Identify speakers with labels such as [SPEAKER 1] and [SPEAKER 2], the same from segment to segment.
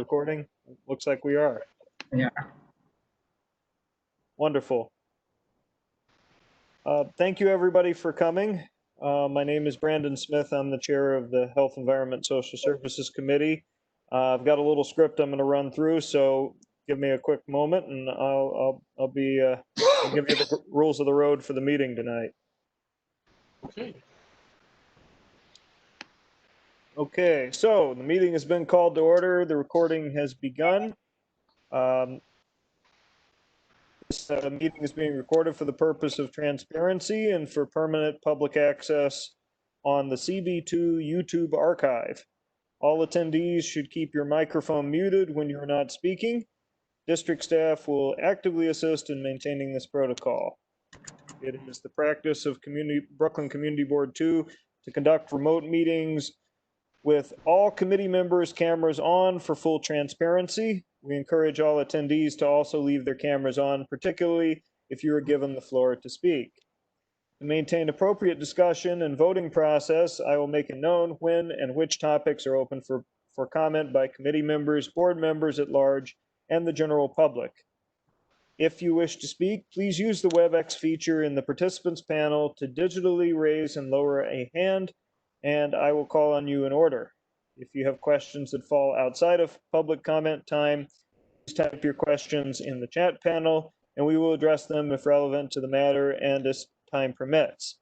[SPEAKER 1] recording? Looks like we are.
[SPEAKER 2] Yeah.
[SPEAKER 1] Wonderful. Thank you, everybody, for coming. My name is Brandon Smith. I'm the chair of the Health, Environment, Social Services Committee. I've got a little script I'm going to run through, so give me a quick moment, and I'll give you the rules of the road for the meeting tonight.
[SPEAKER 3] Okay.
[SPEAKER 1] Okay, so the meeting has been called to order. The recording has begun. This meeting is being recorded for the purpose of transparency and for permanent public access on the CB2 YouTube archive. All attendees should keep your microphone muted when you're not speaking. District staff will actively assist in maintaining this protocol. It is the practice of Brooklyn Community Board 2 to conduct remote meetings with all committee members' cameras on for full transparency. We encourage all attendees to also leave their cameras on, particularly if you are given the floor to speak. To maintain appropriate discussion and voting process, I will make it known when and which topics are open for comment by committee members, board members at large, and the general public. If you wish to speak, please use the Webex feature in the participants panel to digitally raise and lower a hand, and I will call on you in order. If you have questions that fall outside of public comment time, please type your questions in the chat panel, and we will address them if relevant to the matter and as time permits.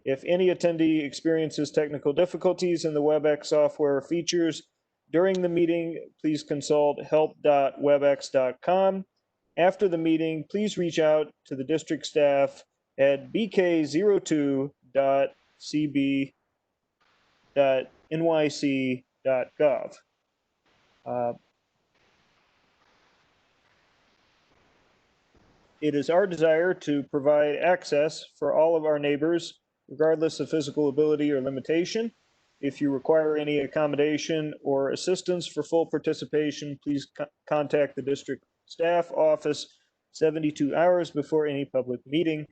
[SPEAKER 1] If any attendee experiences technical difficulties in the Webex software features during the meeting, please consult help.webex.com. After the meeting, please reach out to the district staff at bk02.cb.nyc.gov. It is our desire to provide access for all of our neighbors, regardless of physical ability or limitation. If you require any accommodation or assistance for full participation, please contact the district staff office 72 hours before any public meeting.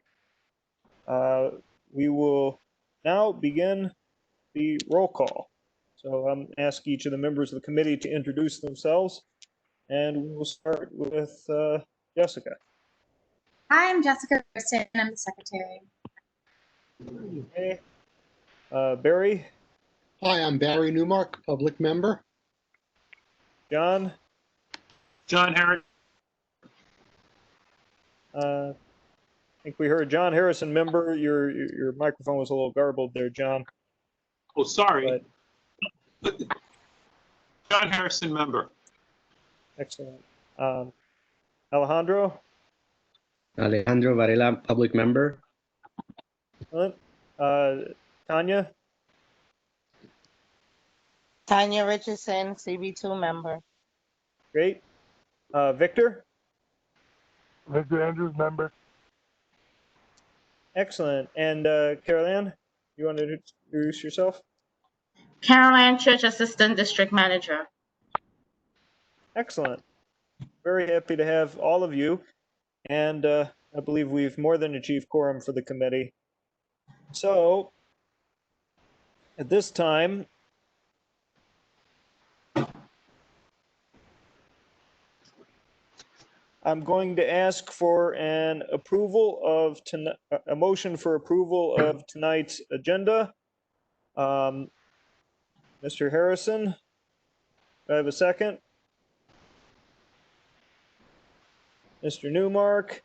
[SPEAKER 1] We will now begin the roll call. So I'm asking each of the members of the committee to introduce themselves, and we will start with Jessica.
[SPEAKER 4] Hi, I'm Jessica Gerson, and I'm the secretary.
[SPEAKER 1] Okay. Barry.
[SPEAKER 5] Hi, I'm Barry Newmark, public member.
[SPEAKER 1] John.
[SPEAKER 3] John Harris.
[SPEAKER 1] I think we heard John Harrison, member. Your microphone was a little garbled there, John.
[SPEAKER 3] Oh, sorry.
[SPEAKER 1] But,
[SPEAKER 3] John Harrison, member.
[SPEAKER 1] excellent. Alejandro.
[SPEAKER 6] Alejandro Varela, public member.
[SPEAKER 1] Tanya.
[SPEAKER 7] Tanya Richardson, CB2 member.
[SPEAKER 1] Great. Victor.
[SPEAKER 8] Victor Andrews, member.
[SPEAKER 1] Excellent. And Carol Ann, you want to introduce yourself?
[SPEAKER 4] Carol Ann Church, assistant district manager.
[SPEAKER 1] Excellent. Very happy to have all of you. And I believe we've more than achieved quorum for the committee. So at this time, I'm going to ask for an approval of a motion for approval of tonight's agenda. Mr. Harrison, do I have a second? Mr. Newmark,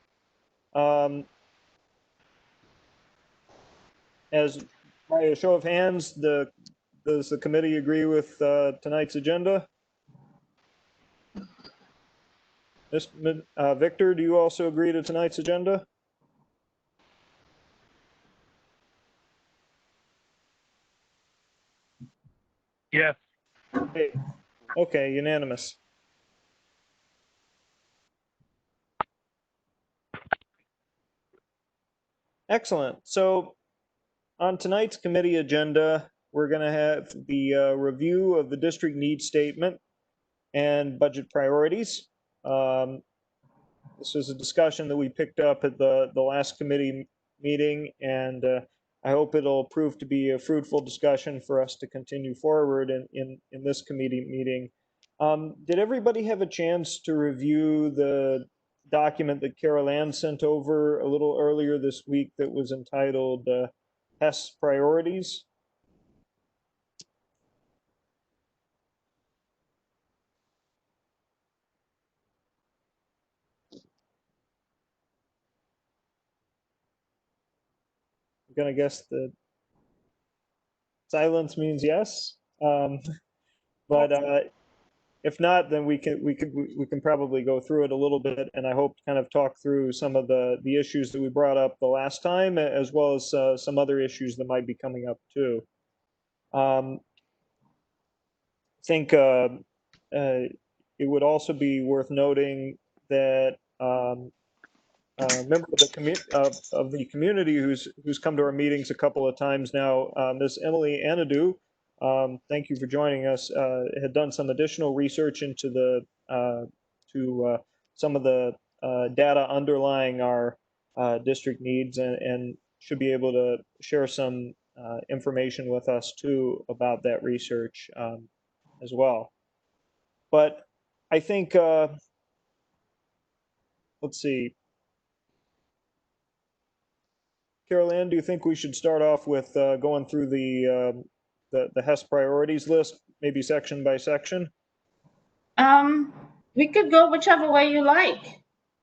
[SPEAKER 1] as by a show of hands, does the committee agree with tonight's agenda? Victor, do you also agree to tonight's agenda?
[SPEAKER 8] Yes.
[SPEAKER 1] Okay, unanimous. Excellent. So on tonight's committee agenda, we're going to have the review of the district needs statement and budget priorities. This was a discussion that we picked up at the last committee meeting, and I hope it'll prove to be a fruitful discussion for us to continue forward in this committee meeting. Did everybody have a chance to review the document that Carol Ann sent over a little earlier this week that was entitled HESS Priorities? I'm gonna guess that silence means yes. But if not, then we can probably go through it a little bit, and I hope to kind of talk through some of the issues that we brought up the last time, as well as some other issues that might be coming up too. I think it would also be worth noting that a member of the community who's come to our meetings a couple of times now, Ms. Emily Anadu, thank you for joining us, had done some additional research into some of the data underlying our district needs, and should be able to share some information with us too about that research as well. But I think, let's see, Carol Ann, do you think we should start off with going through the HESS priorities list, maybe section by section?
[SPEAKER 4] We could go whichever way you like.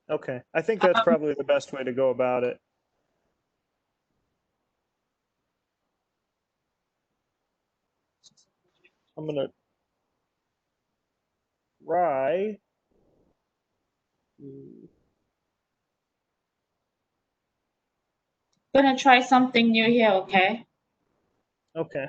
[SPEAKER 1] Okay, I think that's probably the best way to go about it. I'm gonna try.
[SPEAKER 4] Gonna try something new here, okay?
[SPEAKER 1] Okay.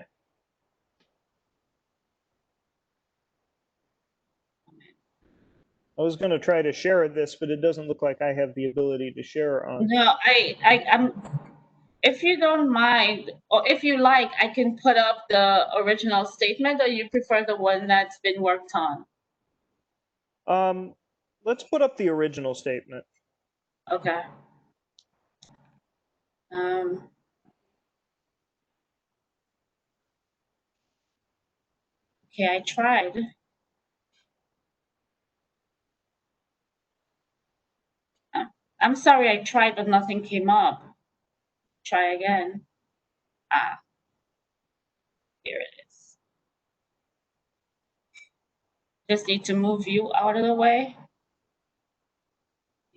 [SPEAKER 1] I was going to try to share this, but it doesn't look like I have the ability to share on.
[SPEAKER 4] No, I'm. If you don't mind, or if you like, I can put up the original statement, or you prefer the one that's been worked on?
[SPEAKER 1] Let's put up the original statement.
[SPEAKER 4] Okay. Okay, I tried. I'm sorry, I tried, but nothing came up. Try again. Ah, here it is. Just need to move you out of the way.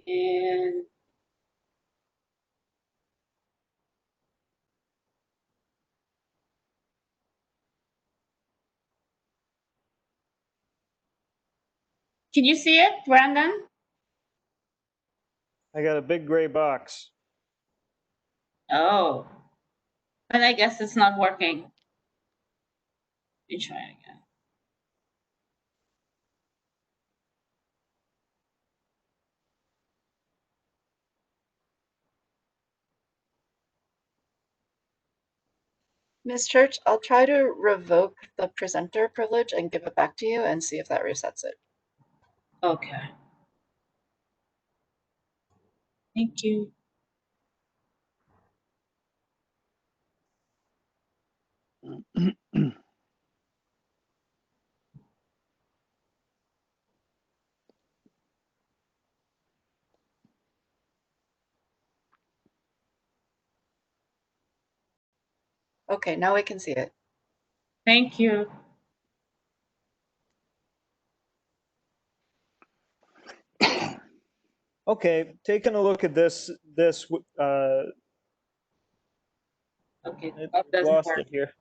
[SPEAKER 4] And can you see it, Brandon?
[SPEAKER 1] I got a big gray box.
[SPEAKER 4] Oh, and I guess it's not working. Let me try again.
[SPEAKER 2] Ms. Church, I'll try to revoke the presenter privilege and give it back to you and see if that resets it.
[SPEAKER 4] Okay. Thank you.
[SPEAKER 2] Okay, now we can see it.
[SPEAKER 4] Thank you.
[SPEAKER 1] Okay, taking a look at this,
[SPEAKER 4] Okay,
[SPEAKER 1] I
[SPEAKER 4] that doesn't
[SPEAKER 1] lost
[SPEAKER 4] work.
[SPEAKER 1] it here.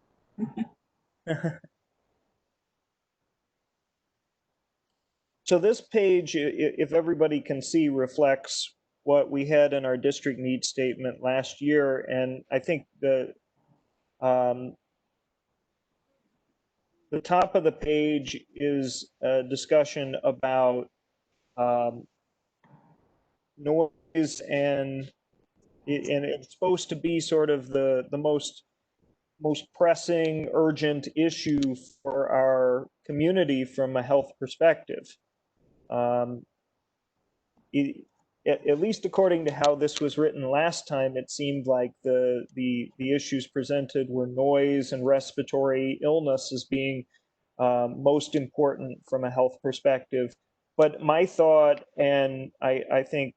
[SPEAKER 1] So this page, if everybody can see, reflects what we had in our district needs statement last year, and I think the top of the page is a discussion about noise, and it's supposed to be sort of the most pressing, urgent issue for our community from a health perspective. At least according to how this was written last time, it seemed like the issues presented were noise and respiratory illness as being most important from a health perspective. But my thought, and I think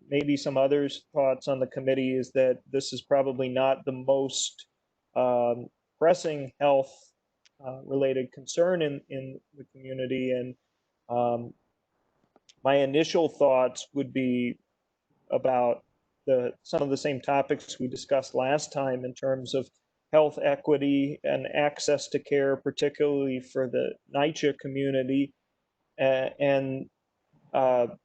[SPEAKER 1] maybe some others' thoughts on the committee, is that this is probably not the most pressing health related concern in the community. And my initial thoughts would be about some of the same topics we discussed last time in terms of health equity and access to care, particularly for the NYCHA community, and that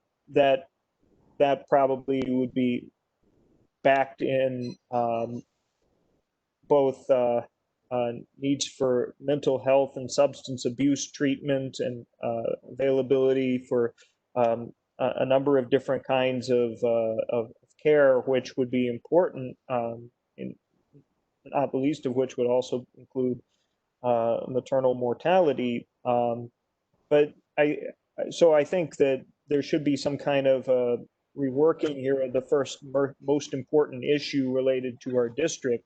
[SPEAKER 1] probably would be backed in both needs for mental health and substance abuse treatment and availability for a number of different kinds of care, which would be important, not the least of which would also include maternal mortality. But so I think that there should be some kind of reworking here of the first most important issue related to our district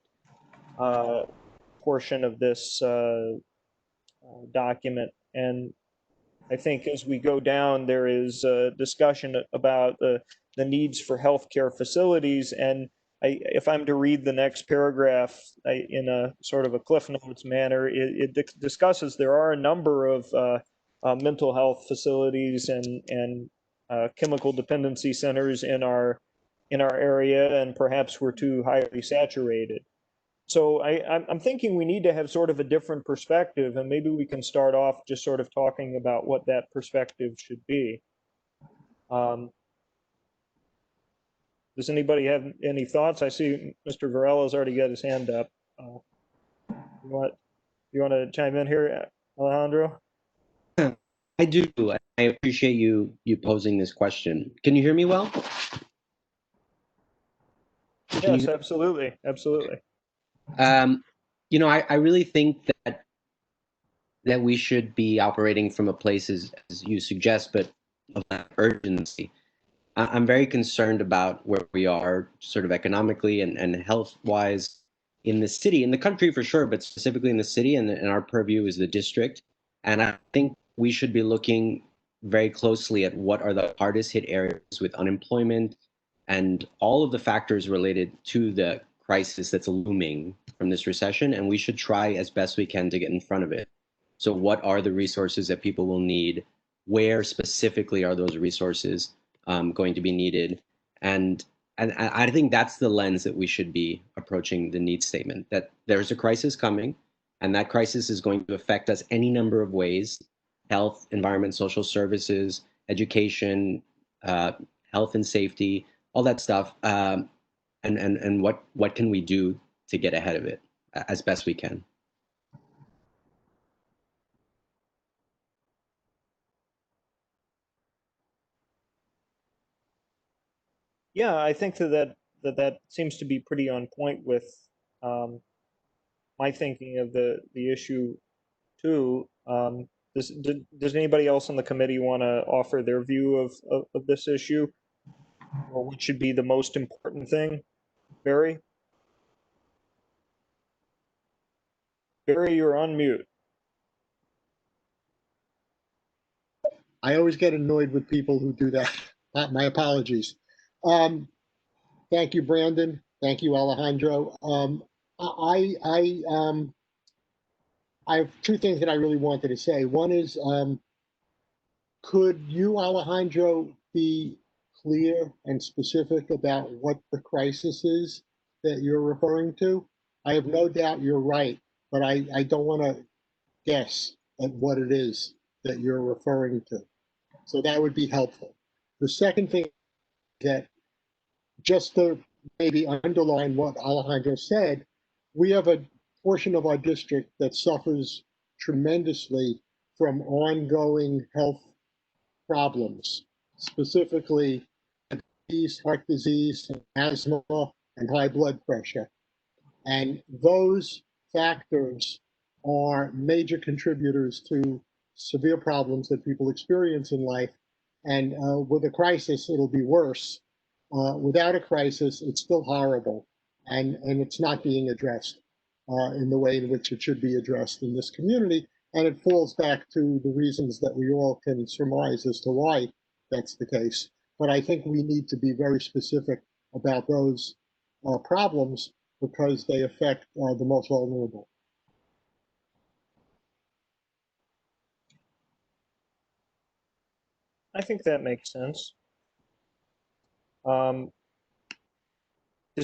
[SPEAKER 1] portion of this document. And I think as we go down, there is a discussion about the needs for healthcare facilities. And if I'm to read the next paragraph in a sort of a Cliff Notes manner, it discusses there are a number of mental health facilities and chemical dependency centers in our area, and perhaps we're too highly saturated. So I'm thinking we need to have sort of a different perspective, and maybe we can start off just sort of talking about what that perspective should be. Does anybody have any thoughts? I see Mr. Varela's already got his hand up. You want to chime in here, Alejandro?
[SPEAKER 6] I do. I appreciate you posing this question. Can you hear me well?
[SPEAKER 1] Yes, absolutely. Absolutely.
[SPEAKER 6] You know, I really think that we should be operating from a place, as you suggest, but of that urgency. I'm very concerned about where we are sort of economically and health-wise in the city, in the country for sure, but specifically in the city, and our purview is the district. And I think we should be looking very closely at what are the hardest hit areas with unemployment and all of the factors related to the crisis that's looming from this recession, and we should try as best we can to get in front of it. So what are the resources that people will need? Where specifically are those resources going to be needed? And I think that's the lens that we should be approaching the needs statement, that there's a crisis coming, and that crisis is going to affect us any number of ways: health, environment, social services, education, health and safety, all that stuff. And what can we do to get ahead of it as best we can?
[SPEAKER 1] Yeah, I think that seems to be pretty on point with my thinking of the issue too. Does anybody else on the committee want to offer their view of this issue, or what should be the most important thing? Barry? Barry, you're on mute.
[SPEAKER 5] I always get annoyed with people who do that. My apologies. Thank you, Brandon. Thank you, Alejandro. I have two things that I really wanted to say. One is, could you, Alejandro, be clear and specific about what the crisis is that you're referring to? I have no doubt you're right, but I don't want to guess at what it is that you're referring to. So that would be helpful. The second thing that, just to maybe underline what Alejandro said, we have a portion of our district that suffers tremendously from ongoing health problems, specifically heart disease, asthma, and high blood pressure. And those factors are major contributors to severe problems that people experience in life. And with a crisis, it'll be worse. Without a crisis, it's still horrible, and it's not being addressed in the way in which it should be addressed in this community. And it falls back to the reasons that we all can surmise as to why that's the case. But I think we need to be very specific about those problems because they affect the most vulnerable.
[SPEAKER 1] I think that makes sense. Does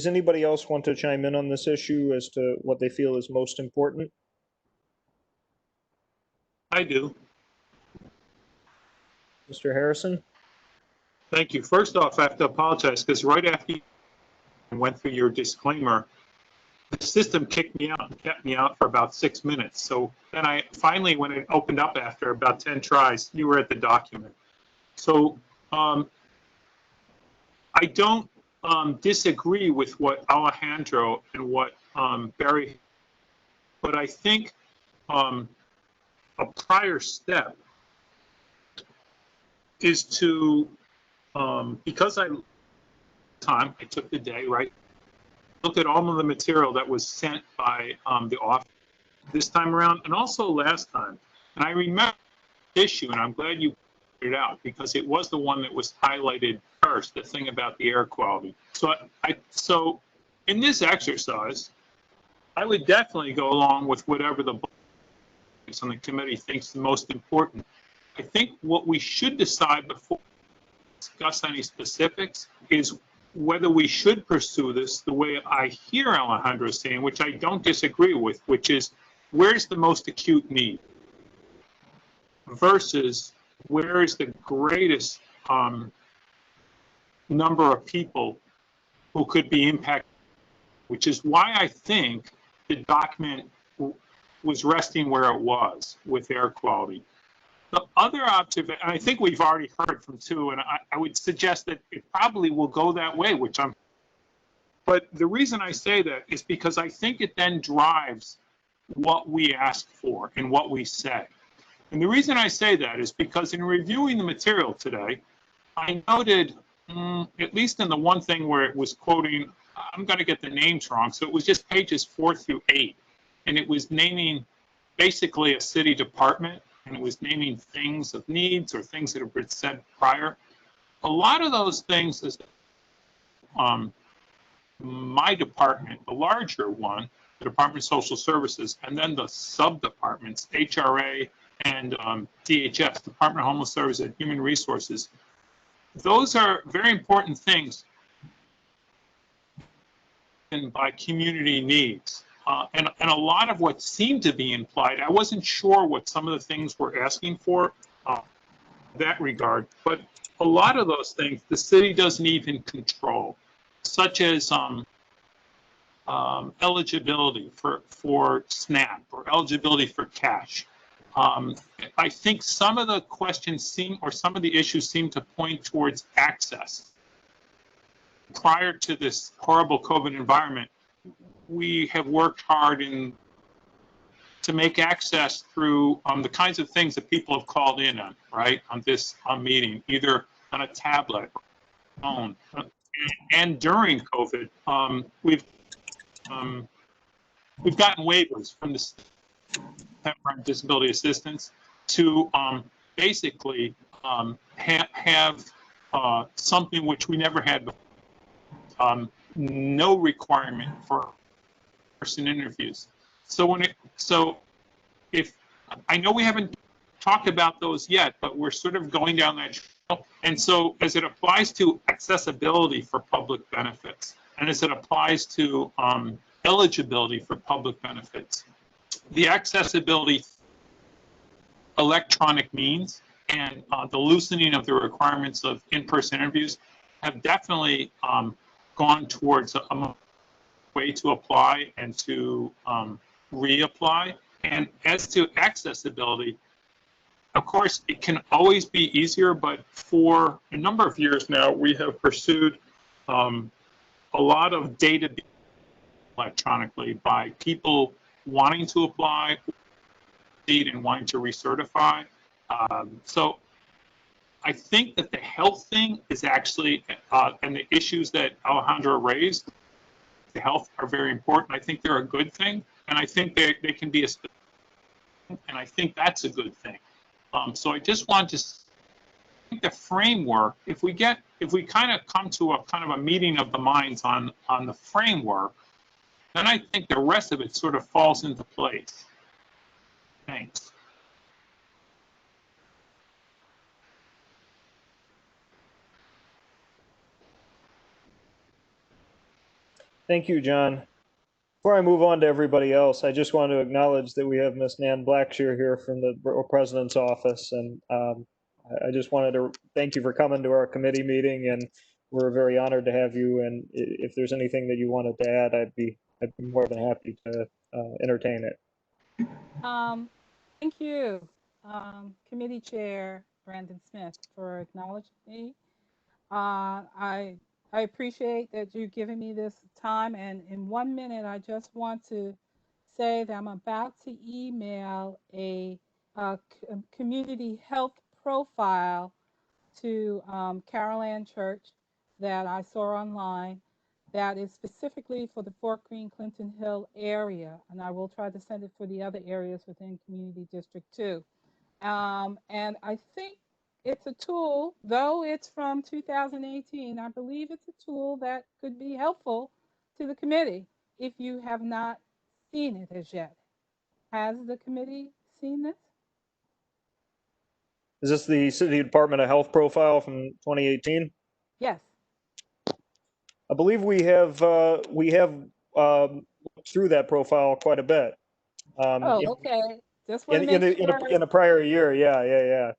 [SPEAKER 1] anybody else want to chime in on this issue as to what they feel is most important?
[SPEAKER 3] I do.
[SPEAKER 1] Mr. Harrison?
[SPEAKER 3] Thank you. First off, I have to apologize because right after you went through your disclaimer, the system kicked me out and kept me out for about 6 minutes. So then I finally, when it opened up after about 10 tries, you were at the document. So I don't disagree with what Alejandro and what Barry, but I think a prior step is to, because I took the day, right? Look at all of the material that was sent by the office this time around and also last time. And I remember the issue, and I'm glad you pointed it out because it was the one that was highlighted first, the thing about the air quality. So so in this exercise, I would definitely go along with whatever the on the committee thinks the most important. I think what we should decide before we discuss any specifics is whether we should pursue this the way I hear Alejandro saying, which I don't disagree with, which is where's the most acute need versus where is the greatest number of people who could be impacted, which is why I think the document was resting where it was with air quality. The other observation, and I think we've already heard from two, and I would suggest that it probably will go that way, which I'm, but the reason I say that is because I think it then drives what we ask for and what we say. And the reason I say that is because in reviewing the material today, I noted, at least in the one thing where it was quoting, I'm going to get the names wrong, so it was just pages 4 through 8, and it was naming basically a city department, and it was naming things of needs or things that have been said prior. A lot of those things is my department, the larger one, the Department of Social Services, and then the sub-departments, HRA and DHS, Department of Homeless Services and Human Resources. Those are very important things and by community needs. And a lot of what seemed to be implied, I wasn't sure what some of the things we're asking for in that regard, but a lot of those things the city doesn't even control, such as eligibility for SNAP or eligibility for cash. I think some of the questions seem, or some of the issues seem to point towards access. Prior to this horrible COVID environment, we have worked hard to make access through the kinds of things that people have called in on, right, on this meeting, either on a tablet, phone, and during COVID, we've gotten waivers from the Temporary Disability Assistance to basically have something which we never had before. No requirement for person interviews. So if I know we haven't talked about those yet, but we're sort of going down that trail. And so as it applies to accessibility for public benefits, and as it applies to eligibility for public benefits, the accessibility electronic means and the loosening of the requirements of in-person interviews have definitely gone towards a way to apply and to reapply. And as to accessibility, of course, it can always be easier, but for a number of years now, we have pursued a lot of data electronically by people wanting to apply and wanting to recertify. So I think that the health thing is actually, and the issues that Alejandro raised, the health are very important. I think they're a good thing, and I think they can be a and I think that's a good thing. So I just want to think the framework, if we kind of come to a kind of a meeting of the minds on the framework, then I think the rest of it sort of falls into place. Thanks.
[SPEAKER 1] Thank you, John. Before I move on to everybody else, I just want to acknowledge that we have Miss Nan Blackshear here from the President's office, and I just wanted to thank you for coming to our committee meeting, and we're very honored to have you. And if there's anything that you wanted to add, I'd be more than happy to entertain it.
[SPEAKER 9] Thank you, Committee Chair Brandon Smith, for acknowledging me. I appreciate that you're giving me this time, and in 1 minute, I just want to say that I'm about to email a community health profile to Carol Ann Church that I saw online that is specifically for the Fort Greene Clinton Hill area, and I will try to send it for the other areas within Community District 2. And I think it's a tool, though it's from 2018, I believe it's a tool that could be helpful to the committee if you have not seen it as yet. Has the committee seen this?
[SPEAKER 1] Is this the City Department of Health profile from 2018?
[SPEAKER 9] Yes.
[SPEAKER 1] I believe we have looked through that profile quite a bit.
[SPEAKER 9] Oh, okay. Just want to
[SPEAKER 1] In
[SPEAKER 9] make sure.
[SPEAKER 1] a prior year, yeah.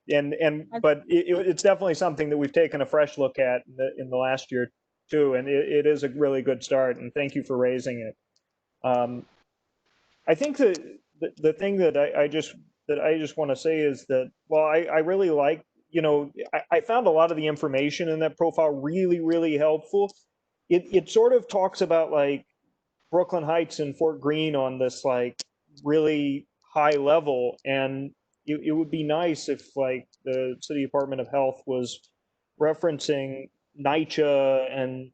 [SPEAKER 1] But it's definitely something that we've taken a fresh look at in the last year too, and it is a really good start. And thank you for raising it. I think the thing that I just want to say is that, well, I really like, I found a lot of the information in that profile really helpful. It sort of talks about like Brooklyn Heights and Fort Greene on this like really high level, and it would be nice if like the City Department of Health was referencing NYCHA and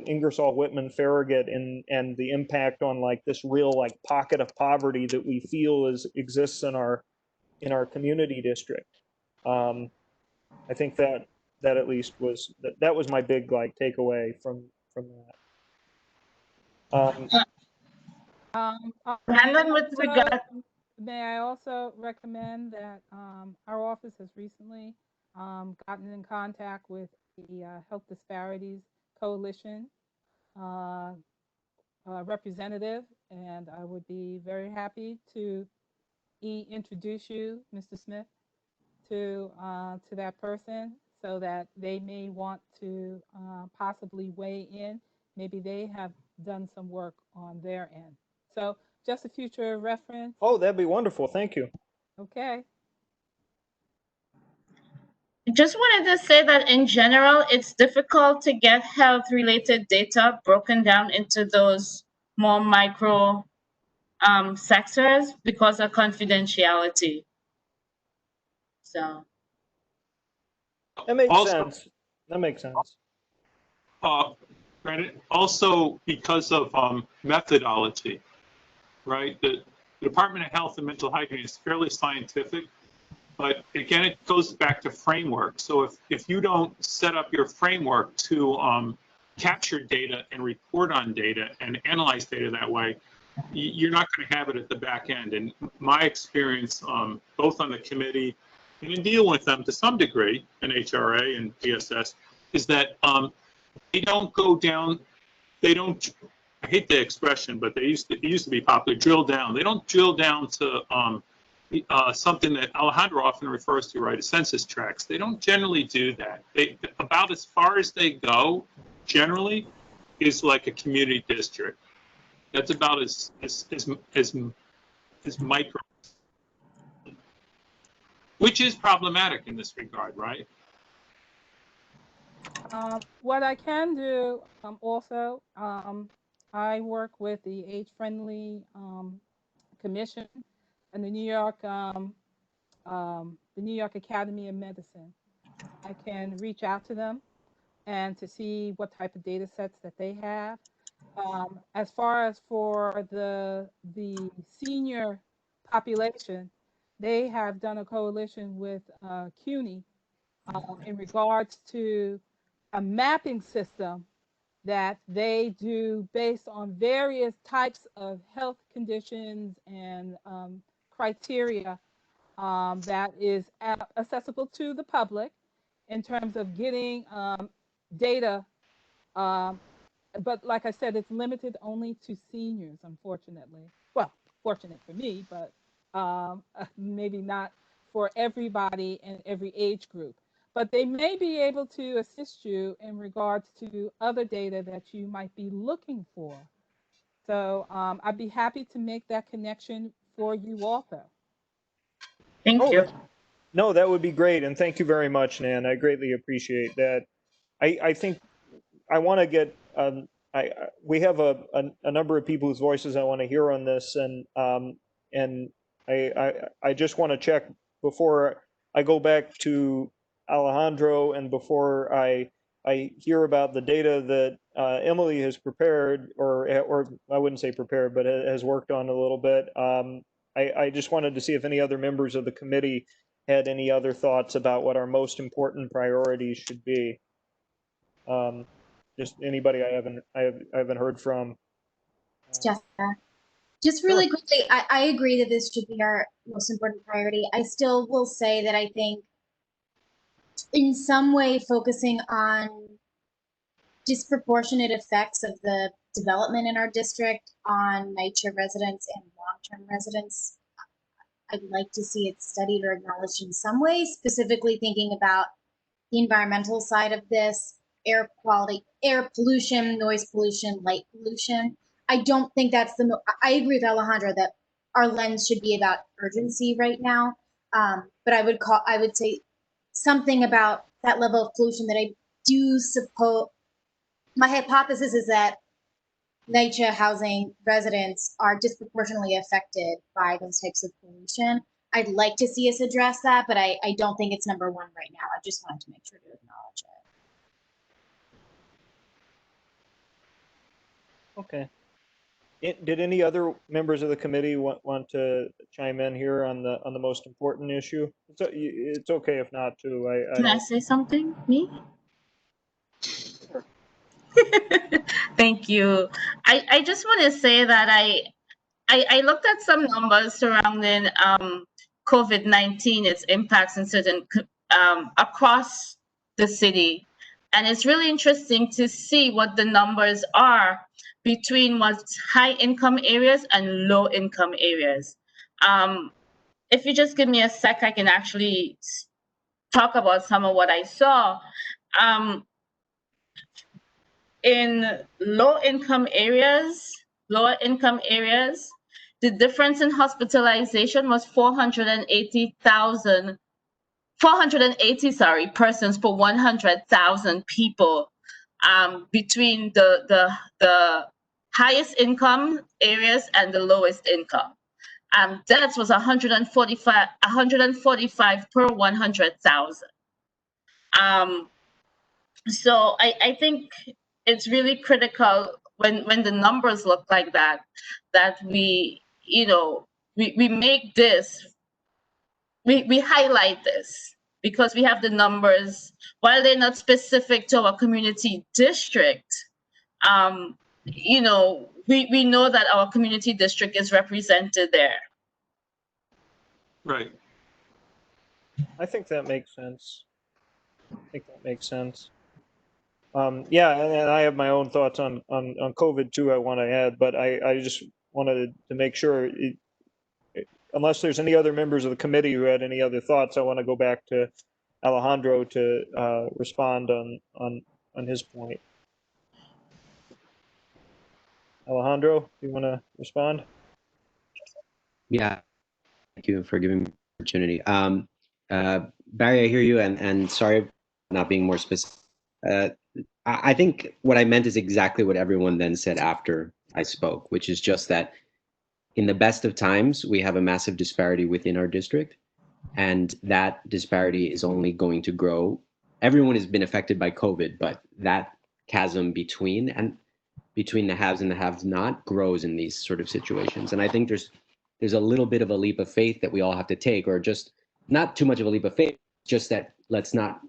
[SPEAKER 1] Ingersoll, Whitman, Farragut, and the impact on like this real like pocket of poverty that we feel exists in our community district. I think that at least was that was my big like takeaway from that.
[SPEAKER 4] Brandon, with regard,
[SPEAKER 9] may I also recommend that our office has recently gotten in contact with the Health Disparities Coalition representative, and I would be very happy to introduce you, Mr. Smith, to that person, so that they may want to possibly weigh in. Maybe they have done some work on their end. So just a future reference.
[SPEAKER 1] Oh, that'd be wonderful. Thank you.
[SPEAKER 9] Okay.
[SPEAKER 4] I just wanted to say that in general, it's difficult to get health-related data broken down into those more micro sectors because of confidentiality. So
[SPEAKER 1] that makes
[SPEAKER 3] Also,
[SPEAKER 1] sense. That makes sense.
[SPEAKER 3] Brandon, also because of methodology, right? The Department of Health and Mental Hygiene is fairly scientific, but again, it goes back to framework. So if you don't set up your framework to capture data and report on data and analyze data that way, you're not going to have it at the back end. And my experience, both on the committee and in dealing with them to some degree in HRA and PSS, is that they don't go down, they don't, I hate the expression, but it used to be popular, drill down. They don't drill down to something that Alejandro often refers to, right, census tracts. They don't generally do that. They, about as far as they go, generally, is like a community district. That's about as micro, which is problematic in this regard, right?
[SPEAKER 9] What I can do also, I work with the Age Friendly Commission and the New York Academy of Medicine. I can reach out to them and to see what type of data sets that they have. As far as for the senior population, they have done a coalition with CUNY in regards to a mapping system that they do based on various types of health conditions and criteria that is accessible to the public in terms of getting data. But like I said, it's limited only to seniors, unfortunately. Well, fortunate for me, but maybe not for everybody and every age group. But they may be able to assist you in regards to other data that you might be looking for. So I'd be happy to make that connection for you also.
[SPEAKER 4] Thank you.
[SPEAKER 1] No, that would be great. And thank you very much, Nan. I greatly appreciate that. I think I want to get, we have a number of people whose voices I want to hear on this. And I just want to check before I go back to Alejandro and before I hear about the data that Emily has prepared, or I wouldn't say prepared, but has worked on a little bit. I just wanted to see if any other members of the committee had any other thoughts about what our most important priorities should be. Just anybody I haven't heard from.
[SPEAKER 10] Jessica, just really quickly, I agree that this should be our most important priority. I still will say that I think in some way focusing on disproportionate effects of the development in our district on NYCHA residents and long-term residents, I'd like to see it studied or acknowledged in some way, specifically thinking about the environmental side of this, air quality, air pollution, noise pollution, light pollution. I don't think that's I agree with Alejandro that our lens should be about urgency right now. But I would say something about that level of pollution that I do suppose, my hypothesis is that NYCHA housing residents are disproportionately affected by those types of pollution. I'd like to see us address that, but I don't think it's number one right now. I just wanted to make sure to acknowledge it.
[SPEAKER 1] Okay. Did any other members of the committee want to chime in here on the most important issue? It's okay if not too.
[SPEAKER 4] Can I say something? Me? Thank you. I just want to say that I looked at some numbers surrounding COVID-19, its impacts in certain across the city. And it's really interesting to see what the numbers are between what's high income areas and low income areas. If you just give me a sec, I can actually talk about some of what I saw. In lower income areas, the difference in hospitalization was 480 persons per 100,000 people between the highest income areas and the lowest income. Deaths was 145 per 100,000. So I think it's really critical when the numbers look like that, that we make this, we highlight this, because we have the numbers, while they're not specific to our community district. We know that our community district is represented there.
[SPEAKER 3] Right.
[SPEAKER 1] I think that makes sense. Yeah, and I have my own thoughts on COVID too, I want to add, but I just wanted to make sure, unless there's any other members of the committee who had any other thoughts, I want to go back to Alejandro to respond on his point. Alejandro, do you want to respond?
[SPEAKER 6] Yeah, thank you for giving me the opportunity. Barry, I hear you, and sorry for not being more specific. I think what I meant is exactly what everyone then said after I spoke, which is just that in the best of times, we have a massive disparity within our district, and that disparity is only going to grow. Everyone has been affected by COVID, but that chasm between the haves and the have not grows in these sort of situations. And I think there's there's a little bit of a leap of faith that we all have to take, or just not too much of a leap of faith, just that let's not,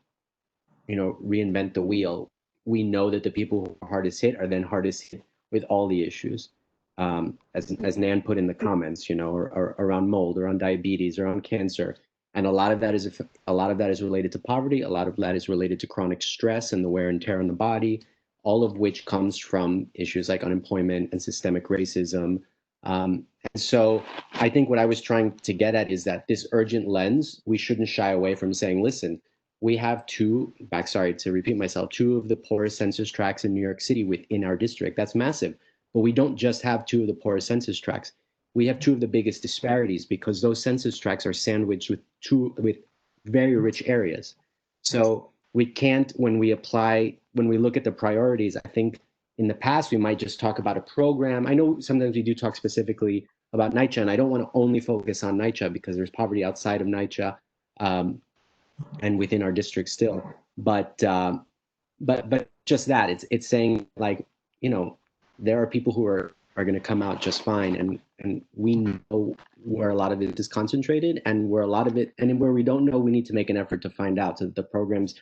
[SPEAKER 6] reinvent the wheel. We know that the people who are hardest hit are then hardest hit with all the issues. As Nan put in the comments, or around mold, around diabetes, around cancer. And a lot of that is related to poverty. A lot of that is related to chronic stress and the wear and tear on the body, all of which comes from issues like unemployment and systemic racism. And so I think what I was trying to get at is that this urgent lens, we shouldn't shy away from saying, listen, we have two of the poorest census tracts in New York City within our district. That's massive. But we don't just have two of the poorest census tracts. We have two of the biggest disparities because those census tracts are sandwiched with very rich areas. So we can't, when we look at the priorities, I think in the past, we might just talk about a program. I know sometimes we do talk specifically about NYCHA, and I don't want to only focus on NYCHA because there's poverty outside of NYCHA and within our district still. But just that, it's saying, like, there are people who are going to come out just fine, and we know where a lot of it is concentrated, and where we don't know, we need to make an effort to find out, so that the programs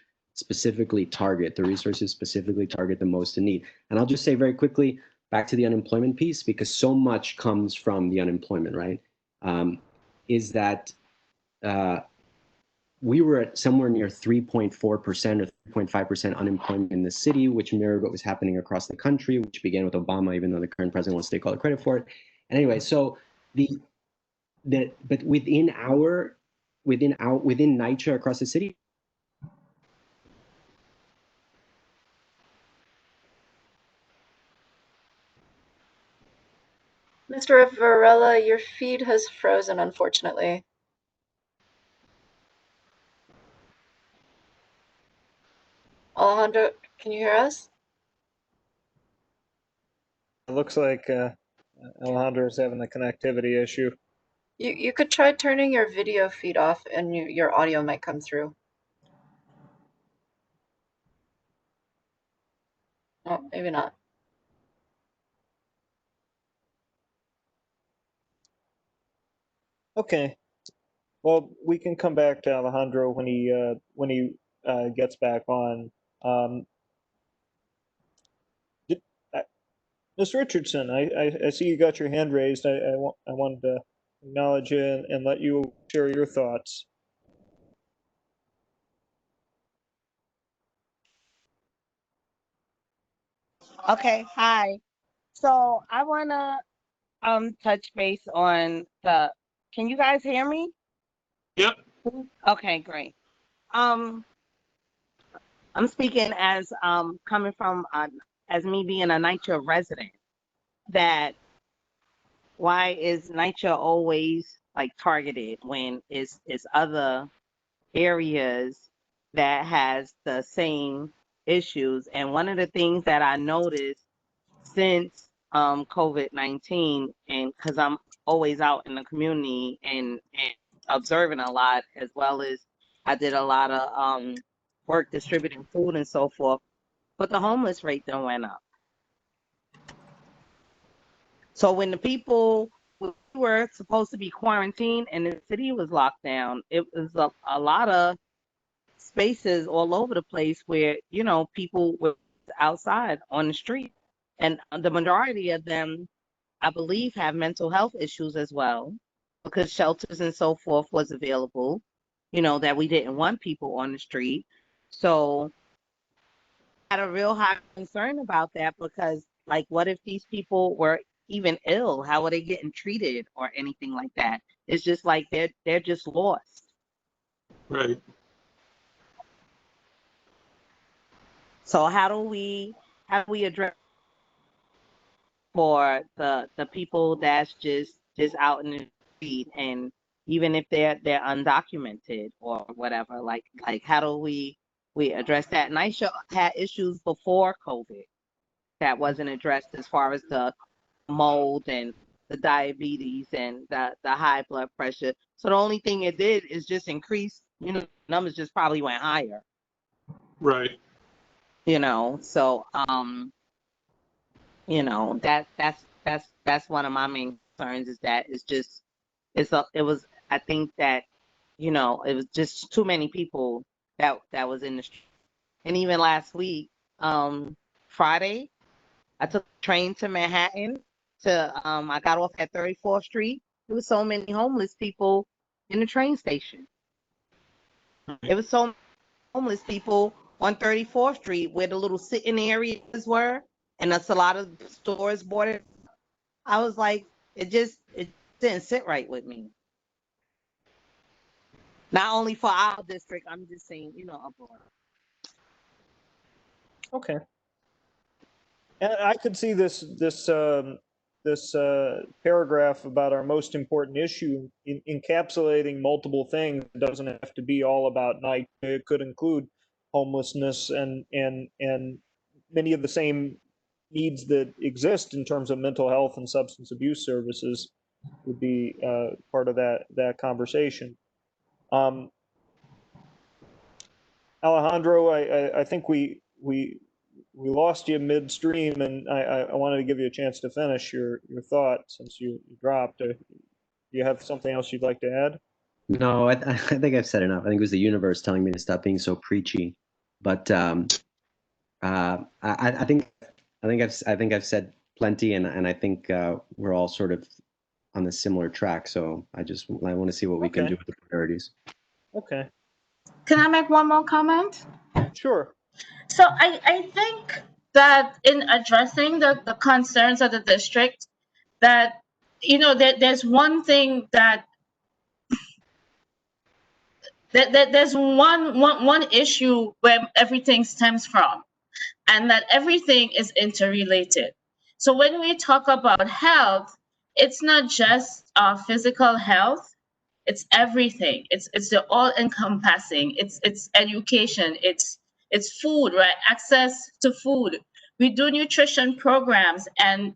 [SPEAKER 6] the resources specifically target the most in need. And I'll just say very quickly, back to the unemployment piece, because so much comes from the unemployment, right? Is that we were at somewhere near 3.4% or 3.5% unemployment in the city, which mirrored what was happening across the country, which began with Obama, even though the current president wants to take all the credit for it. And anyway, so but within NYCHA across the city.
[SPEAKER 2] Mr. Varela, your feed has frozen, unfortunately. Alejandro, can you hear us?
[SPEAKER 1] It looks like Alejandro is having a connectivity issue.
[SPEAKER 2] You could try turning your video feed off and your audio might come through. Oh, maybe not.
[SPEAKER 1] Okay. Well, we can come back to Alejandro when he gets back on. Ms. Richardson, I see you got your hand raised. I wanted to acknowledge you and let you share your thoughts.
[SPEAKER 7] Okay, hi. So I wanna touch base on can you guys hear me?
[SPEAKER 3] Yep.
[SPEAKER 7] Okay, great. I'm speaking as coming from as me being a NYCHA resident, that why is NYCHA always like targeted when it's other areas that has the same issues? And one of the things that I noticed since COVID-19, and because I'm always out in the community and observing a lot, as well as I did a lot of work distributing food and so forth, but the homeless rate then went up. So when the people were supposed to be quarantined and the city was locked down, it was a lot of spaces all over the place where, people were outside on the street. And the majority of them, I believe, have mental health issues as well, because shelters and so forth was available, that we didn't want people on the street. So I had a real high concern about that, because, like, what if these people were even ill? How are they getting treated or anything like that? It's just like they're just lost.
[SPEAKER 3] Right.
[SPEAKER 7] So how do we address for the people that's just out in the street, and even if they're undocumented or whatever, like how do we address that? And NYCHA had issues before COVID that wasn't addressed, as far as the mold and the diabetes and the high blood pressure. So the only thing it did is just increase, numbers just probably went higher.
[SPEAKER 3] Right.
[SPEAKER 7] So that's one of my main concerns, is that it's just it was, I think that, you know, it was just too many people that was in the street. And even last week, Friday, I took a train to Manhattan I got off at 34th Street. There was so many homeless people in the train station. It was so many homeless people on 34th Street where the little sitting areas were, and that's a lot of stores boarded. I was like, it didn't sit right with me. Not only for our district, I'm just saying, you know, abroad.
[SPEAKER 1] Okay. And I could see this paragraph about our most important issue encapsulating multiple things. It doesn't have to be all about night. It could include homelessness and many of the same needs that exist in terms of mental health and substance abuse services would be part of that conversation. Alejandro, I think we lost you midstream, and I wanted to give you a chance to finish your thought since you dropped. Do you have something else you'd like to add?
[SPEAKER 6] No, I think I've said enough. I think it was the universe telling me to stop being so preachy. But I think I've said plenty, and I think we're all sort of on the similar track. So I want to see what we can do with the priorities.
[SPEAKER 1] Okay.
[SPEAKER 4] Can I make one more comment?
[SPEAKER 1] Sure.
[SPEAKER 4] So I think that in addressing the concerns of the district, that, you know, there's one thing that there's one issue where everything stems from, and that everything is interrelated. So when we talk about health, it's not just physical health. It's everything. It's the all encompassing. It's education. It's food, right? Access to food. We do nutrition programs, and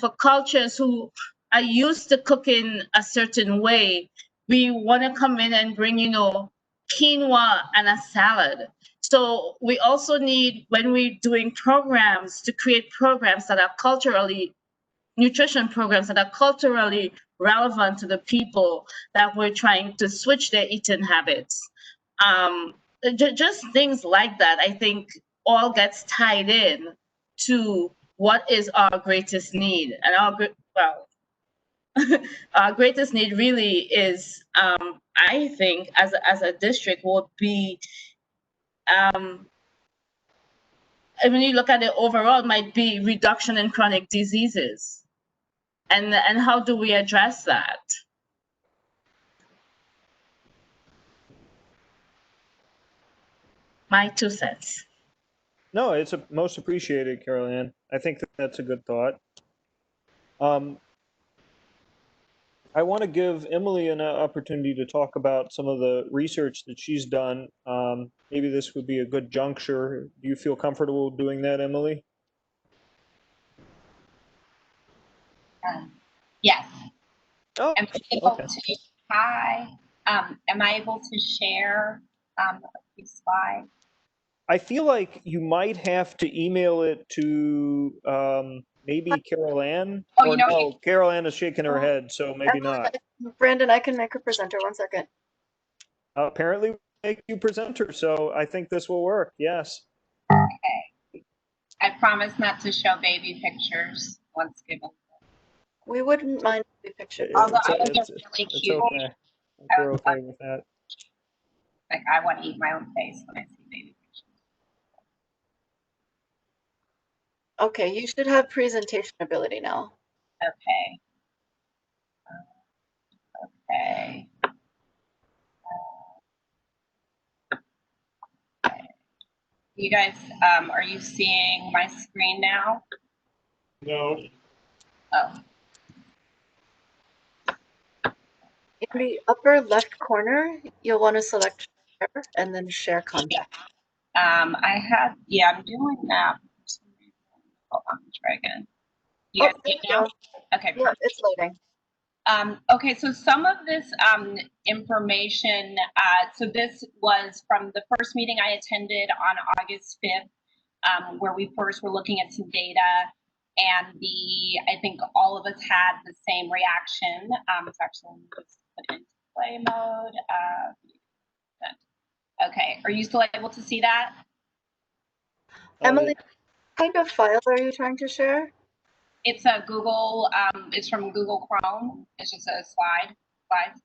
[SPEAKER 4] for cultures who are used to cooking a certain way, we want to come in and bring, you know, quinoa and a salad. So we also need, when we're doing programs, to create programs that are nutrition programs that are culturally relevant to the people that we're trying to switch their eating habits. Just things like that, I think, all gets tied in to what is our greatest need. And our greatest need really is, I think, as a district, would be, when you look at it overall, might be reduction in chronic diseases. And how do we address that? My 2 cents.
[SPEAKER 1] No, it's most appreciated, Carol Ann. I think that's a good thought. I want to give Emily an opportunity to talk about some of the research that she's done. Maybe this would be a good juncture. Do you feel comfortable doing that, Emily?
[SPEAKER 11] Yes.
[SPEAKER 1] Oh,
[SPEAKER 11] Am I able
[SPEAKER 1] okay.
[SPEAKER 11] to? Hi. Am I able to share a few slides?
[SPEAKER 1] I feel like you might have to email it to maybe Carol Ann.
[SPEAKER 11] Oh,
[SPEAKER 1] or
[SPEAKER 11] you know,
[SPEAKER 1] no, Carol Ann is shaking her head, so maybe not.
[SPEAKER 2] Brandon, I can make a presenter. 1 second.
[SPEAKER 1] Apparently, we make you presenter, so I think this will work. Yes.
[SPEAKER 11] Okay. I promise not to show baby pictures once given.
[SPEAKER 2] We wouldn't mind the pictures.
[SPEAKER 11] Although I think it's really
[SPEAKER 1] It's
[SPEAKER 11] cute.
[SPEAKER 1] okay. We're okay with that.
[SPEAKER 11] Like, I want to eat my own face when I see baby pictures.
[SPEAKER 2] Okay, you should have presentation ability now.
[SPEAKER 11] Okay. Okay. Okay. You guys, are you seeing my screen now?
[SPEAKER 3] No.
[SPEAKER 11] Oh.
[SPEAKER 2] In the upper left corner, you'll want to select share and then share contact.
[SPEAKER 11] I'm doing that. Hold on, try again. You guys see it now? Okay,
[SPEAKER 2] yeah,
[SPEAKER 11] perfect.
[SPEAKER 2] it's loading.
[SPEAKER 11] Okay, so some of this information, so this was from the first meeting I attended on August 5th, where we first were looking at some data. And I think all of us had the same reaction. It's actually just put into play mode. Okay, are you still able to see that?
[SPEAKER 2] Emily, what kind of file are you trying to share?
[SPEAKER 11] It's a Google, it's from Google Chrome. It's just a slides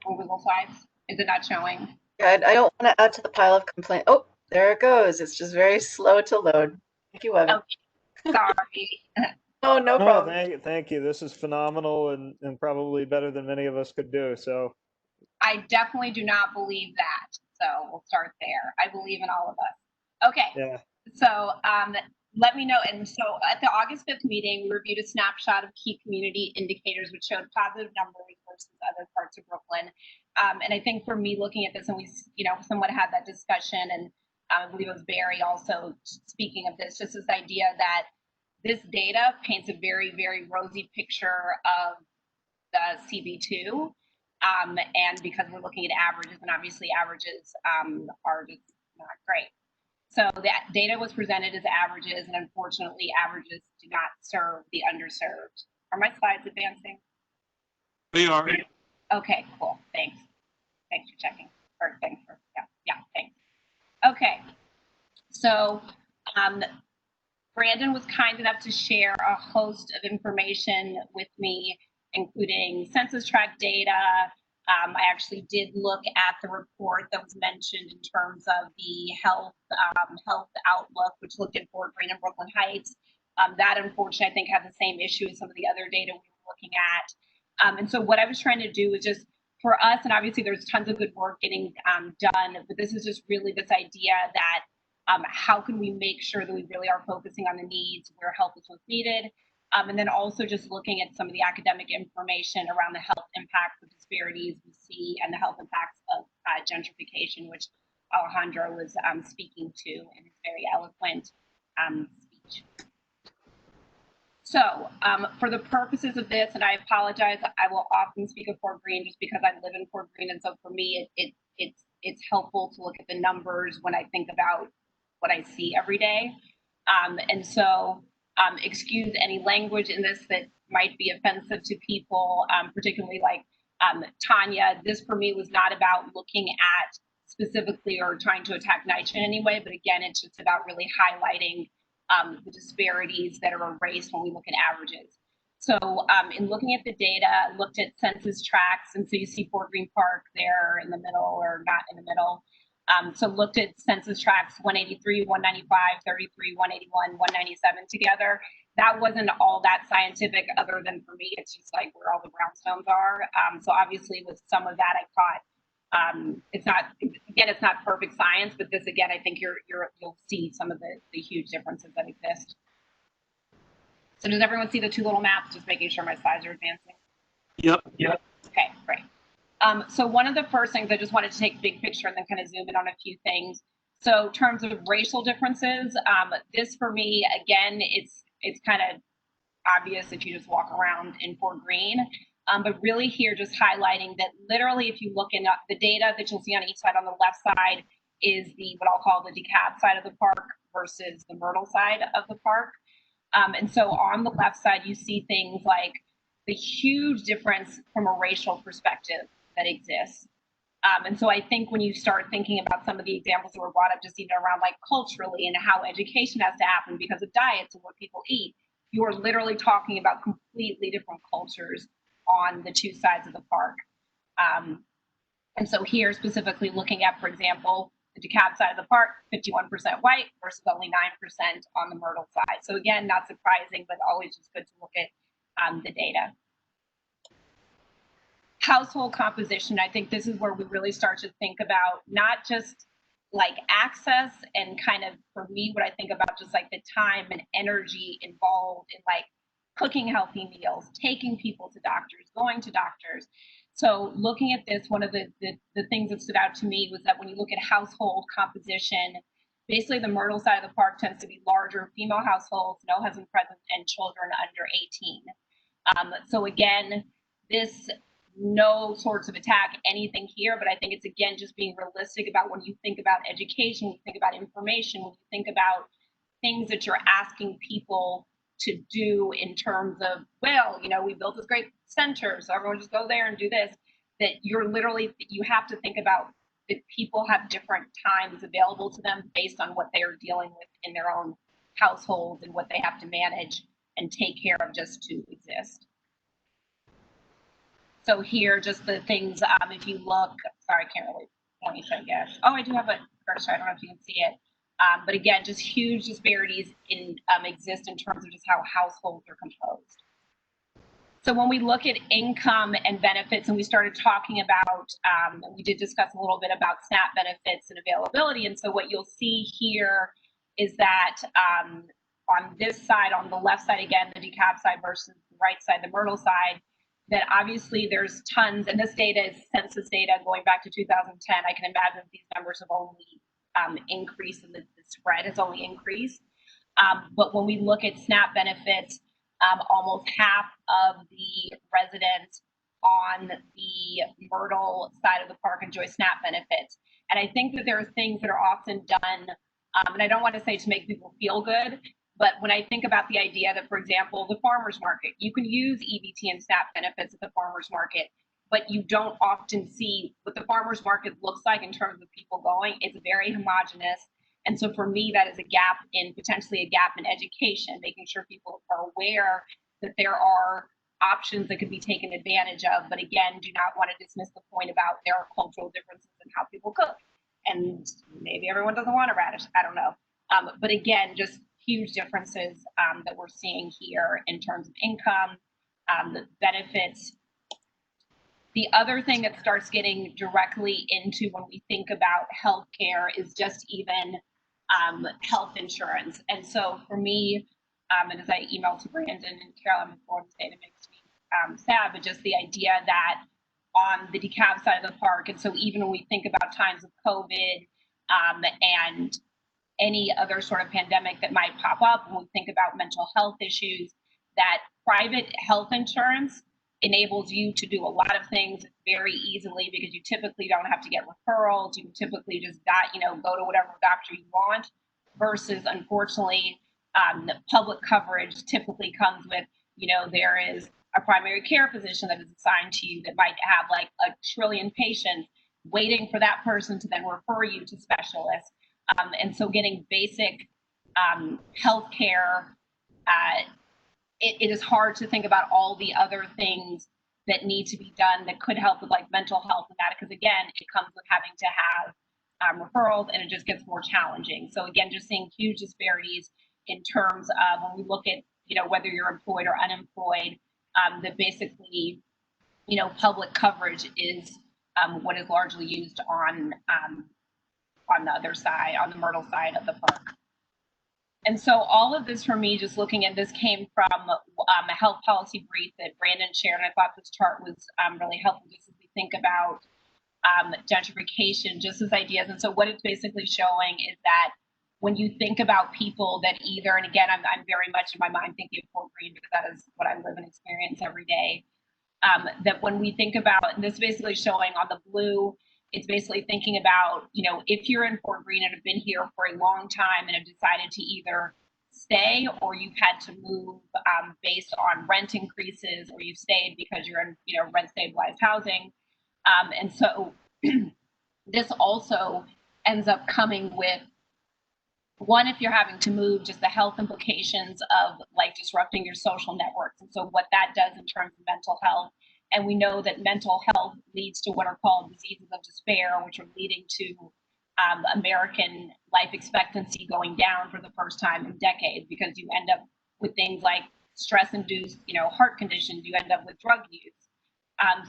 [SPEAKER 11] from Google Slides. Is it not showing?
[SPEAKER 2] Yeah, I don't want to add to the pile of complaints. Oh, there it goes. It's just very slow to load. Thank you, Evan.
[SPEAKER 11] Okay, sorry.
[SPEAKER 2] Oh, no
[SPEAKER 1] No,
[SPEAKER 2] problem.
[SPEAKER 1] thank you. This is phenomenal and probably better than many of us could do. So
[SPEAKER 11] I definitely do not believe that. So we'll start there. I believe in all of us. Okay.
[SPEAKER 1] yeah.
[SPEAKER 11] So let me know. And so at the August 5th meeting, we reviewed a snapshot of key community indicators, which showed positive numbers versus other parts of Brooklyn. And I think for me looking at this, and we, somewhat had that discussion, and I believe it was Barry also speaking of this, just this idea that this data paints a very, very rosy picture of the CB2. And because we're looking at averages, and obviously averages are just not great. So that data was presented as averages, and unfortunately averages do not serve the underserved. Are my slides advancing?
[SPEAKER 3] They are.
[SPEAKER 11] Okay, cool, thanks. Thanks for checking, or thanks for, yeah, thanks. Okay, so Brandon was kind enough to share a host of information with me, including census tract data. I actually did look at the report that was mentioned in terms of the health outlook, which looked at Fort Greene and Brooklyn Heights. That unfortunately, I think, had the same issue as some of the other data we were looking at. And so what I was trying to do is just for us, and obviously there's tons of good work getting done, but this is just really this idea that how can we make sure that we really are focusing on the needs where help is most needed, and then also just looking at some of the academic information around the health impacts of disparities we see and the health impacts of gentrification, which Alejandro was speaking to in his very eloquent speech. So for the purposes of this, and I apologize, I will often speak of Fort Greene just because I live in Fort Greene, and so for me, it's helpful to look at the numbers when I think about what I see every day. And so excuse any language in this that might be offensive to people, particularly like Tanya. This for me was not about looking at specifically or trying to attack NYCHA in any way, but again, it's just about really highlighting the disparities that are erased when we look at averages. So in looking at the data, I looked at census tracts, and so you see Fort Greene Park there in the middle or not in the middle. So looked at census tracts 183, 195, 33, 181, 197 together. That wasn't all that scientific other than for me, it's just like where all the brownstones are. So obviously with some of that I caught, it's not perfect science, but this again, I think you'll see some of the huge differences that exist. So does everyone see the two little maps? Just making sure my slides are advancing.
[SPEAKER 3] Yep.
[SPEAKER 11] Okay, great. So one of the first things I just wanted to take big picture and then kind of zoom in on a few things. So in terms of racial differences, this for me, again, it's kind of obvious if you just walk around in Fort Greene, but really here just highlighting that literally if you look in the data that you'll see on each side, on the left side is what I'll call the Dekalb side of the park versus the Myrtle side of the park. And so on the left side, you see things like the huge difference from a racial perspective that exists. And so I think when you start thinking about some of the examples that were brought up just even around like culturally and how education has to happen because of diets and what people eat, you are literally talking about completely different cultures on the two sides of the park. And so here specifically looking at, for example, the Dekalb side of the park, 51% white versus only 9% on the Myrtle side. So again, not surprising, but always just good to look at the data. Household composition, I think this is where we really start to think about not just like access and kind of, for me, what I think about just like the time and energy involved in like cooking healthy meals, taking people to doctors, going to doctors. So looking at this, one of the things that stood out to me was that when you look at household composition, basically the Myrtle side of the park tends to be larger female households, no husband present, and children under 18. So again, this no sorts of attack anything here, but I think it's again just being realistic about when you think about education, when you think about information, when you think about things that you're asking people to do in terms of, well, you know, we built this great center, so everyone just go there and do this, that you're literally, you have to think about that people have different times available to them based on what they are dealing with in their own household and what they have to manage and take care of just to exist. So here, just the things, if you look, sorry, I can't really point, I guess. Oh, I do have a cursor, I don't know if you can see it. But again, just huge disparities in exist in terms of just how households are composed. So when we look at income and benefits, and we started talking about, we did discuss a little bit about SNAP benefits and availability. And so what you'll see here is that on this side, on the left side, again, the Dekalb side versus the right side, the Myrtle side, that obviously there's tons, and this data is census data going back to 2010. I can imagine these numbers have only increased, and the spread has only increased. But when we look at SNAP benefits, almost half of the residents on the Myrtle side of the park enjoy SNAP benefits. And I think that there are things that are often done, and I don't want to say to make people feel good, but when I think about the idea that, for example, the farmer's market, you can use EBT and SNAP benefits at the farmer's market, but you don't often see what the farmer's market looks like in terms of people going. It's very homogenous. And so for me, that is a gap in, potentially a gap in education, making sure people are aware that there are options that could be taken advantage of. But again, do not want to dismiss the point about there are cultural differences in how people cook. And maybe everyone doesn't want a radish, I don't know. But again, just huge differences that we're seeing here in terms of income, the benefits. The other thing that starts getting directly into when we think about healthcare is just even health insurance. And so for me, and as I emailed to Brandon and Carol, I'm informed today, it makes me sad, but just the idea that on the Dekalb side of the park, and so even when we think about times of COVID and any other sort of pandemic that might pop up, when we think about mental health issues, that private health insurance enables you to do a lot of things very easily because you typically don't have to get referrals. You typically just go to whatever doctor you want, versus unfortunately, the public coverage typically comes with, there is a primary care physician that is assigned to you that might have like 1 trillion patients waiting for that person to then refer you to specialists. And so getting basic healthcare, it is hard to think about all the other things that need to be done that could help with like mental health and that, because again, it comes with having to have referrals, and it just gets more challenging. So again, just seeing huge disparities in terms of when we look at, whether you're employed or unemployed, that basically, public coverage is what is largely used on the other side, on the Myrtle side of the park. And so all of this for me, just looking at this, came from a health policy brief that Brandon shared. And I thought this chart was really helpful just as we think about gentrification, just as ideas. And so what it's basically showing is that when you think about people that either, and again, I'm very much in my mind thinking of Fort Greene because that is what I live and experience every day, that when we think about, and this is basically showing on the blue, it's basically thinking about, if you're in Fort Greene and have been here for a long time and have decided to either stay or you've had to move based on rent increases, or you've stayed because you're in, rent stabilized housing. And so this also ends up coming with, one, if you're having to move, just the health implications of like disrupting your social networks. And so what that does in terms of mental health. And we know that mental health leads to what are called diseases of despair, which are leading to American life expectancy going down for the first time in decades, because you end up with things like stress-induced, heart conditions, you end up with drug use.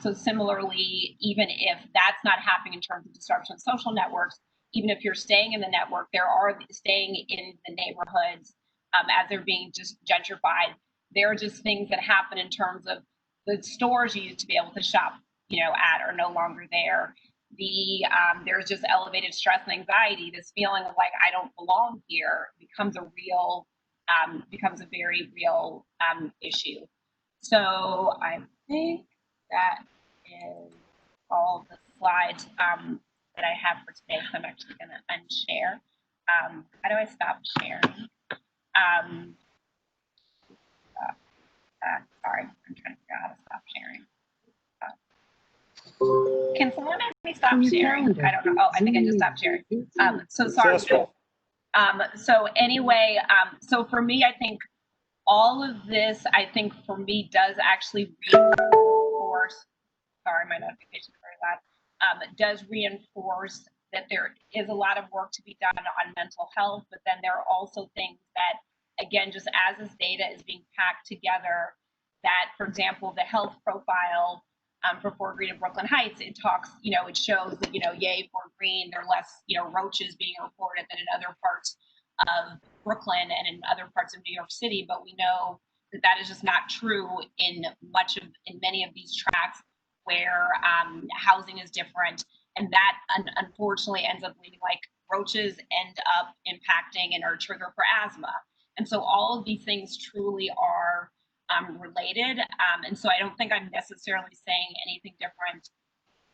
[SPEAKER 11] So similarly, even if that's not happening in terms of disruption of social networks, even if you're staying in the network, there are staying in the neighborhoods as they're being just gentrified. There are just things that happen in terms of the stores you used to be able to shop, at are no longer there. There's just elevated stress and anxiety. This feeling of like, I don't belong here becomes a very real issue. So I think that is all the slides that I have for today. So I'm actually going to unshare. How do I stop sharing? Sorry, I'm trying to figure out how to stop sharing. Can someone make me stop sharing? I don't know. Oh, I think I just stopped sharing. So sorry.
[SPEAKER 1] Successful.
[SPEAKER 11] So anyway, so for me, I think all of this, I think for me does actually reinforce, sorry, my notification is very loud, does reinforce that there is a lot of work to be done on mental health, but then there are also things that, again, just as this data is being packed together, that, for example, the health profile for Fort Greene and Brooklyn Heights, it talks, it shows that, yay, Fort Greene, there are less, roaches being reported than in other parts of Brooklyn and in other parts of New York City, but we know that that is just not true in many of these tracts where housing is different, and that unfortunately ends up leading, like, roaches end up impacting and are a trigger for asthma. And so all of these things truly are related. And so I don't think I'm necessarily saying anything different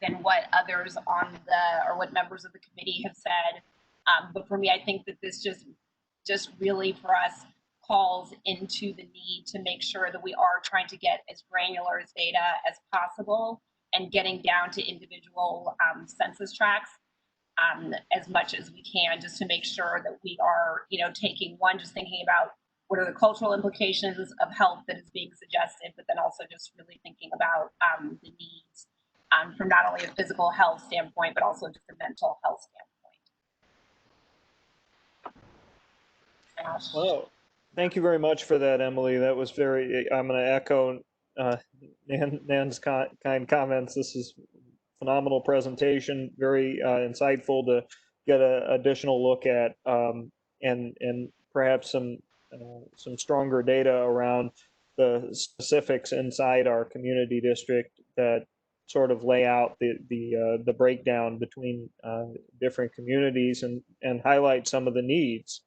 [SPEAKER 11] than what others or what members of the committee have said. But for me, I think that this just really for us calls into the need to make sure that we are trying to get as granular as data as possible and getting down to individual census tracts as much as we can, just to make sure that we are, just thinking about what are the cultural implications of health that is being suggested, but then also just really thinking about the needs from not only a physical health standpoint, but also just a mental health standpoint.
[SPEAKER 1] Well, thank you very much for that, Emily. That was I'm going to echo Nan's kind comments. This is a phenomenal presentation, very insightful to get an additional look at, and perhaps some stronger data around the specifics inside our community district that sort of lay out the breakdown between different communities and highlight some of the needs.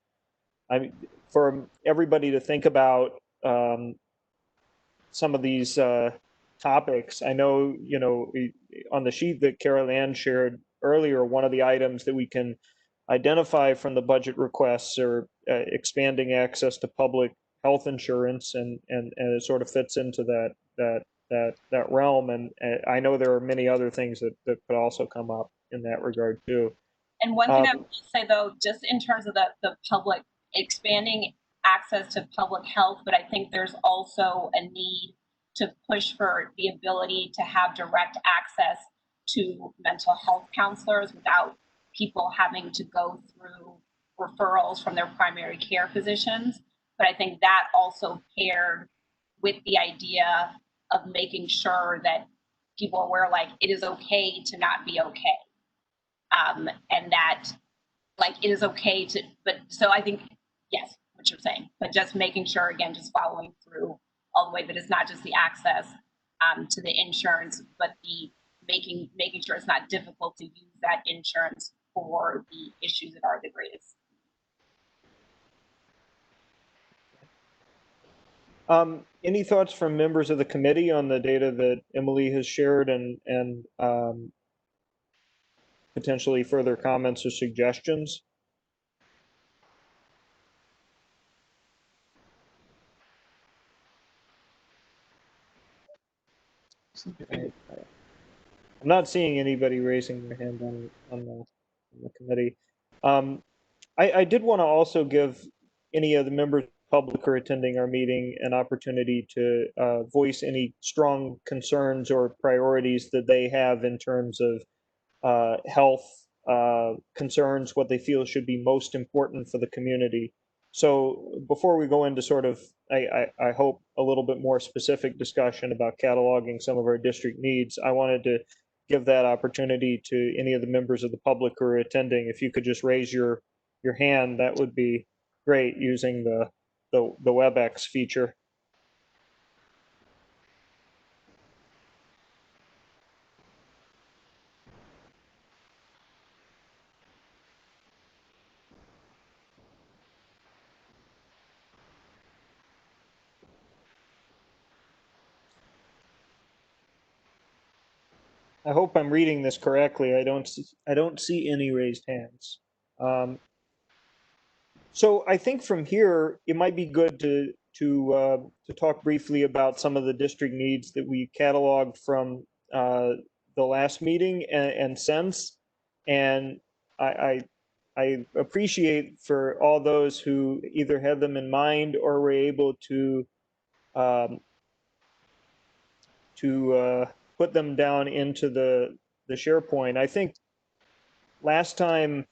[SPEAKER 1] For everybody to think about some of these topics. I know, on the sheet that Carol Ann shared earlier, one of the items that we can identify from the budget requests are expanding access to public health insurance, and it sort of fits into that realm. And I know there are many other things that could also come up in that regard too.
[SPEAKER 11] And one thing I would say, though, just in terms of the public expanding access to public health, but I think there's also a need to push for the ability to have direct access to mental health counselors without people having to go through referrals from their primary care physicians. But I think that also paired with the idea of making sure that people are aware, like, it is okay to not be okay. And that, like, it is okay to, but so I think, yes, what you're saying, but just making sure, again, just following through all the way that it's not just the access to the insurance, but the making sure it's not difficult to use that insurance for the issues that are the greatest.
[SPEAKER 1] Any thoughts from members of the committee on the data that Emily has shared, and potentially further comments or suggestions? I'm not seeing anybody raising their hand on the committee. I did want to also give any of the members of the public who are attending our meeting an opportunity to voice any strong concerns or priorities that they have in terms of health concerns, what they feel should be most important for the community. So before we go into sort of, I hope, a little bit more specific discussion about cataloging some of our district needs, I wanted to give that opportunity to any of the members of the public who are attending. If you could just raise your hand, that would be great, using the Webex feature. I hope I'm reading this correctly. I don't see any raised hands. So I think from here, it might be good to to talk briefly about some of the district needs that we cataloged from the last meeting and since. And I appreciate for all those who either had them in mind or were able to put them down into the SharePoint. I think last time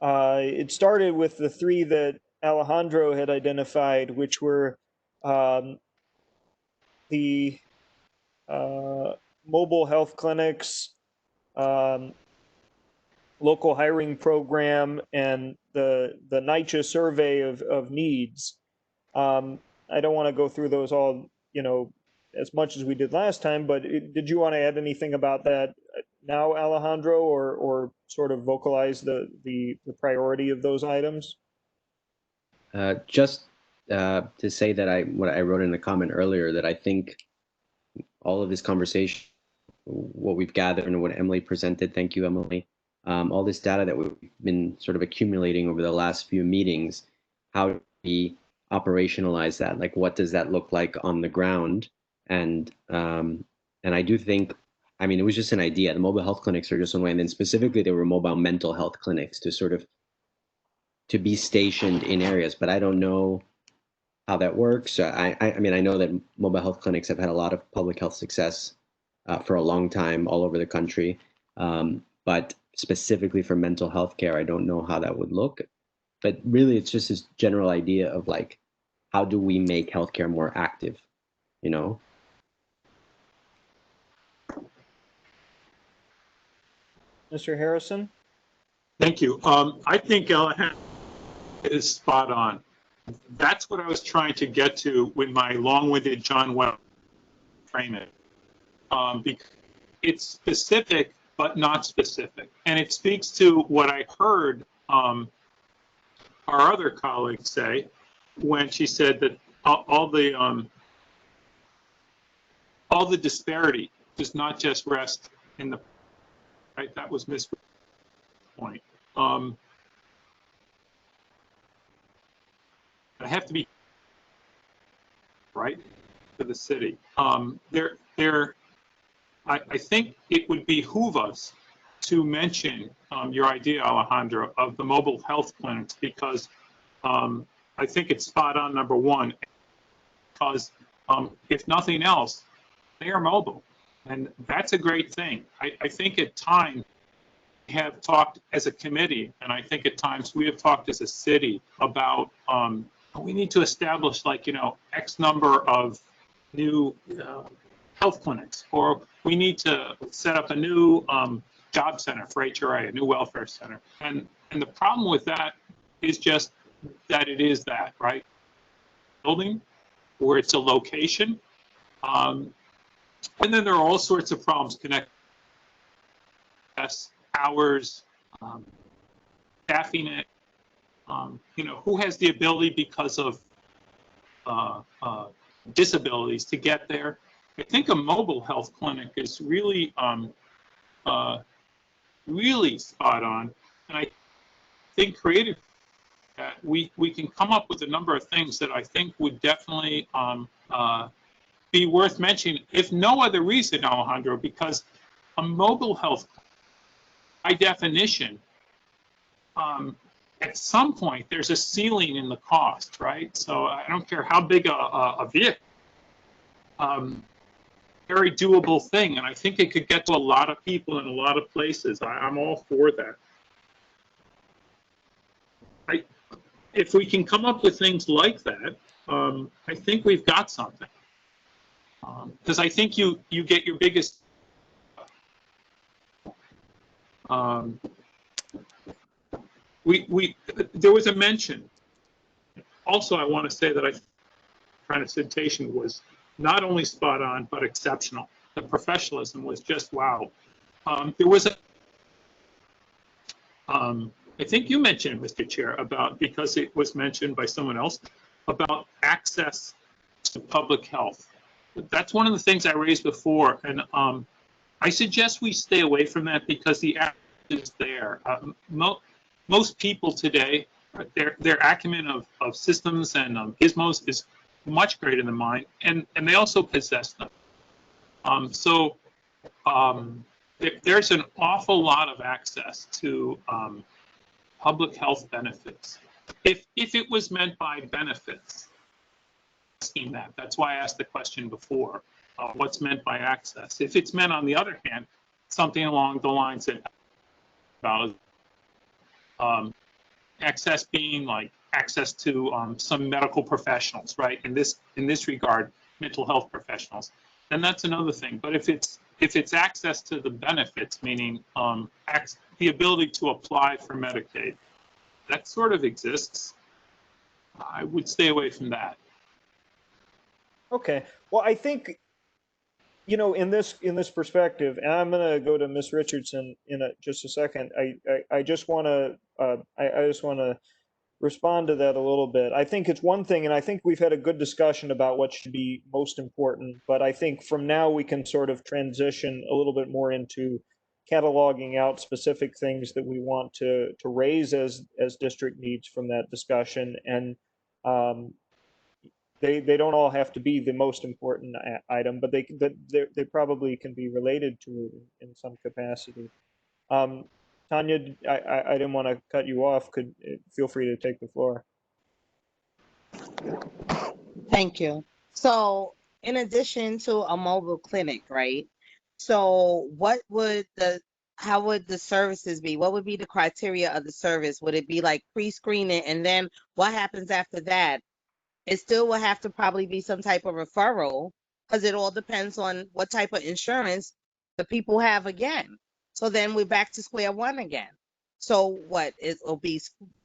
[SPEAKER 1] it started with the three that Alejandro had identified, which were the mobile health clinics, local hiring program, and the NYCHA survey of needs. I don't want to go through those all, as much as we did last time, but did you want to add anything about that now, Alejandro, or sort of vocalize the priority of those items?
[SPEAKER 6] Just to say that what I wrote in the comment earlier, that I think all of this conversation, what we've gathered and what Emily presented, thank you, Emily, all this data that we've been sort of accumulating over the last few meetings, how do we operationalize that? Like, what does that look like on the ground? And I do think, I mean, it was just an idea. The mobile health clinics are just one way, and then specifically there were mobile mental health clinics to be stationed in areas, but I don't know how that works. I mean, I know that mobile health clinics have had a lot of public health success for a long time all over the country, but specifically for mental health care, I don't know how that would look. But really, it's just this general idea of like, how do we make healthcare more active,
[SPEAKER 1] Mr. Harrison?
[SPEAKER 3] Thank you. I think Alejandro is spot on. That's what I was trying to get to with my long-winded John Webb frame it. Because it's specific, but not specific. And it speaks to what I heard our other colleague say when she said that all the disparity does not just rest in the, right? That was Miss point. I have to be right for the city. I think it would behoove us to mention your idea, Alejandro, of the mobile health clinics, because I think it's spot on, number one, because if nothing else, they are mobile, and that's a great thing. I think at times we have talked as a committee, and I think at times we have talked as a city about we need to establish, like, X number of new health clinics, or we need to set up a new job center for HRA, a new welfare center. And the problem with that is just that it is that, right? Building, where it's a location. And then there are all sorts of problems connected. Hours, staffing it, who has the ability because of disabilities to get there. I think a mobile health clinic is really, really spot on. And I think creative, we can come up with a number of things that I think would definitely be worth mentioning, if no other reason, Alejandro, because a mobile health, by definition, at some point there's a ceiling in the cost, right? So I don't care how big a vehicle, very doable thing, and I think it could get to a lot of people in a lot of places. I'm all for that. If we can come up with things like that, I think we've got something. Because I think you get your biggest there was a mention. Also, I want to say that presentation was not only spot on, but exceptional. The professionalism was just wow. There was I think you mentioned, Mr. Chair, about, because it was mentioned by someone else, about access to public health. That's one of the things I raised before, and I suggest we stay away from that because the access is there. Most people today, their acumen of systems and gizmos much greater than mine, and they also possess them. There's an awful lot of access to public health benefits. If it was meant by benefits, that's why I asked the question before, what's meant by access? If it's meant, on the other hand, something along the lines that about access being like access to some medical professionals, right? In this regard, mental health professionals, then that's another thing. But if it's access to the benefits, meaning the ability to apply for Medicaid, that sort of exists. I would stay away from that.
[SPEAKER 1] Okay. Well, I think, you know, in this perspective, and I'm going to go to Ms. Richardson in just a second. I just want to respond to that a little bit. I think it's one thing, and I think we've had a good discussion about what should be most important, but I think from now we can sort of transition a little bit more into cataloging out specific things that we want to raise as district needs from that discussion. And they don't all have to be the most important item, but they probably can be related to it in some capacity. Tanya, I didn't want to cut you off. Feel free to take the floor.
[SPEAKER 7] Thank you. So in addition to a mobile clinic, right? So how would the services be? What would be the criteria of the service? Would it be like pre-screening, and then what happens after that? It still will have to probably be some type of referral, because it all depends on what type of insurance the people have again. So then we're back to square one again. So it'll be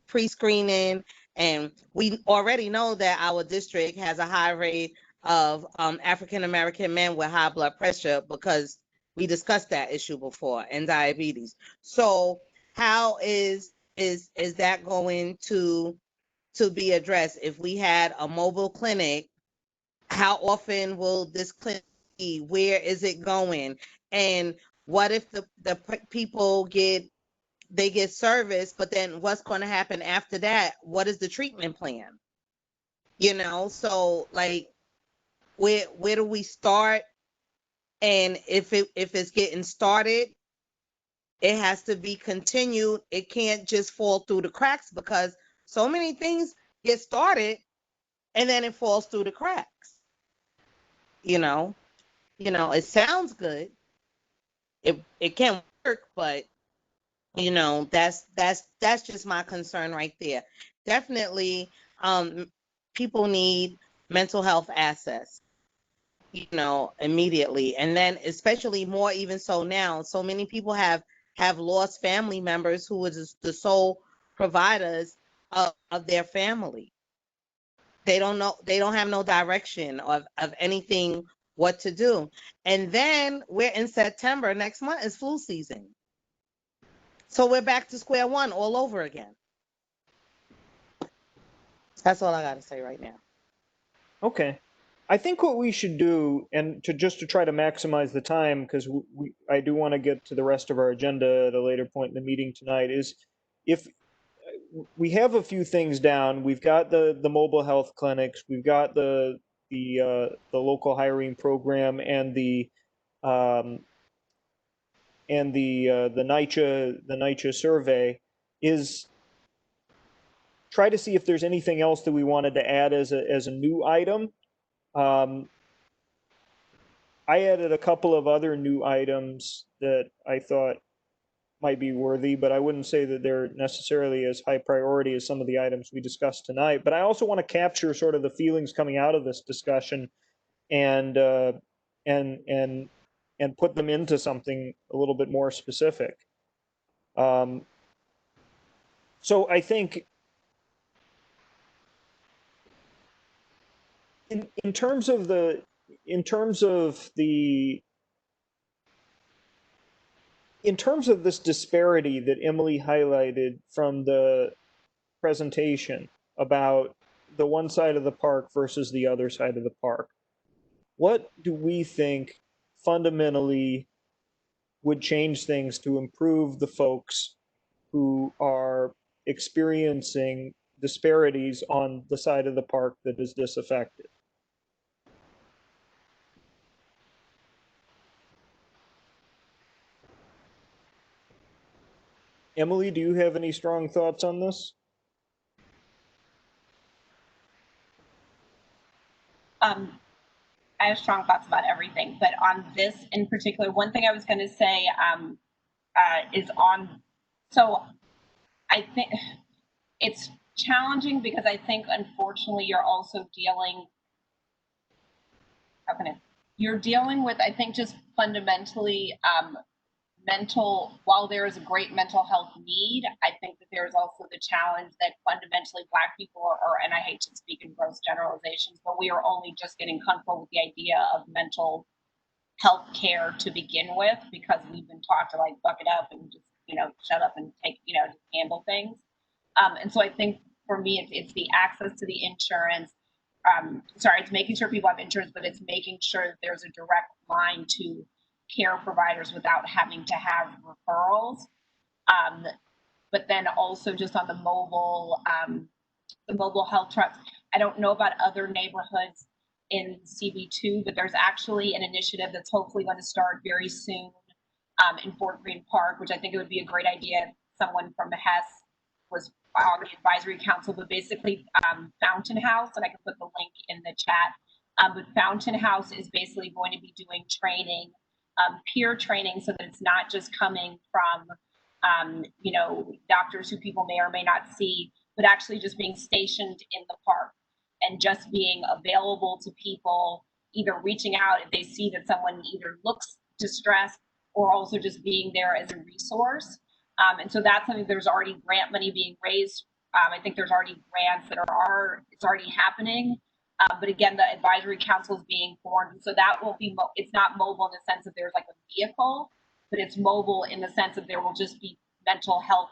[SPEAKER 7] pre-screening, and we already know that our district has a high rate of African-American men with high blood pressure, because we discussed that issue before, and diabetes. So how is that going to be addressed? If we had a mobile clinic, how often will this clinic be? Where is it going? And what if the people get service, but then what's going to happen after that? What is the treatment plan? You know, so like where do we start? And if it's getting started, it has to be continued. It can't just fall through the cracks, because so many things get started and then it falls through the cracks. You know, it sounds good. It can work, but you know, that's just my concern right there. Definitely, people need mental health access, you know, immediately. And then especially more even so now, so many people have lost family members who was the sole providers of their family. They don't have no direction of anything, what to do. And then we're in September, next month is flu season. So we're back to square one all over again. That's all I got to say right now.
[SPEAKER 1] Okay. I think what we should do, and to try to maximize the time, because I do want to get to the rest of our agenda at a later point in the meeting tonight, is if we have a few things down. We've got the mobile health clinics, we've got the local hiring program, and the NYCHA survey. Is try to see if there's anything else that we wanted to add as a new item. I added a couple of other new items that I thought might be worthy, but I wouldn't say that they're necessarily as high priority as some of the items we discussed tonight. But I also want to capture sort of the feelings coming out of this discussion and put them into something a little bit more specific. So I think in terms of this disparity that Emily highlighted from the presentation about the one side of the park versus the other side of the park, what do we think fundamentally would change things to improve the folks who are experiencing disparities on the side of the park that is disaffected? Emily, do you have any strong thoughts on this?
[SPEAKER 11] I have strong thoughts about everything, but on this in particular, one thing I was going to say is on. So I think it's challenging because I think unfortunately you're also dealing. You're dealing with, I think, just fundamentally while there is a great mental health need, I think that there's also the challenge that fundamentally Black people are, and I hate to speak in gross generalizations, but we are only just getting comfortable with the idea of mental health care to begin with, because we've been taught to like buck it up and just, shut up and take, just handle things. And so I think for me, it's the access to the insurance. It's making sure people have insurance, but it's making sure that there's a direct line to care providers without having to have referrals. But then also just on the mobile health trucks. I don't know about other neighborhoods in CB2, but there's actually an initiative that's hopefully going to start very soon in Fort Greene Park, which I think it would be a great idea. Someone from the HESS was on the advisory council, but basically Fountain House, and I can put the link in the chat. But Fountain House is basically going to be doing training, peer training, so that it's not just coming from, doctors who people may or may not see, but actually just being stationed in the park and just being available to people, either reaching out if they see that someone either looks distressed or also just being there as a resource. And so that's something, there's already grant money being raised. I think there's already grants that it's already happening. But again, the advisory council is being formed. So that will be, it's not mobile in the sense that there's like a vehicle, but it's mobile in the sense that there will just be mental health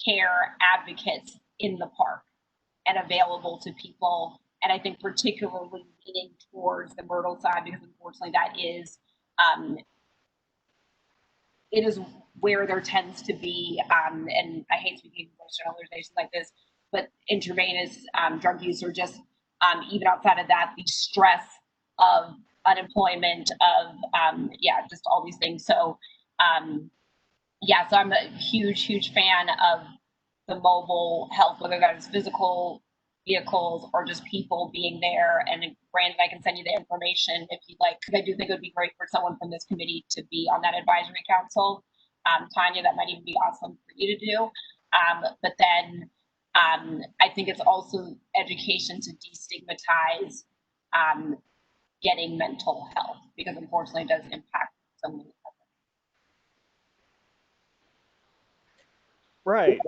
[SPEAKER 11] care advocates in the park and available to people. And I think particularly leaning towards the Myrtle side, because unfortunately that is, it is where there tends to be, and I hate speaking of generalizations like this, but intravenous drug use, or just even outside of that, the stress of unemployment, of just all these things. So so I'm a huge fan of the mobile health, whether that is physical vehicles or just people being there. And Brandon, I can send you the information if you'd like, because I do think it would be great for someone from this committee to be on that advisory council. Tanya, that might even be awesome for you to do. But then I think it's also education to destigmatize getting mental health, because unfortunately it does impact so many.
[SPEAKER 1] Right.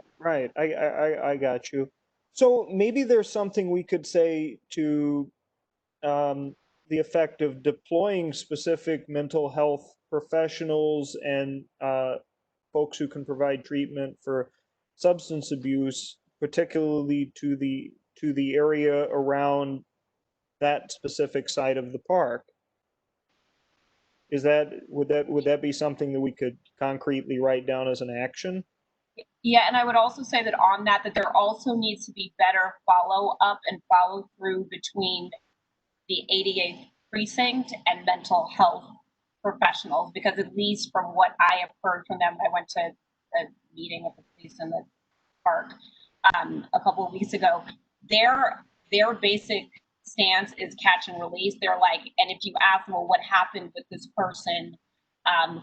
[SPEAKER 1] I got you. So maybe there's something we could say to the effect of deploying specific mental health professionals and folks who can provide treatment for substance abuse, particularly to the area around that specific side of the park. Would that be something that we could concretely write down as an action?
[SPEAKER 11] Yeah, and I would also say that on that there also needs to be better follow up and follow through between the 88th precinct and mental health professionals, because at least from what I have heard from them, I went to a meeting with the police in the park a couple of weeks ago. Their basic stance is catch and release. They're like, and if you ask them, well, what happened with this person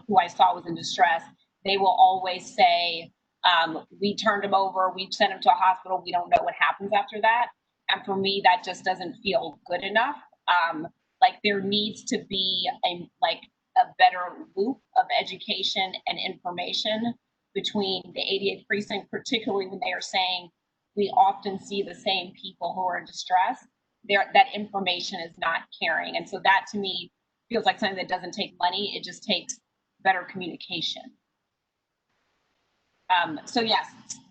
[SPEAKER 11] who I saw was in distress, they will always say, we turned him over, we sent him to a hospital, we don't know what happens after that. And for me, that just doesn't feel good enough. Like there needs to be a better loop of education and information between the 88th precinct, particularly when they are saying we often see the same people who are in distress. That information is not carrying. And so that to me feels like something that doesn't take money, it just takes better communication. So yes,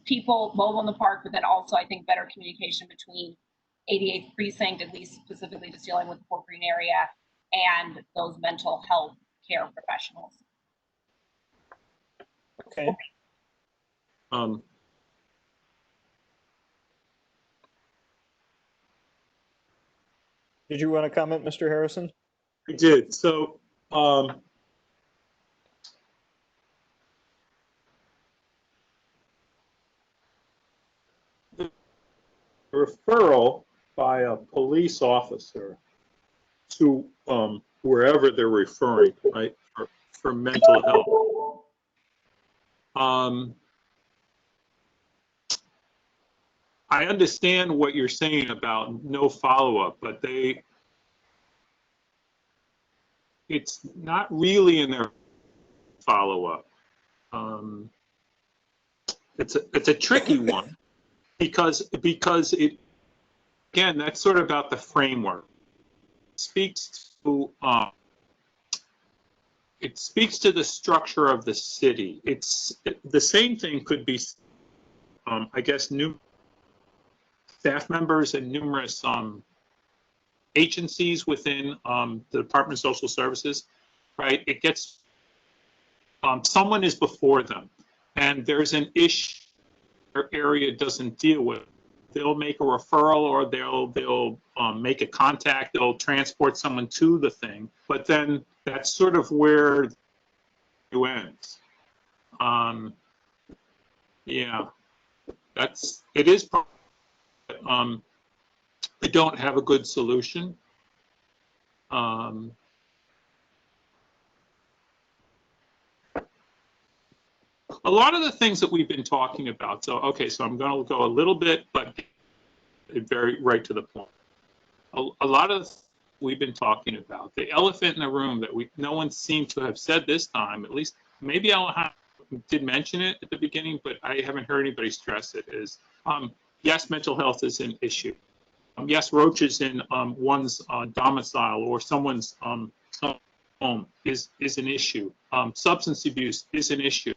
[SPEAKER 11] people mobile in the park, but then also I think better communication between 88th precinct, at least specifically just dealing with the Fort Greene area, and those mental health care professionals.
[SPEAKER 1] Okay. Did you want to comment, Mr. Harrison?
[SPEAKER 3] I did. So referral by a police officer to wherever they're referring, right, for mental health. I understand what you're saying about no follow-up, but it's not really in their follow-up. It's a tricky one because it, again, that's sort of about the framework. It speaks to the structure of the city. The same thing could be, I guess, new staff members and numerous agencies within the Department of Social Services, right? It gets, someone is before them and there's an issue their area doesn't deal with. They'll make a referral or they'll make a contact, they'll transport someone to the thing, but then that's sort of where it ends. Yeah, it is, they don't have a good solution. A lot of the things that we've been talking about, so I'm going to go a little bit, but very right to the point. A lot of we've been talking about, the elephant in the room that no one seemed to have said this time, at least maybe I did mention it at the beginning, but I haven't heard anybody stress it, is yes, mental health is an issue. Yes, roaches in one's domicile or someone's home is an issue. Substance abuse is an issue.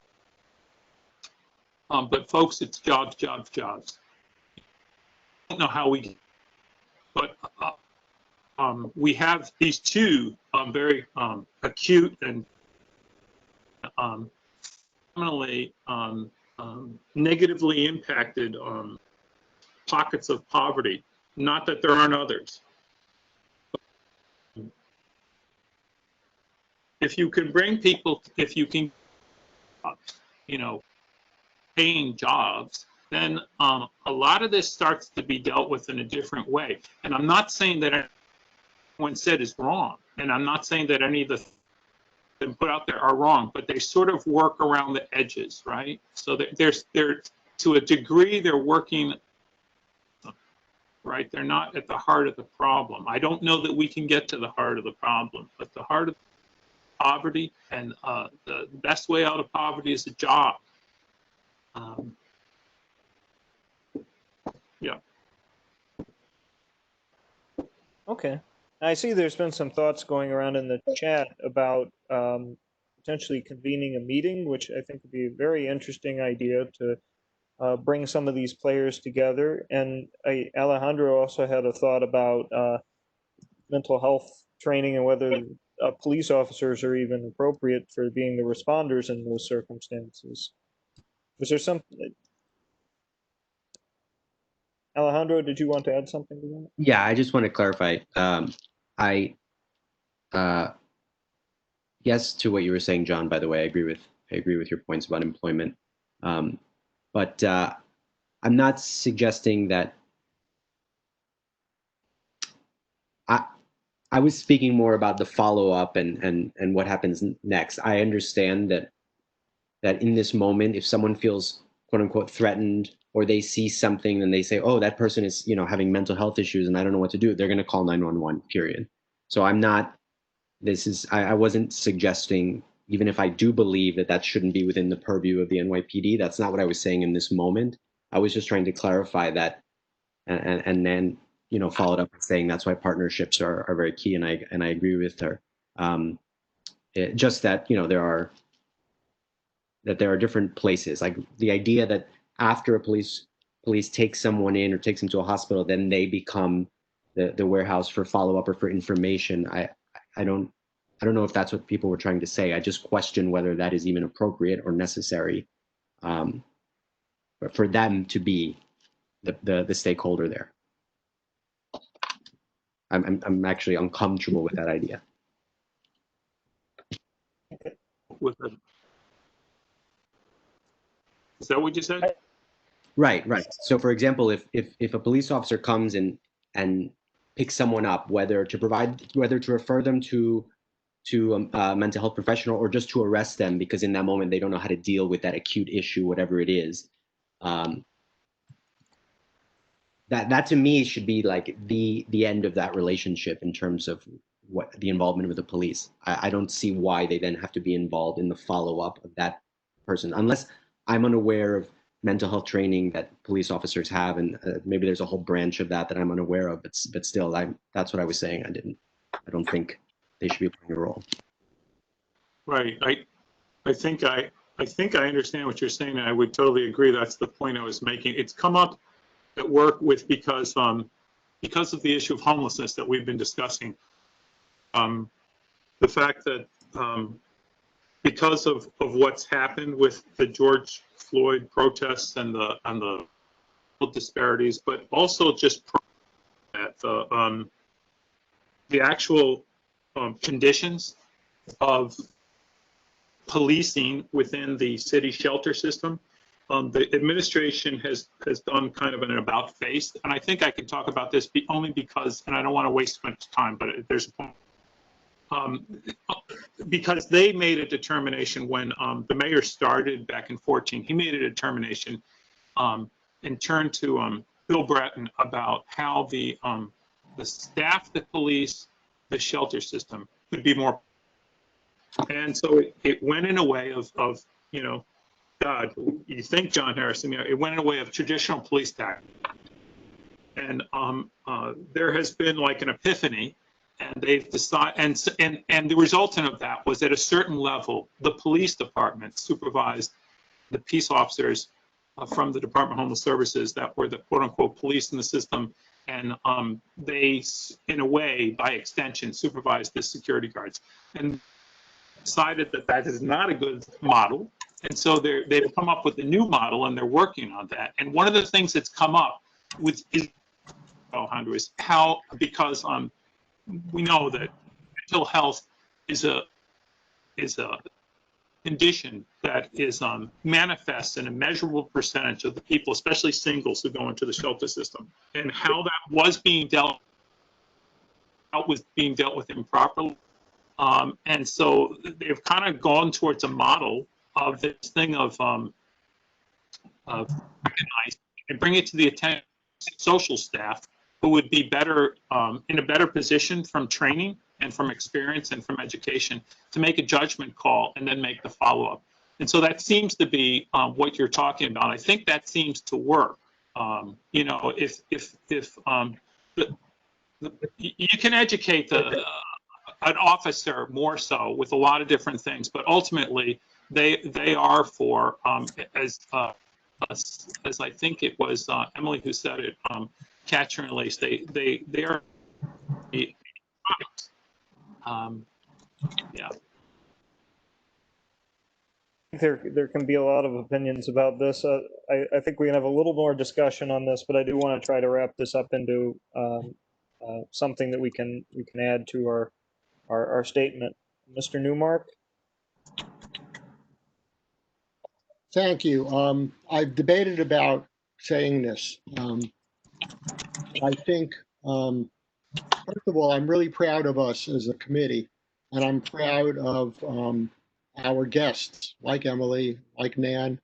[SPEAKER 3] But folks, it's jobs, jobs, jobs. I don't know how we, but we have these two very acute and phenomenally negatively impacted pockets of poverty. Not that there aren't others. If you can bring people, if you can, paying jobs, then a lot of this starts to be dealt with in a different way. And I'm not saying that anyone said is wrong, and I'm not saying that any of the things put out there are wrong, but they sort of work around the edges, right? So they're to a degree they're working, right? They're not at the heart of the problem. I don't know that we can get to the heart of the problem, but the heart of poverty and the best way out of poverty is a job. Yeah.
[SPEAKER 1] Okay. I see there's been some thoughts going around in the chat about potentially convening a meeting, which I think would be a very interesting idea to bring some of these players together. And Alejandro also had a thought about mental health training and whether police officers are even appropriate for being the responders in those circumstances. Was there something? Alejandro, did you want to add something to that?
[SPEAKER 6] Yeah, I just want to clarify. Yes to what you were saying, John. By the way, I agree with your points about employment, but I'm not suggesting that. I was speaking more about the follow-up and what happens next. I understand that in this moment, if someone feels quote unquote threatened or they see something and they say, oh, that person is having mental health issues and I don't know what to do, they're going to call 911, period. So I wasn't suggesting, even if I do believe that shouldn't be within the purview of the NYPD, that's not what I was saying in this moment. I was just trying to clarify that and then followed up with saying that's why partnerships are very key, and I agree with her. Just that there are different places, like the idea that after a police takes someone in or takes them to a hospital, then they become the warehouse for follow-up or for information. I don't know if that's what people were trying to say. I just question whether that is even appropriate or necessary, but for them to be the stakeholder there. I'm actually uncomfortable with that idea.
[SPEAKER 3] Is that what you said?
[SPEAKER 6] Right, right. So, for example, if a police officer comes and picks someone up, whether to refer them to a mental health professional or just to arrest them because in that moment they don't know how to deal with that acute issue, whatever it is, that to me should be like the end of that relationship in terms of what the involvement with the police. I don't see why they then have to be involved in the follow-up of that person, unless I'm unaware of mental health training that police officers have, and maybe there's a whole branch of that I'm unaware of. But still, that's what I was saying. I don't think they should be playing a role.
[SPEAKER 3] Right. I think I understand what you're saying, and I would totally agree. That's the point I was making. It's come up at work with because of the issue of homelessness that we've been discussing. The fact that because of what's happened with the George Floyd protests and the disparities, but also just that the actual conditions of policing within the city shelter system. The administration has done kind of an about face, and I think I can talk about this only because, and I don't want to waste much time, but there's a point. Because they made a determination when the mayor started back in 2014, he made a determination and turned to Bill Bratton about how the staff that police the shelter system could be more. And so it went in a way of you know, God, you think, John Harrison, you know, it went in a way of traditional police tactics. And there has been like an epiphany, and they've decided, and the resultant of that was at a certain level, the police department supervised the peace officers from the Department of Homeless Services that were the quote unquote police in the system. And they, in a way, by extension, supervised the security guards. And decided that that is not a good model. And so they've come up with a new model, and they're working on that. And one of the things that's come up with is, Alejandro, is how, because we know that mental health is a condition that is manifests in a measurable percentage of the people, especially singles, who go into the shelter system, and how that was being dealt with improperly. And so they've kind of gone towards a model of this thing of recognize and bring it to the attention of social staff who would be better in a better position from training and from experience and from education to make a judgment call and then make the follow-up. And so that seems to be what you're talking about. I think that seems to work. You know, if you can educate an officer more so with a lot of different things, but ultimately they are for as I think it was Emily who said it, catcher and release. They are yeah.
[SPEAKER 1] There can be a lot of opinions about this. I think we can have a little more discussion on this, but I do want to try to wrap this up into something that we can add to our statement. Mr. Newmark?
[SPEAKER 5] Thank you. I've debated about saying this. I think, first of all, I'm really proud of us as a committee, and I'm proud of our guests, like Emily, like Nan,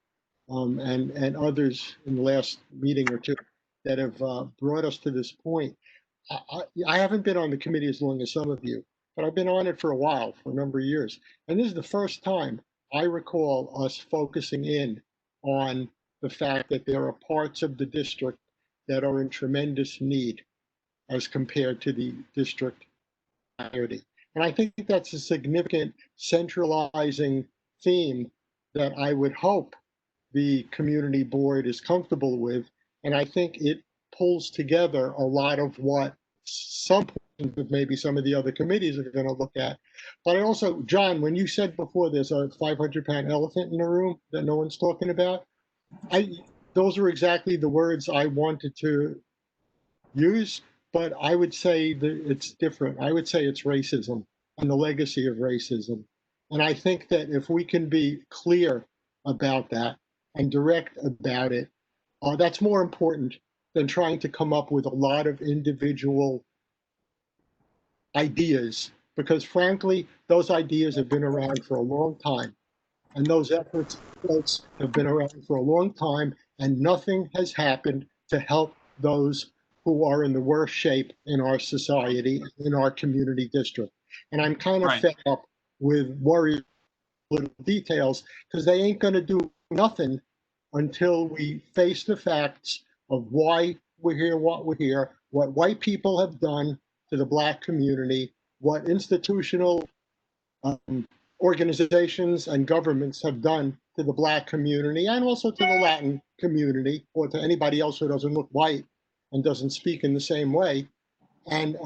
[SPEAKER 5] and others in the last meeting or two that have brought us to this point. I haven't been on the committee as long as some of you, but I've been on it for a while, for a number of years. And this is the first time I recall us focusing in on the fact that there are parts of the district that are in tremendous need as compared to the district entirety. And I think that's a significant centralizing theme that I would hope the community board is comfortable with. And I think it pulls together a lot of what some of maybe some of the other committees are going to look at. But I also, John, when you said before there's a 500-pound elephant in the room that no one's talking about, those are exactly the words I wanted to use, but I would say that it's different. I would say it's racism and the legacy of racism. And I think that if we can be clear about that and direct about it, That's more important than trying to come up with a lot of individual ideas, because frankly, those ideas have been around for a long time. And those efforts have been around for a long time, and nothing has happened to help those who are in the worst shape in our society, in our community district. And I'm kind of
[SPEAKER 3] Right.
[SPEAKER 5] fed up with worrying little details, because they ain't going to do nothing until we face the facts of why we're here, what we're here, what white people have done to the Black community, what institutional organizations and governments have done to the Black community and also to the Latin community, or to anybody else who doesn't look white and doesn't speak in the same way. And,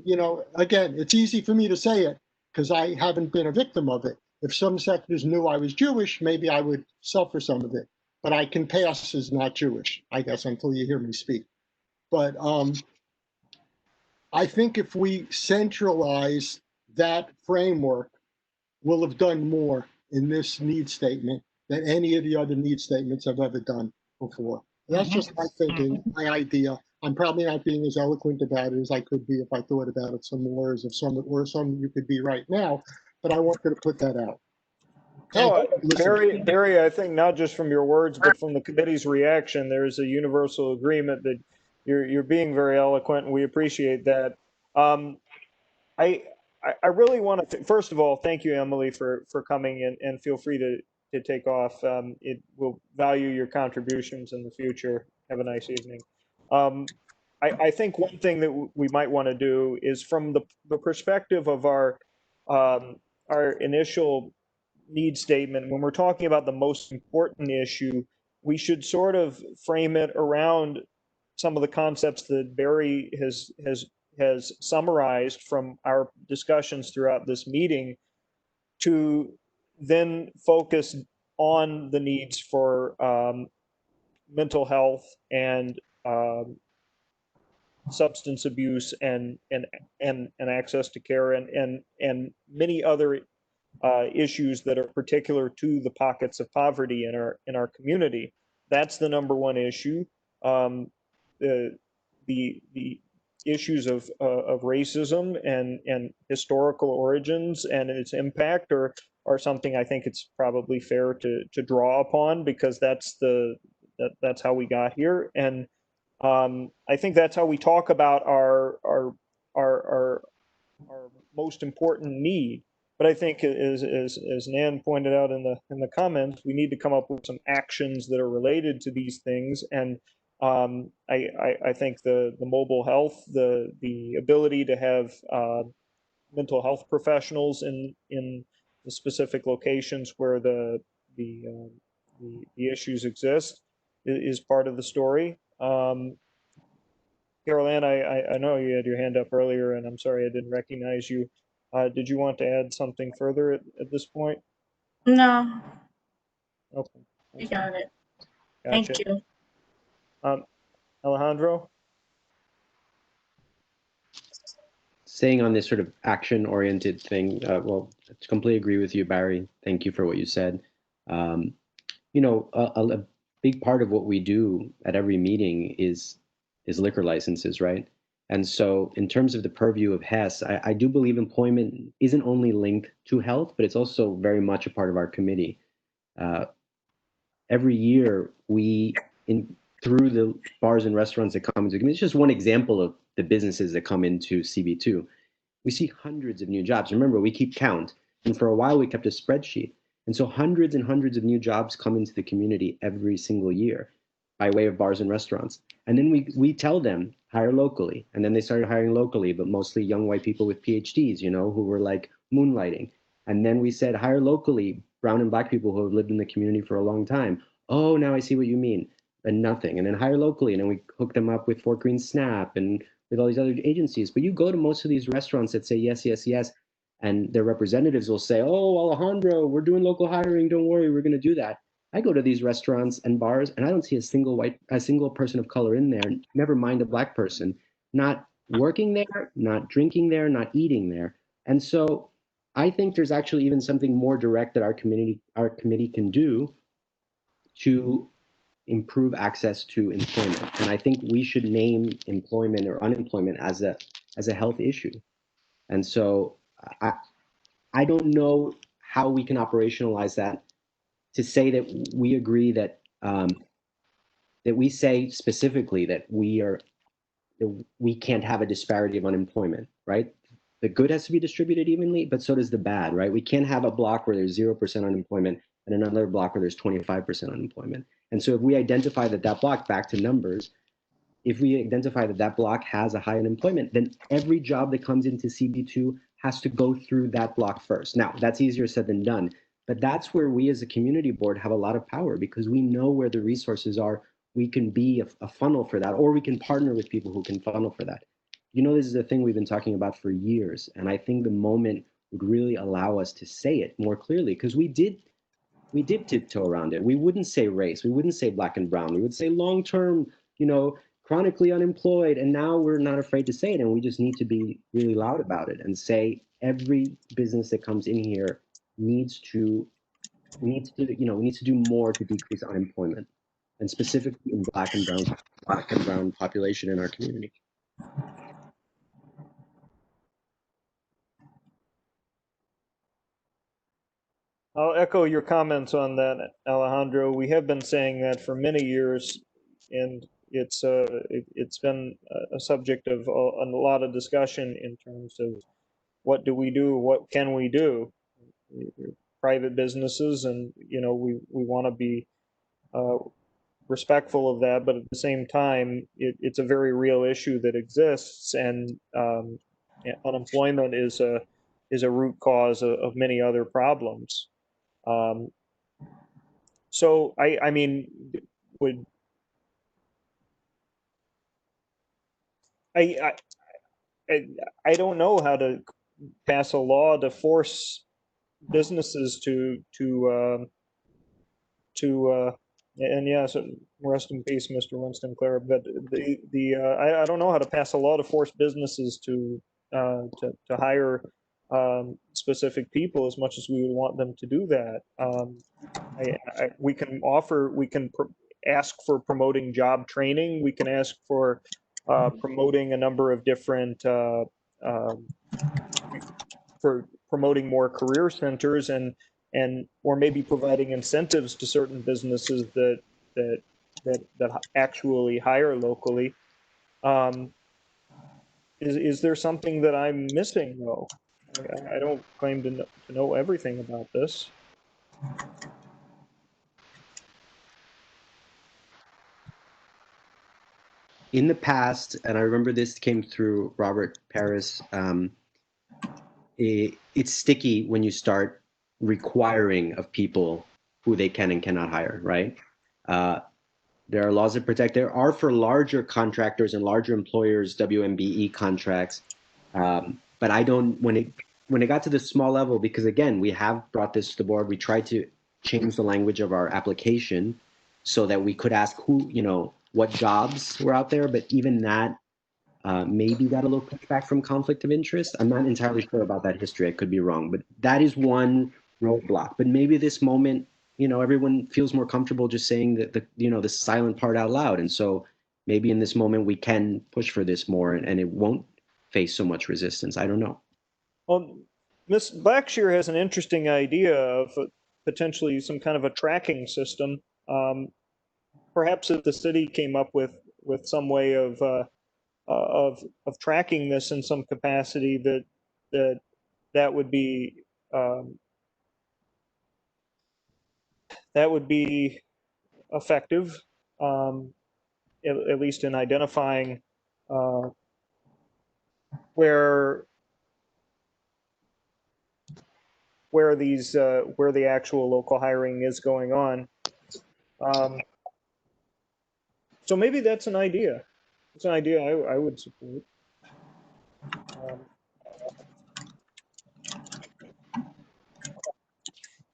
[SPEAKER 5] you know, again, it's easy for me to say it because I haven't been a victim of it. If some sectors knew I was Jewish, maybe I would suffer some of it. But I can pass as not Jewish, I guess, until you hear me speak. But I think if we centralize that framework, we'll have done more in this need statement than any of the other need statements I've ever done before. That's just my thinking, my idea. I'm probably not being as eloquent about it as I could be if I thought about it some more, as if some you could be right now, but I wanted to put that out.
[SPEAKER 1] No, Barry, I think not just from your words, but from the committee's reaction, there's a universal agreement that you're being very eloquent, and we appreciate that. I really want to, first of all, thank you, Emily, for coming in, and feel free to take off. It will value your contributions in the future. Have a nice evening. I think one thing that we might want to do is, from the perspective of our initial need statement, when we're talking about the most important issue, we should sort of frame it around some of the concepts that Barry has summarized from our discussions throughout this meeting, to then focus on the needs for mental health and substance abuse and access to care and many other issues that are particular to the pockets of poverty in our community. That's the number one issue. The issues of racism and historical origins and its impact are something I think it's probably fair to draw upon, because that's how we got here. And I think that's how we talk about our most important need. But I think, as Nan pointed out in the comments, we need to come up with some actions that are related to these things. And I think the mobile health, the ability to have mental health professionals in the specific locations where the issues exist is part of the story. Carol Ann, I know you had your hand up earlier, and I'm sorry I didn't recognize you. Did you want to add something further at this point?
[SPEAKER 4] No,
[SPEAKER 1] Okay.
[SPEAKER 4] you got it.
[SPEAKER 1] Gotcha.
[SPEAKER 4] Thank you.
[SPEAKER 1] Alejandro?
[SPEAKER 6] Saying on this sort of action-oriented thing, well, I completely agree with you, Barry. Thank you for what you said. You know, a big part of what we do at every meeting is liquor licenses, right? And so in terms of the purview of HESS, I do believe employment isn't only linked to health, but it's also very much a part of our committee. Every year, through the bars and restaurants that come into the committee, it's just one example of the businesses that come into CB2. We see hundreds of new jobs. Remember, we keep count. And for a while, we kept a spreadsheet. And so hundreds and hundreds of new jobs come into the community every single year by way of bars and restaurants. And then we tell them, hire locally. And then they started hiring locally, but mostly young white people with PhDs, you know, who were like moonlighting. And then we said, hire locally, brown and Black people who have lived in the community for a long time. Oh, now I see what you mean. And nothing. And then hire locally. And then we hooked them up with Fort Greene SNAP and with all these other agencies. But you go to most of these restaurants that say yes, yes, yes, and their representatives will say, oh, Alejandro, we're doing local hiring. Don't worry, we're going to do that. I go to these restaurants and bars, and I don't see a single person of color in there, never mind a Black person, not working there, not drinking there, not eating there. And so I think there's actually even something more direct that our committee can do to improve access to employment. And I think we should name employment or unemployment as a health issue. And so I don't know how we can operationalize that to say that we agree that that we say specifically that we can't have a disparity of unemployment, right? The good has to be distributed evenly, but so does the bad, right? We can't have a block where there's 0% unemployment and another block where there's 25% unemployment. And so if we identify that block, back to numbers, if we identify that block has a high unemployment, then every job that comes into CB2 has to go through that block first. Now, that's easier said than done, but that's where we as a community board have a lot of power because we know where the resources are. We can be a funnel for that, or we can partner with people who can funnel for that. You know, this is a thing we've been talking about for years, and I think the moment would really allow us to say it more clearly, because we did tiptoe around it. We wouldn't say race, we wouldn't say black and brown, we would say long-term, you know, chronically unemployed, and now we're not afraid to say it, and we just need to be really loud about it and say every business that comes in here needs to do more to decrease unemployment, and specifically in black and brown population in our community.
[SPEAKER 1] I'll echo your comments on that, Alejandro. We have been saying that for many years, and it's been a subject of a lot of discussion in terms of what do we do, what can we do. Private businesses, and you know, we want to be respectful of that, but at the same time, it's a very real issue that exists, and unemployment is a root cause of many other problems. So I mean, I don't know how to pass a law to force businesses to and yeah, so rest in peace, Mr. Winston Clare. But I don't know how to pass a law to force businesses to hire specific people as much as we would want them to do that. We can ask for promoting job training. We can ask for promoting a number of different for promoting more career centers and or maybe providing incentives to certain businesses that actually hire locally. Is there something that I'm missing though? I don't claim to know everything about this.
[SPEAKER 6] In the past, and I remember this came through Robert Paris, it's sticky when you start requiring of people who they can and cannot hire, right? There are laws that protect. There are for larger contractors and larger employers, WMBE contracts. But I don't, when it got to the small level, because again, we have brought this to the board, we tried to change the language of our application so that we could ask who, you know, what jobs were out there, but even that maybe got a little pushback from conflict of interest. I'm not entirely sure about that history. I could be wrong, but that is one roadblock. But maybe this moment, you know, everyone feels more comfortable just saying that the silent part out loud. And so maybe in this moment we can push for this more and it won't face so much resistance. I don't know.
[SPEAKER 1] Well, Ms. Blackshear has an interesting idea of potentially some kind of a tracking system. Perhaps if the city came up with some way of tracking this in some capacity, that would be effective, at least in identifying where the actual local hiring is going on. So maybe that's an idea. It's an idea I would support.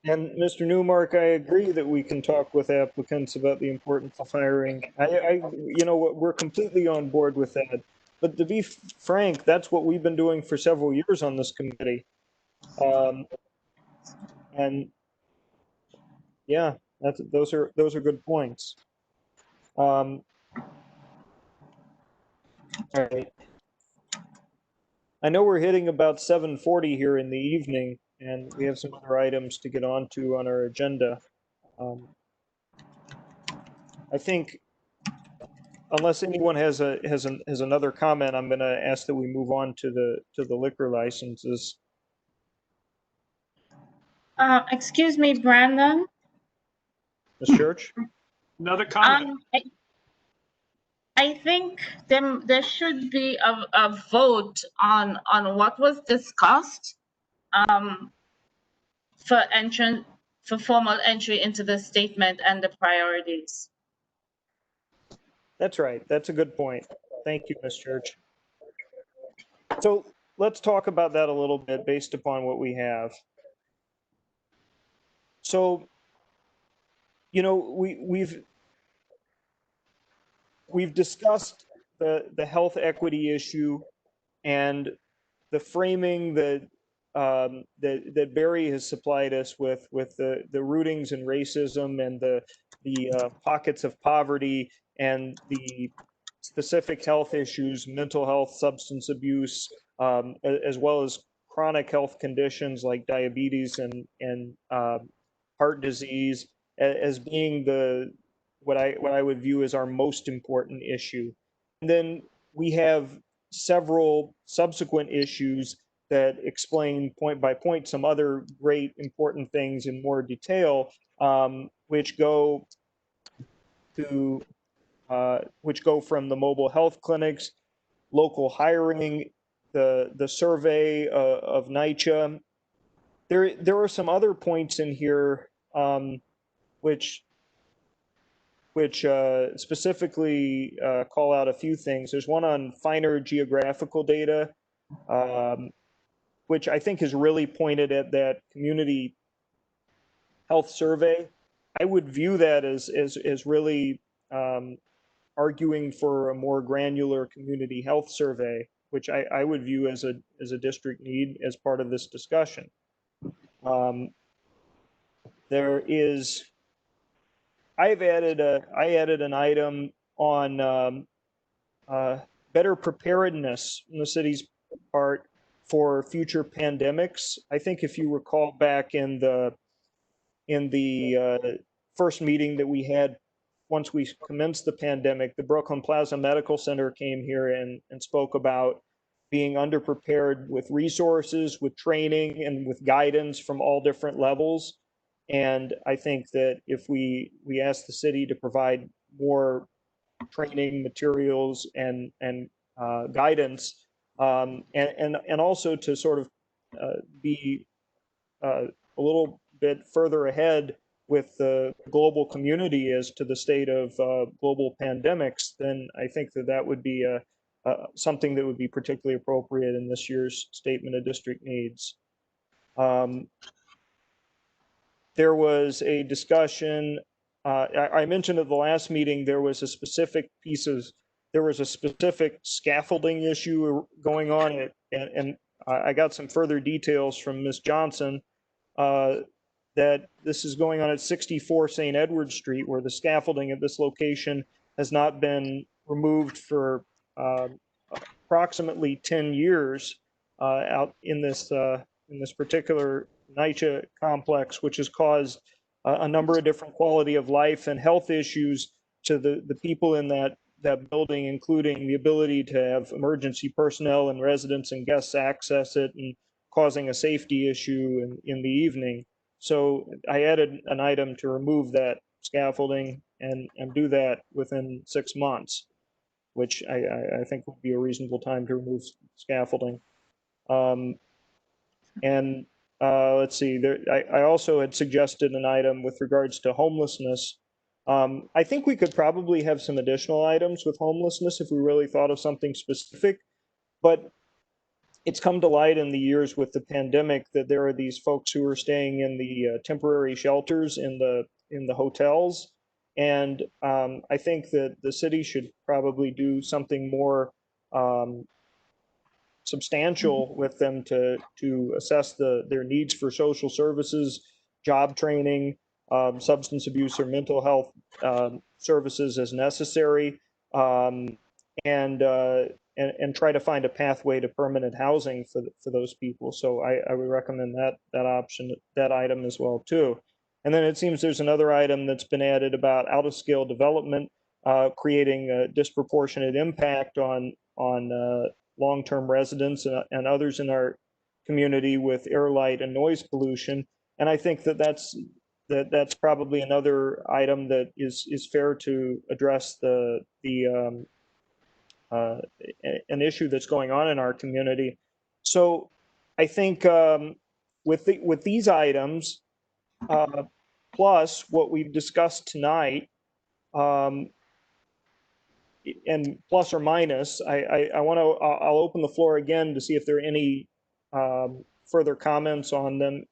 [SPEAKER 1] And Mr. Newmark, I agree that we can talk with applicants about the importance of hiring. You know, we're completely on board with that. But to be frank, that's what we've been doing for several years on this committee. And yeah, those are good points. All right. I know we're hitting about 7:40 here in the evening, and we have some other items to get on to on our agenda. I think, unless anyone has another comment, I'm going to ask that we move on to the liquor licenses.
[SPEAKER 4] Excuse me, Brandon.
[SPEAKER 1] Ms. Church?
[SPEAKER 3] Another comment.
[SPEAKER 4] I think there should be a vote on what was discussed for formal entry into the statement and the priorities.
[SPEAKER 1] That's right. That's a good point. Thank you, Ms. Church. So let's talk about that a little bit based upon what we have. So, you know, we've discussed the health equity issue and the framing that that Barry has supplied us with the rootings and racism and the pockets of poverty and the specific health issues, mental health, substance abuse, as well as chronic health conditions like diabetes and heart disease as being what I would view as our most important issue. And then we have several subsequent issues that explain point by point some other great important things in more detail, which go from the mobile health clinics, local hiring, the survey of NYCHA. There are some other points in here which specifically call out a few things. There's one on finer geographical data, which I think is really pointed at that community health survey. I would view that as really arguing for a more granular community health survey, which I would view as a district need as part of this discussion. There is, I added an item on better preparedness in the city's part for future pandemics. I think if you recall back in the first meeting that we had once we commenced the pandemic, the Brooklyn Plaza Medical Center came here and spoke about being underprepared with resources, with training, and with guidance from all different levels. And I think that if we ask the city to provide more training materials and guidance, and also to sort of be a little bit further ahead with the global community as to the state of global pandemics, then I think that would be something that would be particularly appropriate in this year's Statement of District Needs. There was a discussion, I mentioned at the last meeting, there was a specific scaffolding issue going on, and I got some further details from Ms. Johnson that this is going on at 64 St. Edward Street, where the scaffolding at this location has not been removed for approximately 10 years out in this particular NYCHA complex, which has caused a number of different quality of life and health issues to the people in that building, including the ability to have emergency personnel and residents and guests access it, and causing a safety issue in the evening. So I added an item to remove that scaffolding and do that within 6 months, which I think would be a reasonable time to remove scaffolding. Let's see, I also had suggested an item with regards to homelessness. I think we could probably have some additional items with homelessness if we really thought of something specific, but it's come to light in the years with the pandemic that there are these folks who are staying in the temporary shelters in the hotels. And I think that the city should probably do something more substantial with them to assess their needs for social services, job training, substance abuse or mental health services as necessary, and try to find a pathway to permanent housing for those people. So I would recommend that option, that item as well too. And then it seems there's another item that's been added about out of scale development, creating a disproportionate impact on long-term residents and others in our community with air, light, and noise pollution. And I think that's probably another item that is fair to address an issue that's going on in our community. So I think with these items, plus what we've discussed tonight, and plus or minus, I'll open the floor again to see if there are any further comments on them,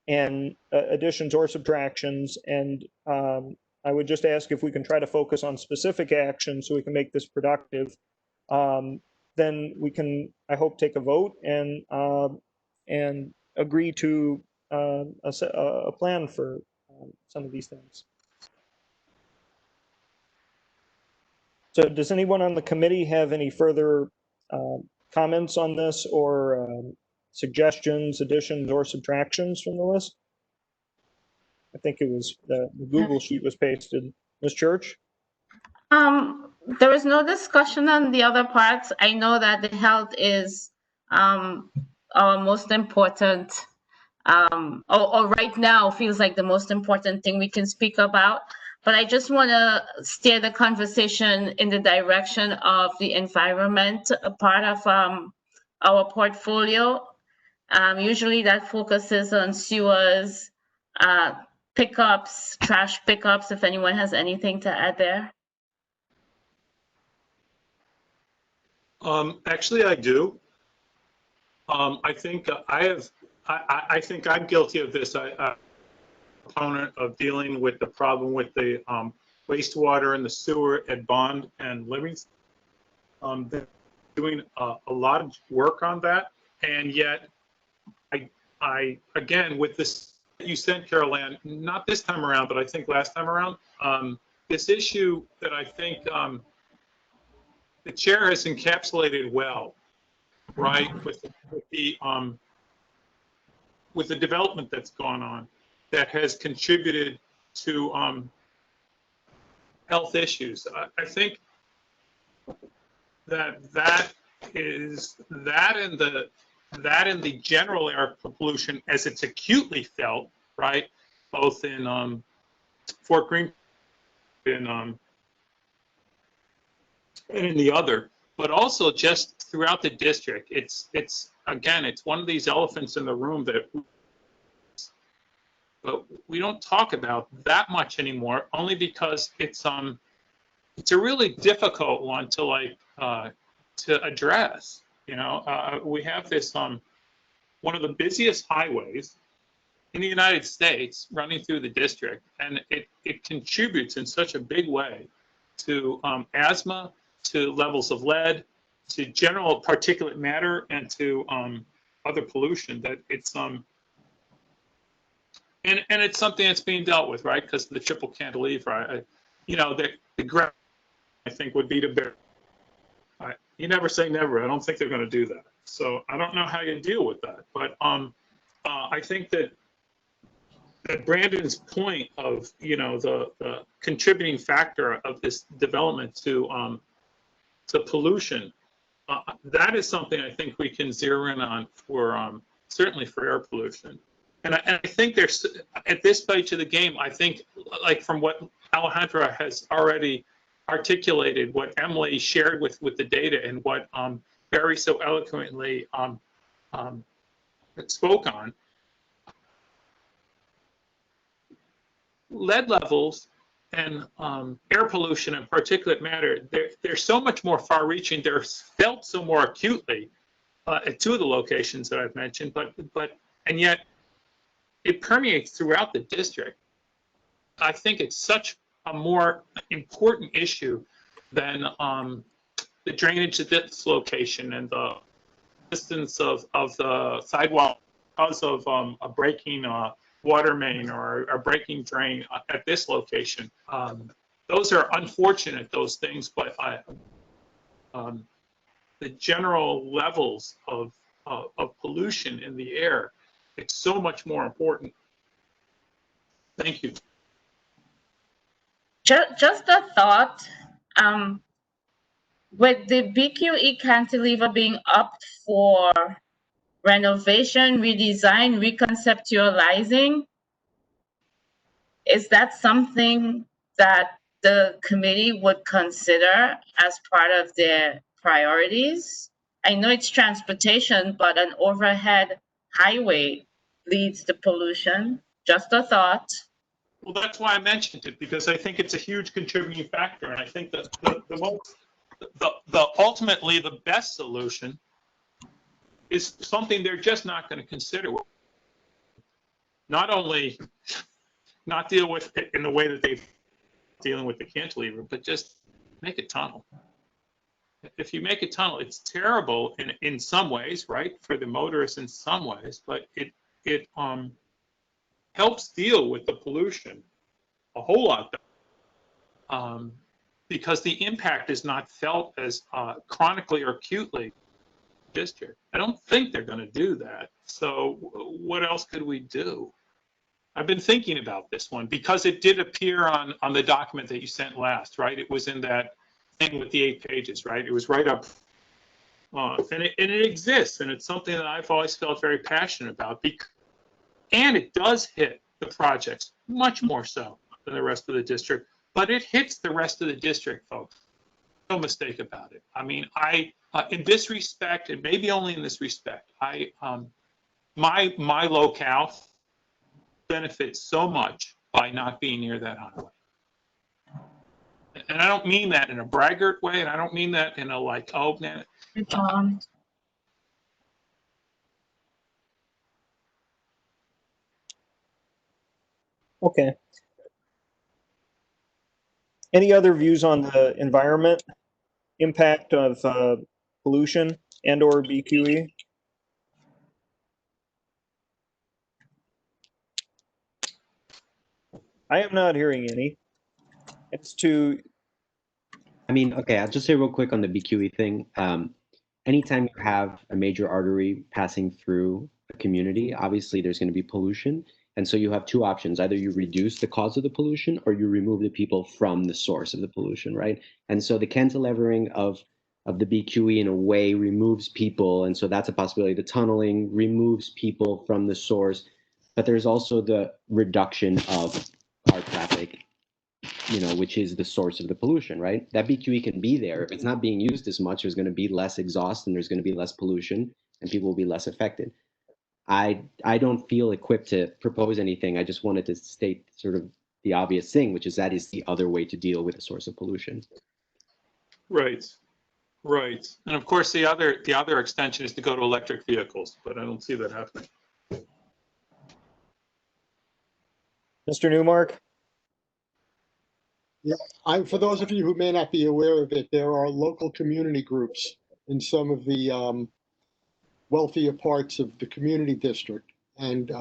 [SPEAKER 1] and additions or subtractions. And I would just ask if we can try to focus on specific actions so we can make this productive. Then we can, I hope, take a vote and agree to a plan for some of these things. So does anyone on the committee have any further comments on this, or suggestions, additions, or subtractions from the list? I think it was the Google sheet was pasted. Ms. Church?
[SPEAKER 4] There was no discussion on the other parts. I know that the health is our most important, or right now feels like the most important thing we can speak about. But I just want to steer the conversation in the direction of the environment part of our portfolio. Usually that focuses on sewers, pickups, trash pickups, if anyone has anything to add there.
[SPEAKER 3] Actually, I do. I think I think I'm guilty of this. Opponent of dealing with the problem with the wastewater and the sewer at Bond and Livingston. They're doing a lot of work on that, and yet I again, with this you sent, Carol Ann, not this time around, but I think last time around, this issue that I think the chair has encapsulated well, right, with the development that's gone on, that has contributed to health issues. I think that is that in the general air pollution as it's acutely felt, right, both in Fort Greene and in the other, but also just throughout the district. It's again, it's one of these elephants in the room that but we don't talk about that much anymore, only because it's a really difficult one to to address. You know, we have this one of the busiest highways in the United States running through the district, and it contributes in such a big way to asthma, to levels of lead, to general particulate matter, and to other pollution that it's and it's something that's being dealt with, right? Because the triple cantilever, you know, the ground, I think, would be to bear. You never say never. I don't think they're going to do that. So I don't know how you deal with that. But I think that Brandon's point of, you know, the contributing factor of this development to pollution, that is something I think we can zero in on for certainly for air pollution. And I think there's, at this stage of the game, I think, like from what Alejandra has already articulated, what Emily shared with the data, and what Barry so eloquently spoke on, lead levels and air pollution and particulate matter, they're so much more far-reaching. They're felt so more acutely at two of the locations that I've mentioned, and yet it permeates throughout the district. I think it's such a more important issue than the drainage at this location and the distance of the sidewalk because of a breaking water main or a breaking drain at this location. those are unfortunate, those things, but the general levels of pollution in the air, it's so much more important. Thank you.
[SPEAKER 4] Just a thought. With the BQE cantilever being up for renovation, redesign, reconceptualizing, is that something that the committee would consider as part of their priorities? I know it's transportation, but an overhead highway leads to pollution. Just a thought.
[SPEAKER 3] Well, that's why I mentioned it, because I think it's a huge contributing factor, and I think that the ultimately the best solution is something they're just not going to consider. Not only not deal with it in the way that they're dealing with the cantilever, but just make a tunnel. If you make a tunnel, it's terrible in some ways, right, for the motorists in some ways, but it helps deal with the pollution a whole lot better, because the impact is not felt as chronically or acutely district. I don't think they're going to do that. So what else could we do? I've been thinking about this one because it did appear on the document that you sent last, right? It was in that thing with the 8 pages, right? It was right up, and it exists, and it's something that I've always felt very passionate about. And it does hit the projects much more so than the rest of the district, but it hits the rest of the district, folks. No mistake about it. I mean, in this respect, and maybe only in this respect, my locale benefits so much by not being near that highway. And I don't mean that in a braggart way, and I don't mean that in a like, oh man.
[SPEAKER 1] Okay. Any other views on the environment, impact of pollution and/or BQE? I am not hearing any. It's to.
[SPEAKER 6] I mean, okay, I'll just say real quick on the BQE thing. Anytime you have a major artery passing through a community, obviously there's going to be pollution. And so you have two options. Either you reduce the cause of the pollution or you remove the people from the source of the pollution, right? And so the cantilevering of the BQE in a way removes people. And so that's a possibility. The tunneling removes people from the source. But there's also the reduction of car traffic, you know, which is the source of the pollution, right? That BQE can be there. If it's not being used as much, there's going to be less exhaust and there's going to be less pollution and people will be less affected. I don't feel equipped to propose anything. I just wanted to state sort of the obvious thing, which is that is the other way to deal with the source of pollution.
[SPEAKER 3] Right, right. And of course, the other extension is to go to electric vehicles, but I don't see that happening.
[SPEAKER 1] Mr. Newmark?
[SPEAKER 5] Yeah, for those of you who may not be aware of it, there are local community groups in some of the wealthier parts of the community district and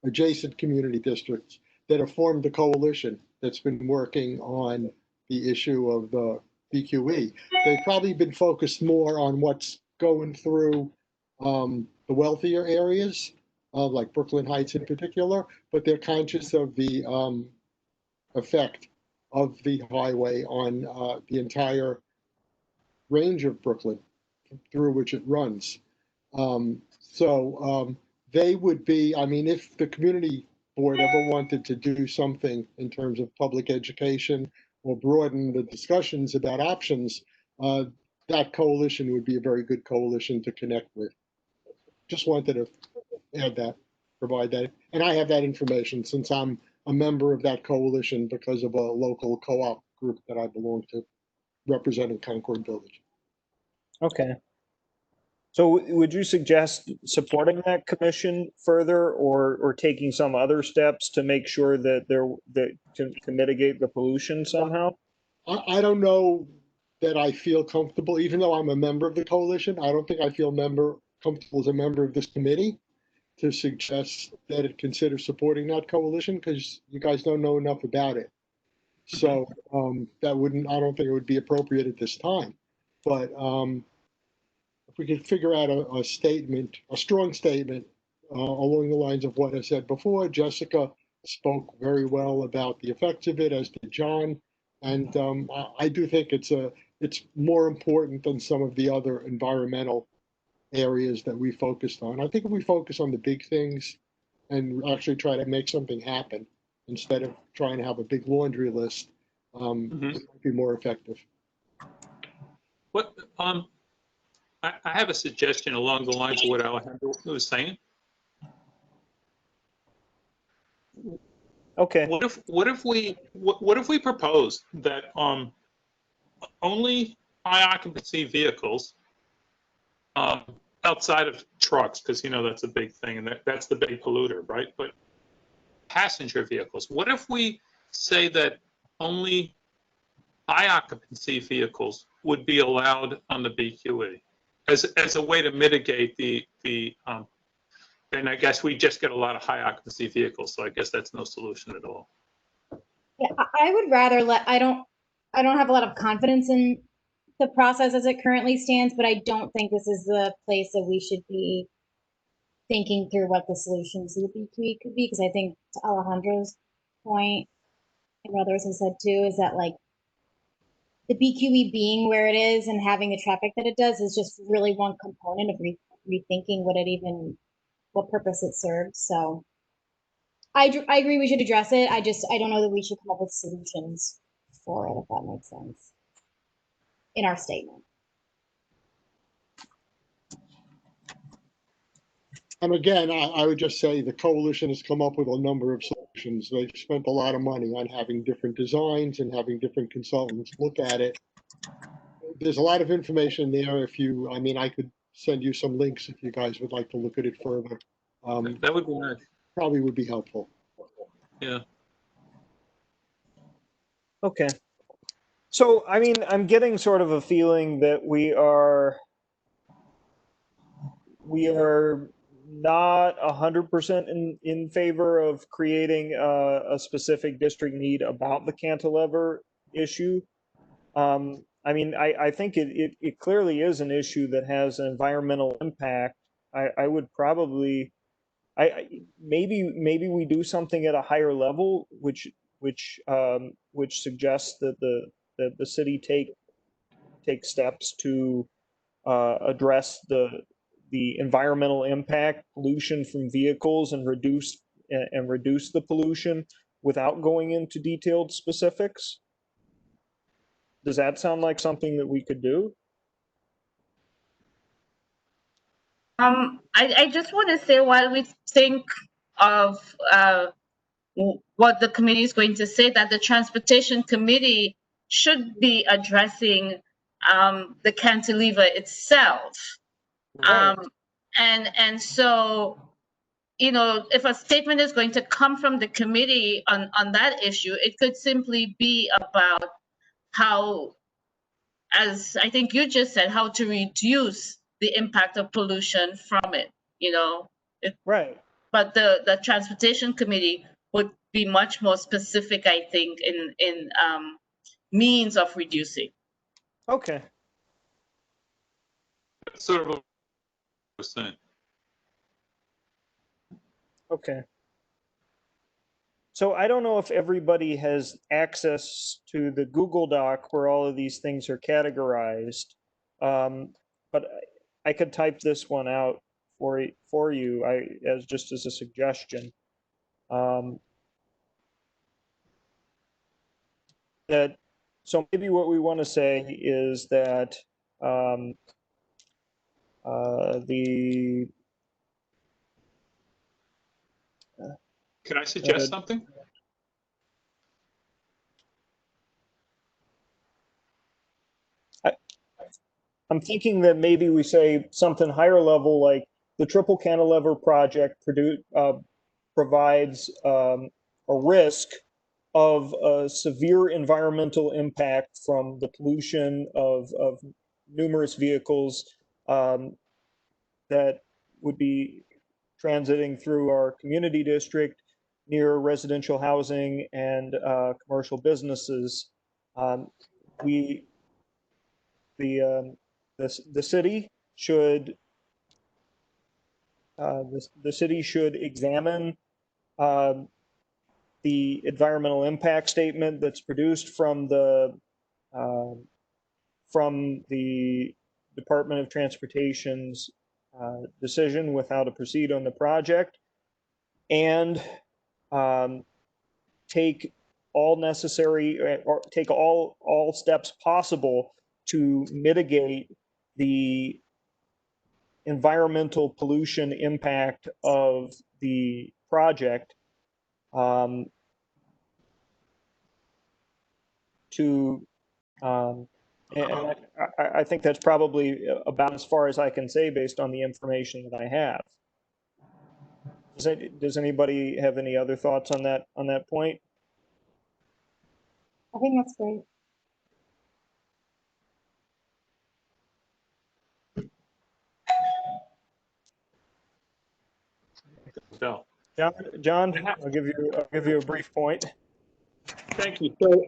[SPEAKER 5] adjacent community districts that have formed a coalition that's been working on the issue of the BQE. They've probably been focused more on what's going through the wealthier areas, like Brooklyn Heights in particular, but they're conscious of the effect of the highway on the entire range of Brooklyn through which it runs. They would be, I mean, if the community board ever wanted to do something in terms of public education or broaden the discussions about options, that coalition would be a very good coalition to connect with. Just wanted to add that, provide that. And I have that information since I'm a member of that coalition because of a local co-op group that I belong to representing Concord Village.
[SPEAKER 1] Okay. So would you suggest supporting that commission further or taking some other steps to make sure that to mitigate the pollution somehow?
[SPEAKER 5] I don't know that I feel comfortable, even though I'm a member of the coalition, I don't think I feel comfortable as a member of this committee to suggest that it consider supporting that coalition because you guys don't know enough about it. So that wouldn't, I don't think it would be appropriate at this time. But if we could figure out a statement, a strong statement along the lines of what I said before. Jessica spoke very well about the effects of it, as did John. And I do think it's more important than some of the other environmental areas that we focused on. I think if we focus on the big things and actually try to make something happen instead of trying to have a big laundry list, it might be more effective.
[SPEAKER 3] What, I have a suggestion along the lines of what Alejandro was saying.
[SPEAKER 1] Okay.
[SPEAKER 3] What if we propose that only high occupancy vehicles outside of trucks, because you know that's a big thing and that's the big polluter, right? But passenger vehicles. What if we say that only high occupancy vehicles would be allowed on the BQE as a way to mitigate the and I guess we just get a lot of high occupancy vehicles, so I guess that's no solution at all.
[SPEAKER 10] Yeah, I would rather I don't have a lot of confidence in the process as it currently stands, but I don't think this is the place that we should be thinking through what the solutions to the BQE could be, because I think to Alejandro's point, and others have said too, is that like the BQE being where it is and having the traffic that it does is just really one component of rethinking what purpose it serves. So I agree we should address it. I don't know that we should come up with solutions for it, if that makes sense, in our statement.
[SPEAKER 5] And again, I would just say the coalition has come up with a number of solutions. They've spent a lot of money on having different designs and having different consultants look at it. There's a lot of information there. I mean, I could send you some links if you guys would like to look at it further.
[SPEAKER 3] That would be nice.
[SPEAKER 5] Probably would be helpful.
[SPEAKER 3] Yeah.
[SPEAKER 1] Okay. So, I mean, I'm getting sort of a feeling that we are not 100% in favor of creating a specific district need about the cantilever issue. I mean, I think it clearly is an issue that has an environmental impact. I would probably, maybe we do something at a higher level, which suggests that the city take steps to address the environmental impact, pollution from vehicles, and reduce the pollution without going into detailed specifics. Does that sound like something that we could do?
[SPEAKER 4] I just want to say, while we think of what the committee is going to say, that the transportation committee should be addressing the cantilever itself.
[SPEAKER 1] Right.
[SPEAKER 4] And so, you know, if a statement is going to come from the committee on that issue, it could simply be about how, as I think you just said, how to reduce the impact of pollution from it, you know.
[SPEAKER 1] Right.
[SPEAKER 4] But the transportation committee would be much more specific, I think, in means of reducing.
[SPEAKER 1] Okay.
[SPEAKER 3] That's sort of what I was saying.
[SPEAKER 1] Okay. So I don't know if everybody has access to the Google Doc where all of these things are categorized, but I could type this one out for you as just as a suggestion. So maybe what we want to say is that
[SPEAKER 3] Can I suggest something?
[SPEAKER 1] I'm thinking that maybe we say something higher level, like the triple cantilever project provides a risk of a severe environmental impact from the pollution of numerous vehicles that would be transiting through our community district, near residential housing and commercial businesses. The city should the city should examine the environmental impact statement that's produced from the Department of Transportation's decision with how to proceed on the project, and take all necessary or take all steps possible to mitigate the environmental pollution impact of the project, and I think that's probably about as far as I can say based on the information that I have. Does anybody have any other thoughts on that point?
[SPEAKER 10] I think that's great.
[SPEAKER 3] So,
[SPEAKER 1] John, I'll give you a brief point.
[SPEAKER 3] thank you. So,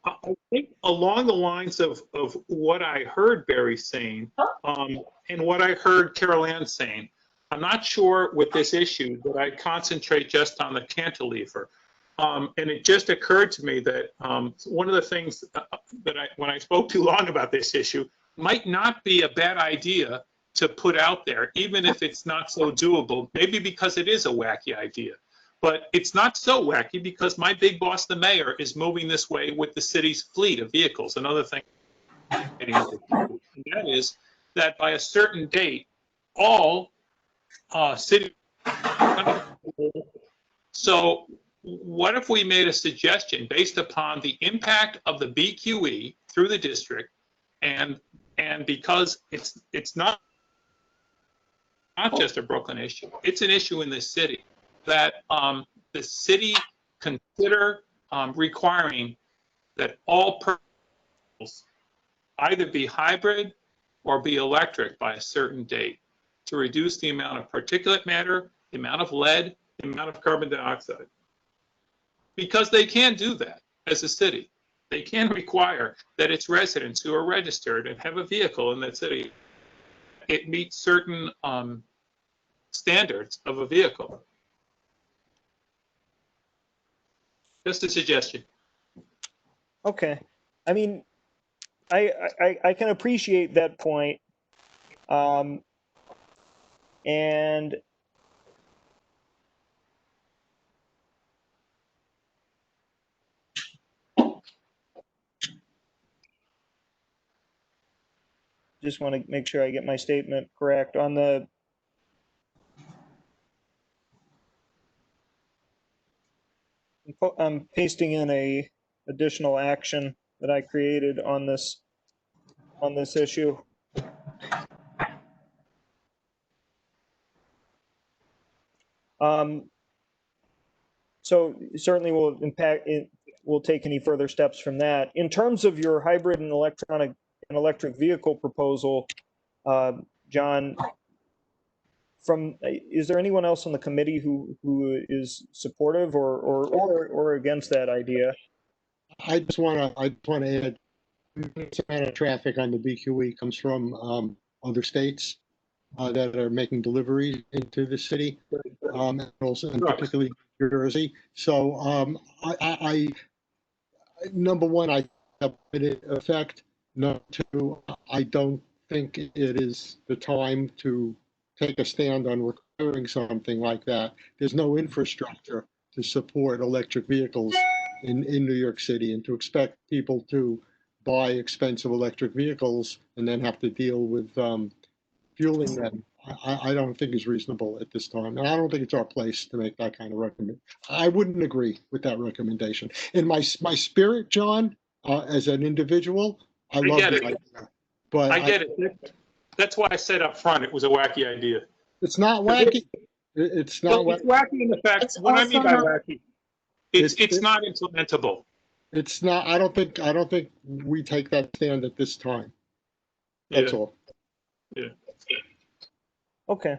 [SPEAKER 3] I think along the lines of what I heard Barry saying, and what I heard Carol Ann saying, I'm not sure with this issue that I concentrate just on the cantilever. And it just occurred to me that one of the things that when I spoke too long about this issue, might not be a bad idea to put out there, even if it's not so doable, maybe because it is a wacky idea. But it's not so wacky because my big boss, the mayor, is moving this way with the city's fleet of vehicles. Another thing, and that is that by a certain date, all city. So what if we made a suggestion based upon the impact of the BQE through the district, and because it's not just a Brooklyn issue, it's an issue in the city, that the city consider requiring that all vehicles either be hybrid or be electric by a certain date to reduce the amount of particulate matter, the amount of lead, the amount of carbon dioxide. Because they can do that as a city. They can require that its residents who are registered and have a vehicle in that city, it meets certain standards of a vehicle. Just a suggestion.
[SPEAKER 1] Okay. I mean, I can appreciate that point. And just want to make sure I get my statement correct on the I'm pasting in a additional action that I created on this issue. So certainly we'll take any further steps from that. In terms of your hybrid and electric vehicle proposal, John, is there anyone else on the committee who is supportive or against that idea?
[SPEAKER 5] I just want to add, the amount of traffic on the BQE comes from other states that are making deliveries into the city, and also and particularly New Jersey. So I number one, I have an effect. Number two, I don't think it is the time to take a stand on requiring something like that. There's no infrastructure to support electric vehicles in New York City, and to expect people to buy expensive electric vehicles and then have to deal with fueling them, I don't think is reasonable at this time. And I don't think it's our place to make that kind of recommendation. I wouldn't agree with that recommendation. In my spirit, John, as an individual, I love the idea. But
[SPEAKER 3] I get it. That's why I said up front it was a wacky idea.
[SPEAKER 5] It's not wacky. It's not
[SPEAKER 3] wacky. It's wacky in the fact,
[SPEAKER 2] It's
[SPEAKER 3] what I mean by
[SPEAKER 2] also
[SPEAKER 3] wacky, it's not implementable.
[SPEAKER 5] It's not. I don't think we take that stand at this time. That's all.
[SPEAKER 3] Yeah.
[SPEAKER 1] Okay.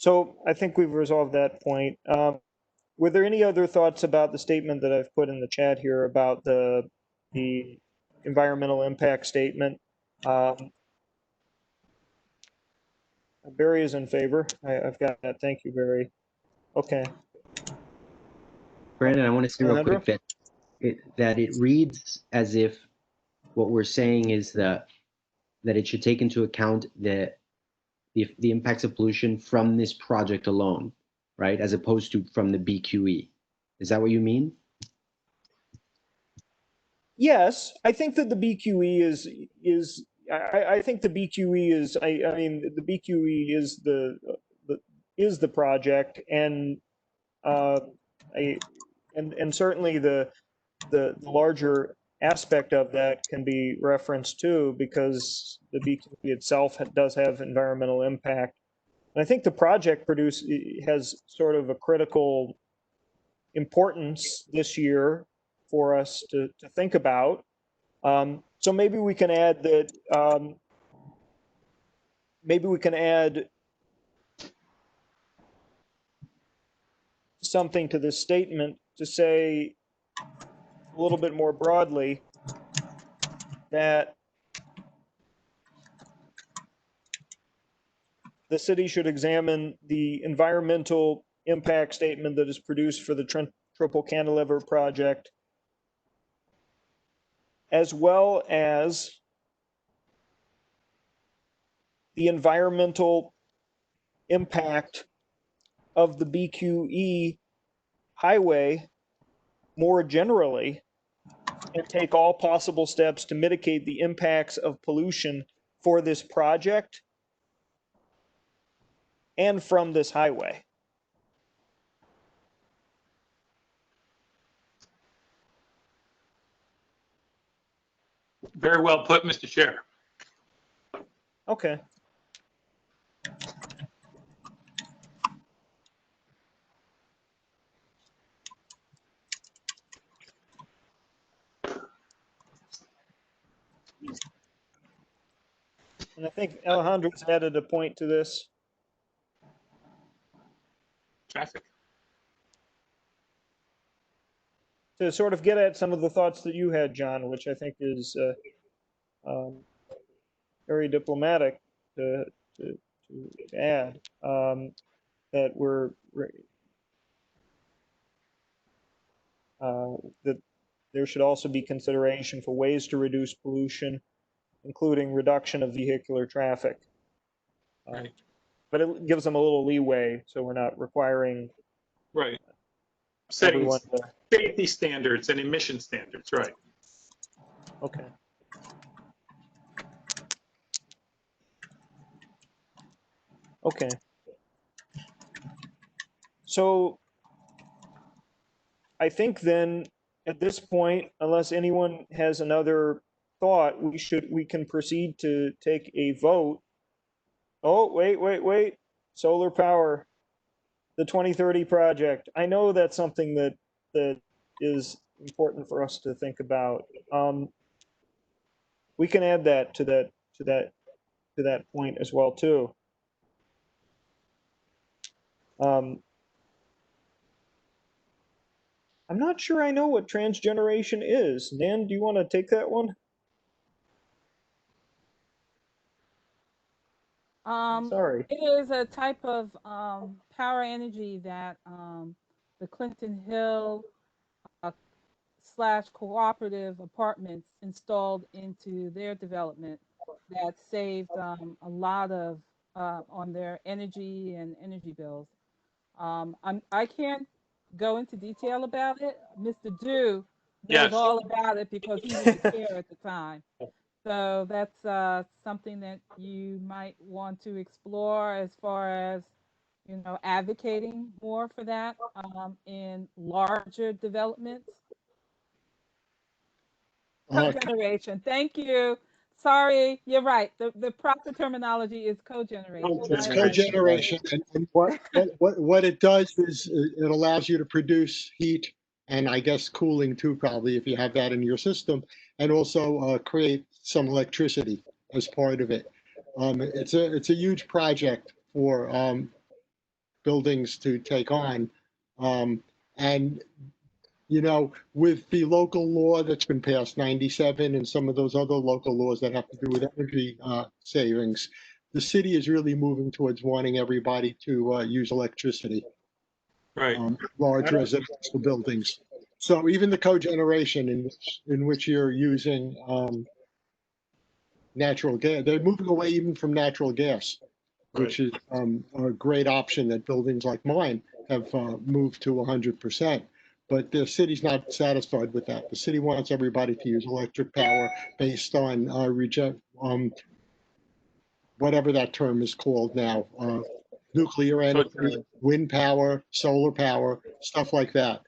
[SPEAKER 1] So I think we've resolved that point. Were there any other thoughts about the statement that I've put in the chat here about the environmental impact statement? Barry is in favor. I've got that. Thank you, Barry. Okay.
[SPEAKER 6] Brandon, I want to say real
[SPEAKER 1] Alejandro?
[SPEAKER 6] quick that it reads as if what we're saying is that it should take into account the impacts of pollution from this project alone, right? As opposed to from the BQE. Is that what you mean?
[SPEAKER 1] Yes, I think that the BQE is I think the BQE is I mean the BQE is the project, and and certainly the larger aspect of that can be referenced too, because the BQE itself does have environmental impact. And I think the project has sort of a critical importance this year for us to think about. So maybe we can add that. Maybe we can add something to this statement to say a little bit more broadly that the city should examine the environmental impact statement that is produced for the Triple Cantilever project, as well as the environmental impact of the BQE highway more generally, and take all possible steps to mitigate the impacts of pollution for this project and from this highway.
[SPEAKER 3] Very well put, Mr. Chair.
[SPEAKER 1] Okay. And I think Alejandro's added a point to this.
[SPEAKER 3] Traffic.
[SPEAKER 1] To sort of get at some of the thoughts that you had, John, which I think is very diplomatic to add, that that there should also be consideration for ways to reduce pollution, including reduction of vehicular traffic.
[SPEAKER 3] Right.
[SPEAKER 1] But it gives them a little leeway, so we're not requiring
[SPEAKER 3] Right. Setting
[SPEAKER 1] everyone to.
[SPEAKER 3] safety standards and emission standards, right.
[SPEAKER 1] Okay. Okay. So I think then at this point, unless anyone has another thought, we can proceed to take a vote. Oh, wait. Solar power, the 2030 project. I know that's something that is important for us to think about. We can add that to that point as well too. I'm not sure I know what transgeneration is. Nan, do you want to take that one? Sorry.
[SPEAKER 9] It is a type of power energy that the Clinton Hill / cooperative apartments installed into their development that saved a lot of on their energy and energy bills. I can't go into detail about it. Mr. Dew knows
[SPEAKER 3] Yes.
[SPEAKER 9] all about it because he was the chair at the time. So that's something that you might want to explore as far as, advocating more for that in larger developments. Cogeneration. Thank you. Sorry, you're right. The proper terminology is cogeneration.
[SPEAKER 5] It's cogeneration, and what it does is it allows you to produce heat and I guess cooling too, probably if you have that in your system, and also create some electricity as part of it. It's a huge project for buildings to take on. And, you know, with the local law that's been passed, 97, and some of those other local laws that have to do with energy savings, the city is really moving towards wanting everybody to use electricity.
[SPEAKER 3] Right.
[SPEAKER 5] Large residential buildings. So even the cogeneration in which you're using natural gas, they're moving away even from natural gas, which is a great option that buildings like mine have moved to 100%. But the city's not satisfied with that. The city wants everybody to use electric power based on whatever that term is called now, nuclear energy, wind power, solar power, stuff like that,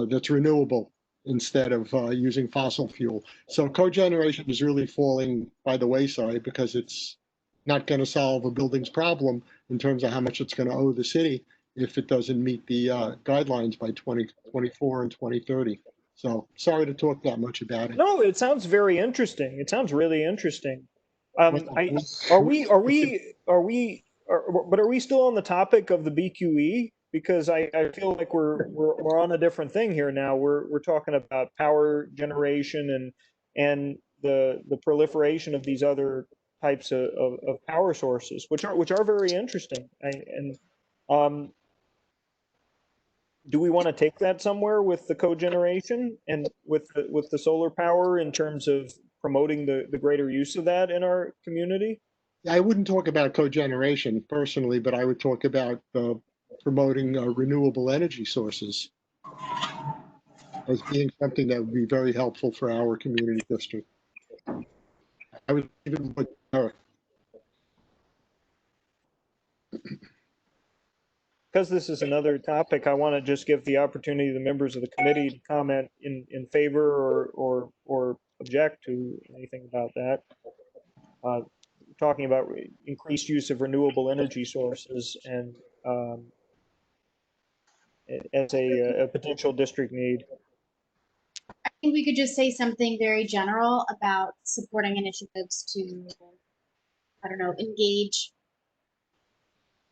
[SPEAKER 5] that's renewable instead of using fossil fuel. So cogeneration is really falling by the wayside because it's not going to solve a building's problem in terms of how much it's going to owe the city if it doesn't meet the guidelines by 2024 and 2030. So sorry to talk that much about it.
[SPEAKER 1] No, it sounds very interesting. It sounds really interesting. Are we still on the topic of the BQE? Because I feel like we're on a different thing here now. We're talking about power generation and the proliferation of these other types of power sources, which are very interesting. Do we want to take that somewhere with the cogeneration and with the solar power in terms of promoting the greater use of that in our community?
[SPEAKER 5] I wouldn't talk about cogeneration personally, but I would talk about promoting renewable energy sources as being something that would be very helpful for our community district. I would even put Eric.
[SPEAKER 1] Because this is another topic, I want to just give the opportunity to the members of the committee to comment in favor or object to anything about that. Talking about increased use of renewable energy sources and as a potential district need.
[SPEAKER 10] I think we could just say something very general about supporting initiatives to, I don't know, engage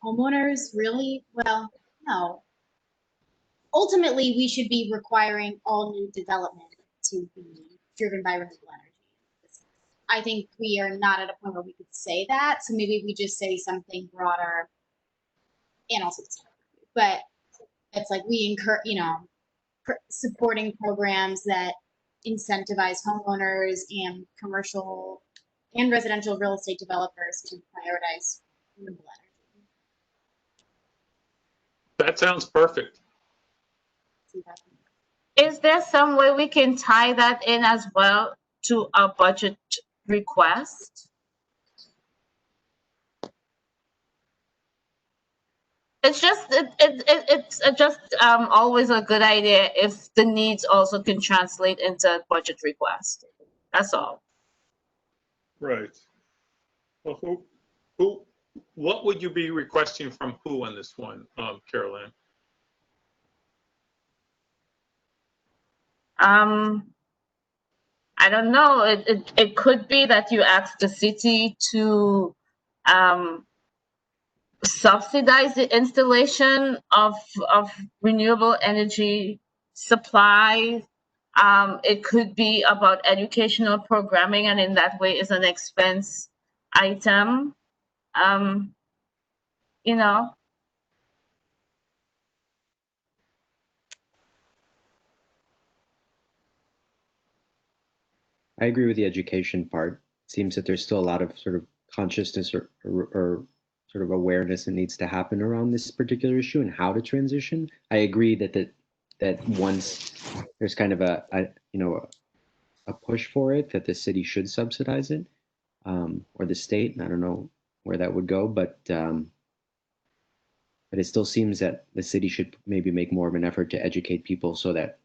[SPEAKER 10] homeowners, really? Well, no. Ultimately, we should be requiring all new development to be driven by renewable energy. I think we are not at a point where we could say that, so maybe we just say something broader and also, but it's like we encourage, you know, supporting programs that incentivize homeowners and commercial and residential real estate developers to prioritize renewable energy.
[SPEAKER 3] That sounds perfect.
[SPEAKER 4] Is there some way we can tie that in as well to our budget request? It's just always a good idea if the needs also can translate into budget request. That's all.
[SPEAKER 3] Right. Well, what would you be requesting from who on this one, Caroline?
[SPEAKER 4] I don't know. It could be that you ask the city to subsidize the installation of renewable energy supply. It could be about educational programming, and in that way is an expense item. You know.
[SPEAKER 6] I agree with the education part. It seems that there's still a lot of sort of consciousness or sort of awareness that needs to happen around this particular issue and how to transition. I agree that once there's kind of a push for it, that the city should subsidize it, or the state. I don't know where that would go, but it still seems that the city should maybe make more of an effort to educate people so that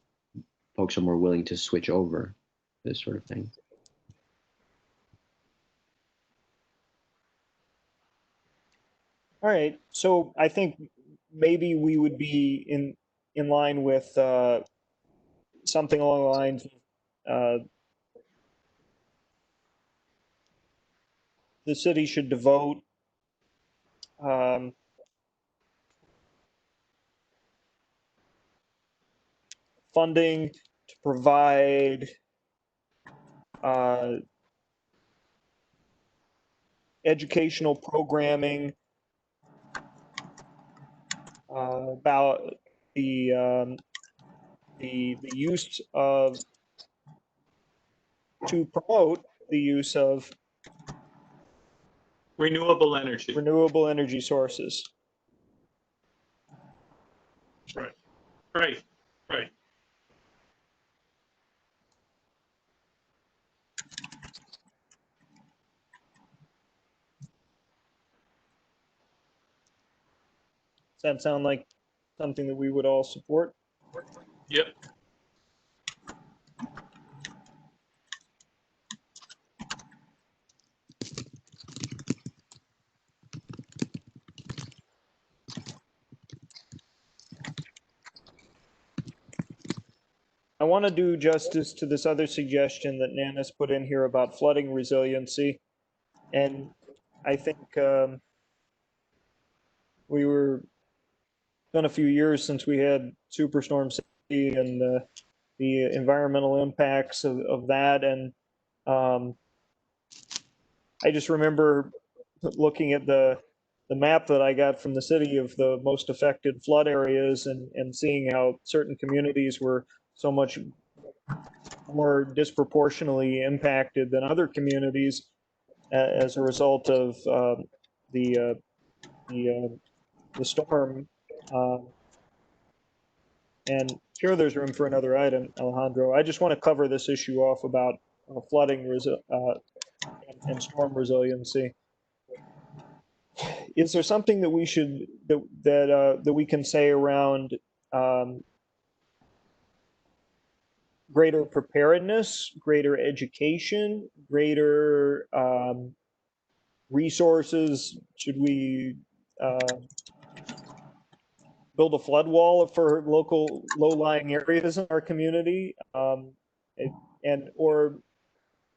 [SPEAKER 6] folks are more willing to switch over this sort of thing.
[SPEAKER 1] All right, so I think maybe we would be in line with something along the lines of the city should devote funding to provide educational programming about the use of, to promote the use of
[SPEAKER 3] Renewable energy.
[SPEAKER 1] renewable energy sources.
[SPEAKER 3] Right. Right. Right.
[SPEAKER 1] Does that sound like something that we would all support?
[SPEAKER 3] Yep.
[SPEAKER 1] I want to do justice to this other suggestion that Nanis put in here about flooding resiliency. And I think we were, been a few years since we had Superstorm Sandy and the environmental impacts of that. And I just remember looking at the map that I got from the city of the most affected flood areas and seeing how certain communities were so much more disproportionately impacted than other communities as a result of the storm. And sure, there's room for another item, Alejandro. I just want to cover this issue off about flooding and storm resiliency. Is there something that we should that we can say around greater preparedness, greater education, greater resources? Should we build a flood wall for local low-lying areas in our community? Or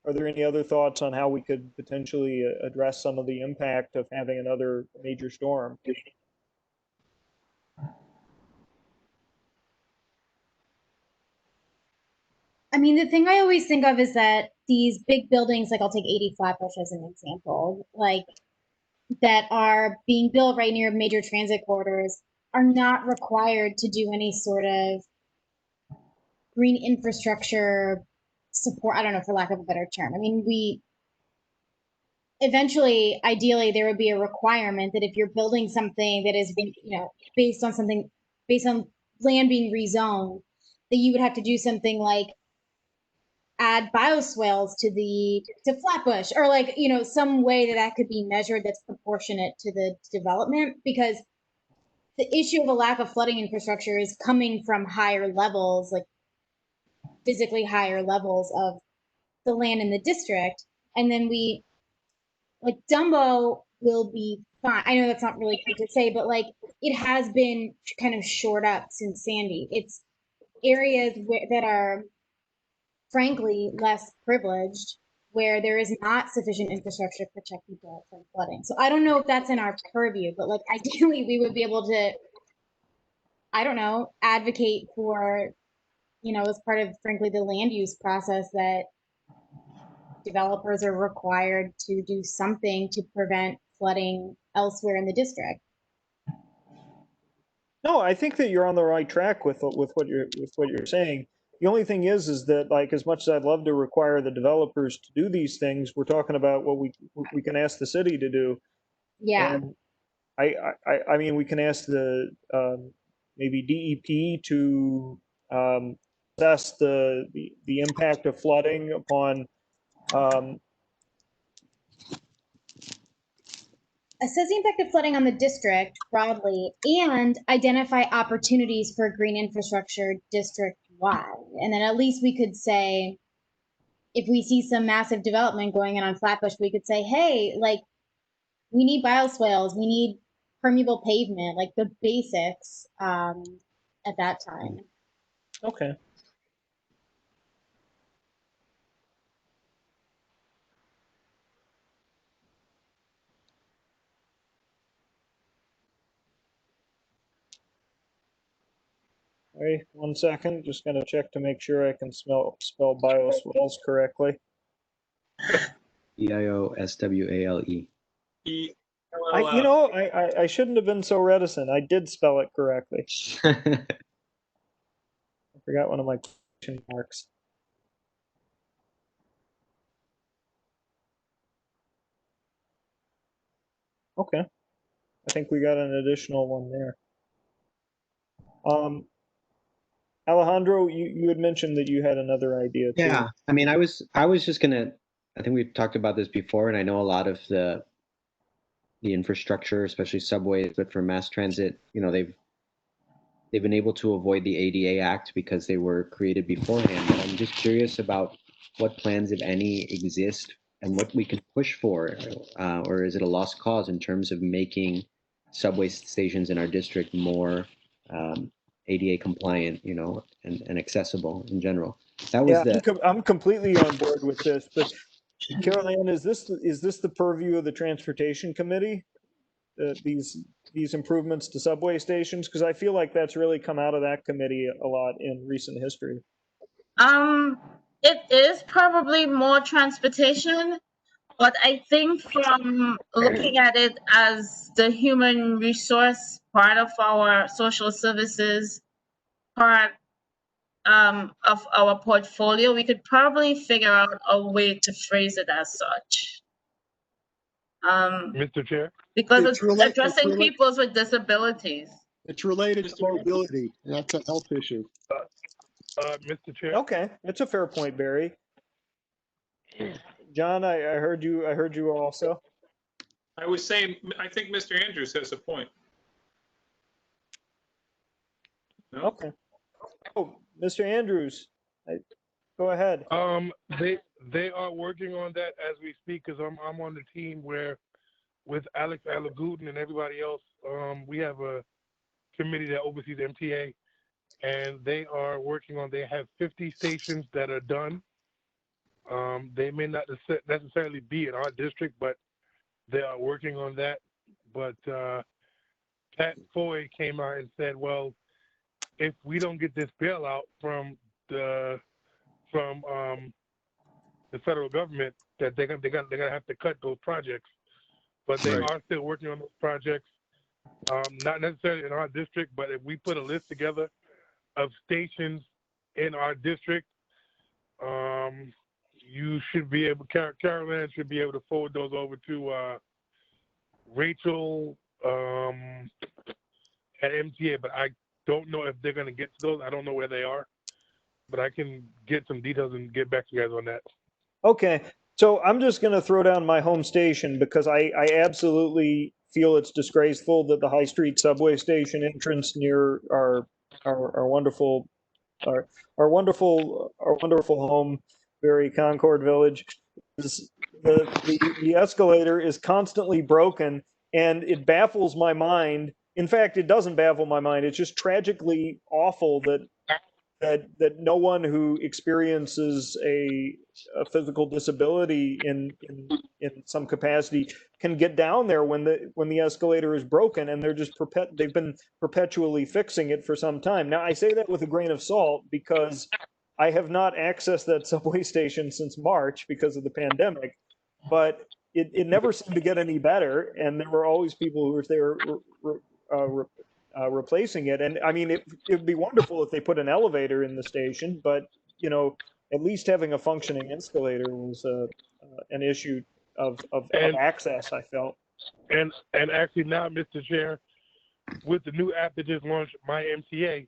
[SPEAKER 1] are there any other thoughts on how we could potentially address some of the impact of having another major storm?
[SPEAKER 10] I mean, the thing I always think of is that these big buildings, like I'll take 80 Flatbush as an example, like that are being built right near major transit corridors are not required to do any sort of green infrastructure support. I don't know, for lack of a better term. I mean, eventually, ideally, there would be a requirement that if you're building something that is, based on land being rezoned, that you would have to do something like add bioswales to Flatbush, or like, some way that could be measured that's proportionate to the development, because the issue of a lack of flooding infrastructure is coming from higher levels, like physically higher levels of the land in the district. And then like Dumbo will be fine. I know that's not really good to say, but like it has been kind of shored up since Sandy. It's areas that are frankly less privileged, where there is not sufficient infrastructure to protect people from flooding. So I don't know if that's in our purview, but like ideally we would be able to, I don't know, advocate for, as part of frankly the land use process, that developers are required to do something to prevent flooding elsewhere in the district.
[SPEAKER 1] No, I think that you're on the right track with what you're saying. The only thing is that, like, as much as I'd love to require the developers to do these things, we're talking about what we can ask the city to do.
[SPEAKER 10] Yeah.
[SPEAKER 1] And I mean, we can ask the maybe DEP to assess the impact of flooding upon
[SPEAKER 10] assess the impact of flooding on the district broadly, and identify opportunities for green infrastructure district-wide. And then at least we could say, if we see some massive development going on Flatbush, we could say, hey, like, we need bioswales, we need permeable pavement, like the basics at that time.
[SPEAKER 1] Okay. Wait 1 second, just gonna check to make sure I can spell bioswales correctly.
[SPEAKER 6] Bioswale.
[SPEAKER 1] I shouldn't have been so reticent. I did spell it correctly. I forgot one of my question marks. Okay. I think we got an additional one there. Alejandro, you had mentioned that you had another idea too.
[SPEAKER 6] Yeah, I mean, I was just gonna. I think we've talked about this before, and I know a lot of the infrastructure, especially subways, but for mass transit, you know, they've been able to avoid the ADA Act because they were created beforehand. But I'm just curious about what plans, if any, exist and what we can push for, or is it a lost cause in terms of making subway stations in our district more ADA compliant, you know, and accessible in general. That was
[SPEAKER 1] I'm completely on board with this, but Caroline, is this the purview of the Transportation Committee? These improvements to subway stations, because I feel like that's really come out of that committee a lot in recent history.
[SPEAKER 4] It is probably more transportation, but I think from looking at it as the human resource part of our social services part of our portfolio, we could probably figure out a way to phrase it as such.
[SPEAKER 8] Mr. Chair?
[SPEAKER 4] Because it's addressing people with disabilities.
[SPEAKER 5] It's related to mobility, and that's a health issue.
[SPEAKER 8] Mr. Chair?
[SPEAKER 1] Okay, it's a fair point, Barry. John, I heard you also.
[SPEAKER 3] I was saying, I think Mr. Andrews has a point. No?
[SPEAKER 1] Okay. Oh, Mr. Andrews, go ahead.
[SPEAKER 8] They are working on that as we speak, because I'm on the team where with Alex Alagoudin and everybody else, we have a committee that oversees MTA, and they are working on, they have 50 stations that are done. They may not necessarily be in our district, but they are working on that. But Pat Foy came out and said, well, if we don't get this bailout from the federal government, that they're gonna have to cut those projects. But they are still working on those projects, not necessarily in our district, but if we put a list together of stations in our district, you should be able, Caroline should be able to forward those over to Rachel at MTA, but I don't know if they're going to get to those. I don't know where they are, but I can get some details and get back to you guys on that.
[SPEAKER 1] Okay, so I'm just going to throw down my home station because I absolutely feel it's disgraceful that the High Street subway station entrance near our wonderful home, very Concord Village, is the escalator is constantly broken, and it baffles my mind. In fact, it doesn't baffle my mind. It's just tragically awful that no one who experiences a physical disability in some capacity can get down there when the escalator is broken, and they've been perpetually fixing it for some time. Now, I say that with a grain of salt because I have not accessed that subway station since March because of the pandemic, but it never seemed to get any better, and there were always people who were there replacing it. And I mean, it'd be wonderful if they put an elevator in the station, but you know, at least having a functioning escalator was an issue of access, I felt.
[SPEAKER 8] And actually now, Mr. Chair, with the new app that just launched, My MTA,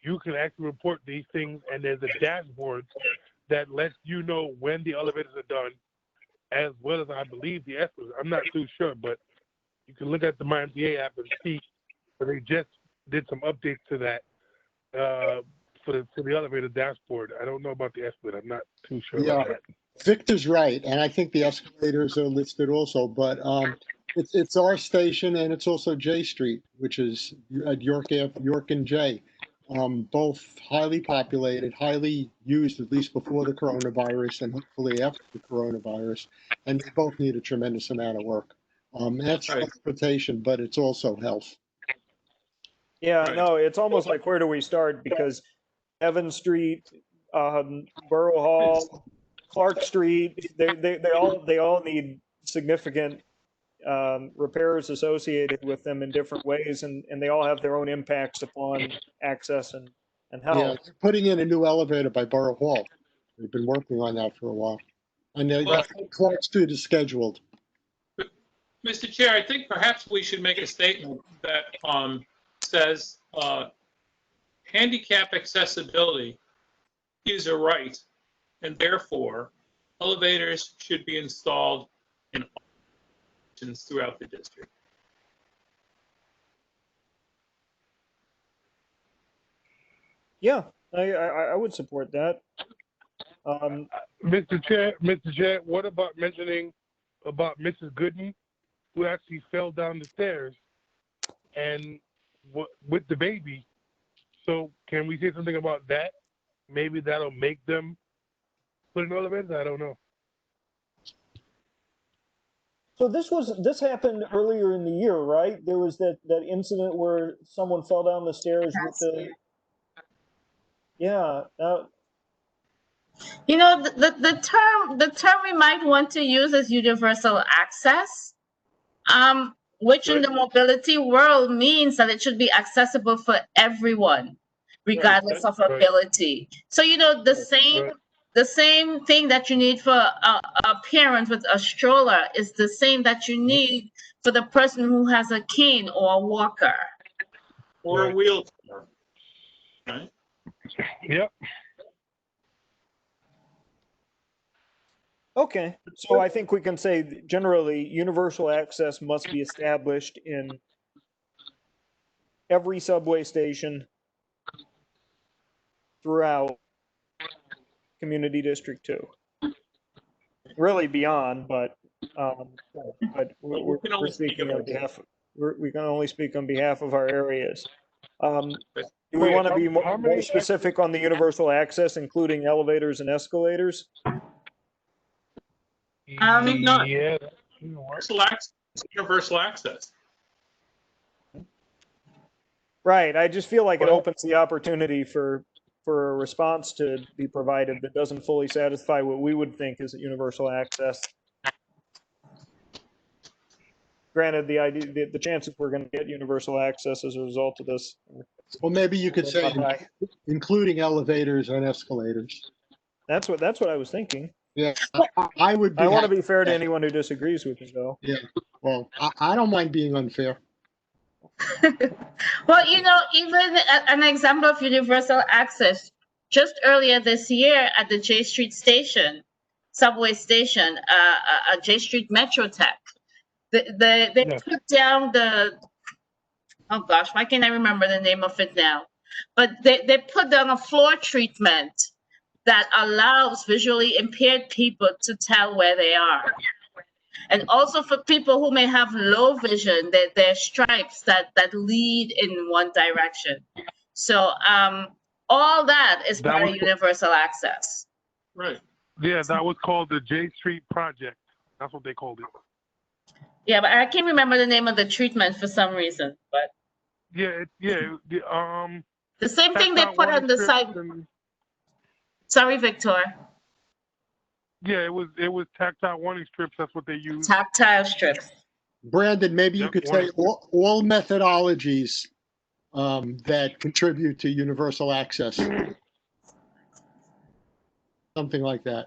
[SPEAKER 8] you can actually report these things, and there's a dashboard that lets you know when the elevators are done, as well as I believe the escalators. I'm not too sure, but you can look at the My MTA app and see. They just did some updates to that for the elevator dashboard. I don't know about the escalator. I'm not too sure about that.
[SPEAKER 5] Victor's right, and I think the escalators are listed also, but it's our station, and it's also J Street, which is at York and J. Both highly populated, highly used, at least before the coronavirus and hopefully after the coronavirus, and they both need a tremendous amount of work. That's transportation, but it's also health.
[SPEAKER 1] Yeah,
[SPEAKER 3] Right.
[SPEAKER 1] no, it's almost like where do we start? Because Evans Street, Borough Hall, Clark Street, they all need significant repairs associated with them in different ways, and they all have their own impacts upon access and
[SPEAKER 5] Yeah,
[SPEAKER 1] health.
[SPEAKER 5] they're putting in a new elevator by Borough Hall. We've been working on that for a while. And
[SPEAKER 3] Well-
[SPEAKER 5] Clark Street is scheduled.
[SPEAKER 3] Mr. Chair, I think perhaps we should make a statement that says handicap accessibility is a right, and therefore elevators should be installed in all locations throughout the district.
[SPEAKER 1] Yeah, I would support that.
[SPEAKER 8] Mr. Chair, what about mentioning about Mrs. Gooden, who actually fell down the stairs and with the baby? So can we say something about that? Maybe that'll make them put an elevator. I don't know.
[SPEAKER 1] So this happened earlier in the year, right? There was that incident where someone fell down the stairs with the. Yeah.
[SPEAKER 4] You know, the term we might want to use is universal access, which in the mobility world means that it should be accessible for everyone, regardless of ability. So, you know, the same thing that you need for a parent with a stroller is the same that you need for the person who has a cane or a walker.
[SPEAKER 3] Or a wheelchair. Right?
[SPEAKER 8] Yep.
[SPEAKER 1] Okay, so I think we can say generally universal access must be established in every subway station throughout Community District 2. Really beyond, but we're speaking on behalf. We can only speak on behalf of our areas. Do we want to be more specific on the universal access, including elevators and escalators?
[SPEAKER 3] I think not.
[SPEAKER 8] Yeah.
[SPEAKER 3] Universal access.
[SPEAKER 1] Right. I just feel like it opens the opportunity for a response to be provided that doesn't fully satisfy what we would think is universal access. Granted, the chances we're going to get universal access as a result of this.
[SPEAKER 5] Well, maybe you could say including elevators and escalators.
[SPEAKER 1] That's what I was thinking.
[SPEAKER 5] Yeah, I would be.
[SPEAKER 1] I want to be fair to anyone who disagrees with me, though.
[SPEAKER 5] Yeah, well, I don't mind being unfair.
[SPEAKER 4] Well, you know, even an example of universal access, just earlier this year at the J Street station, subway station, J Street Metro Tech, they put down oh gosh, why can't I remember the name of it now? But they put down a floor treatment that allows visually impaired people to tell where they are. And also for people who may have low vision, there are stripes that lead in one direction. So all that is part of universal access.
[SPEAKER 3] Right.
[SPEAKER 8] Yeah, that was called the J Street Project. That's what they called it.
[SPEAKER 4] Yeah, but I can't remember the name of the treatment for some reason. But
[SPEAKER 8] the
[SPEAKER 4] same thing they put on the side. Sorry, Victor.
[SPEAKER 8] Yeah, it was tactile warning strips. That's what they used.
[SPEAKER 4] Tactile strips.
[SPEAKER 5] Brandon, maybe you could say all methodologies that contribute to universal access. Something like that.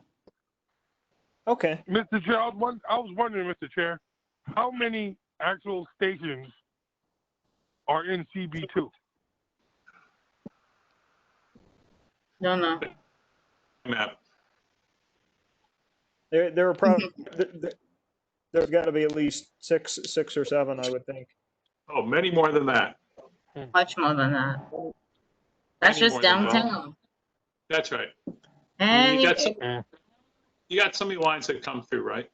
[SPEAKER 1] Okay.
[SPEAKER 8] Mr. Chair, I was wondering, Mr. Chair, how many actual stations are in CB2?
[SPEAKER 4] No.
[SPEAKER 3] Map.
[SPEAKER 1] There are probably there's got to be at least six or seven, I would think.
[SPEAKER 3] Oh, many more than that.
[SPEAKER 4] Much more than that. That's just downtown.
[SPEAKER 3] That's right.
[SPEAKER 4] And
[SPEAKER 3] you got so many lines that come through, right?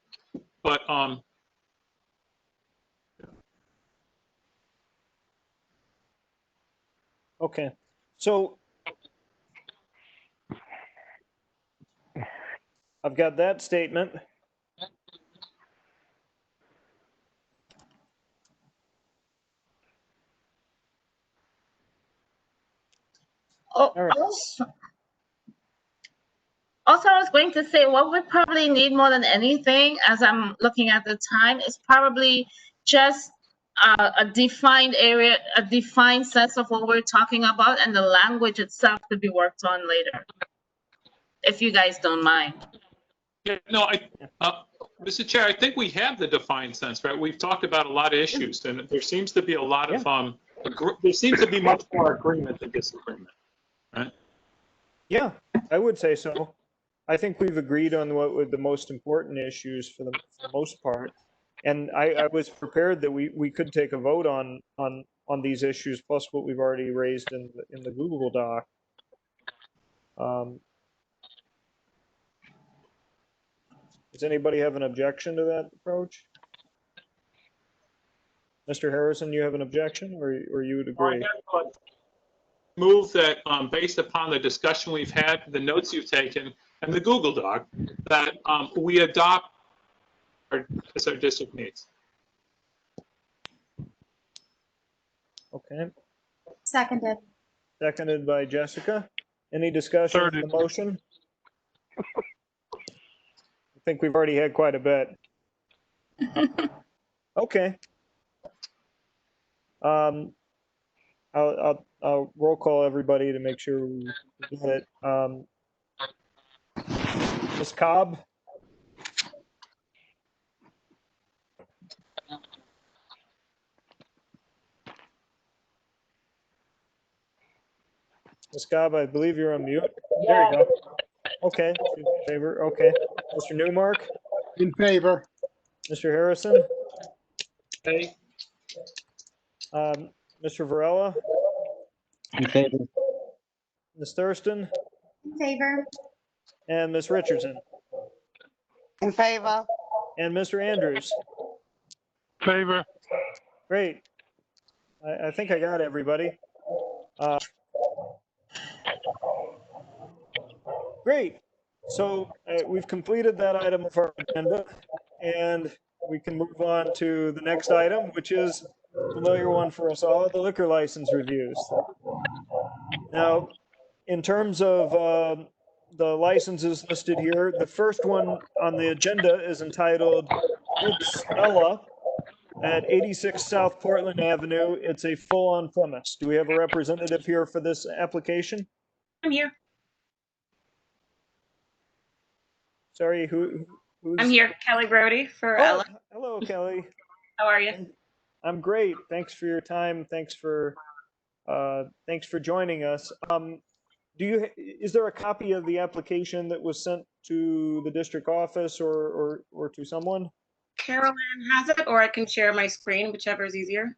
[SPEAKER 3] But
[SPEAKER 1] okay, so I've got that statement.
[SPEAKER 4] Oh,
[SPEAKER 1] All right.
[SPEAKER 4] also, I was going to say what we probably need more than anything, as I'm looking at the time, is probably just a defined area, a defined sense of what we're talking about, and the language itself could be worked on later, if you guys don't mind.
[SPEAKER 3] Yeah, no, Mr. Chair, I think we have the defined sense, right? We've talked about a lot of issues, and there seems to be a lot of, there seems to be much more agreement than disagreement, right?
[SPEAKER 1] Yeah, I would say so. I think we've agreed on what were the most important issues for the most part. And I was prepared that we could take a vote on these issues, plus what we've already raised in the Google Doc. Does anybody have an objection to that approach? Mr. Harrison, you have an objection, or you would agree?
[SPEAKER 3] Move that, based upon the discussion we've had, the notes you've taken, and the Google Doc, that we adopt as our district needs.
[SPEAKER 1] Okay.
[SPEAKER 10] Seconded.
[SPEAKER 1] Seconded by Jessica. Any discussion on the motion? I think we've already had quite a bit. Okay. I'll roll call everybody to make sure we get it. Ms. Cobb? Ms. Cobb, I believe you're on mute. There you go. Okay, in favor. Okay. Mr. Newmark?
[SPEAKER 5] In favor.
[SPEAKER 1] Mr. Harrison?
[SPEAKER 3] Okay.
[SPEAKER 1] Mr. Varela?
[SPEAKER 6] In favor.
[SPEAKER 1] Ms. Thurston?
[SPEAKER 10] In favor.
[SPEAKER 1] And Ms. Richardson?
[SPEAKER 7] In favor.
[SPEAKER 1] And Mr. Andrews?
[SPEAKER 8] Favor.
[SPEAKER 1] Great. I think I got everybody. Great. So we've completed that item of our agenda, and we can move on to the next item, which is a familiar one for us all, the liquor license reviews. Now, in terms of the licenses listed here, the first one on the agenda is entitled It's Ella at 86 South Portland Avenue. It's a full on-premise. Do we have a representative here for this application?
[SPEAKER 11] I'm here.
[SPEAKER 1] Sorry, who's?
[SPEAKER 11] I'm here, Kelly Brody for
[SPEAKER 1] Oh,
[SPEAKER 11] Ella.
[SPEAKER 1] hello, Kelly.
[SPEAKER 11] How are you?
[SPEAKER 1] I'm great. Thanks for your time. Thanks for joining us. Is there a copy of the application that was sent to the district office or to someone?
[SPEAKER 11] Carolyn has it, or I can share my screen, whichever is easier.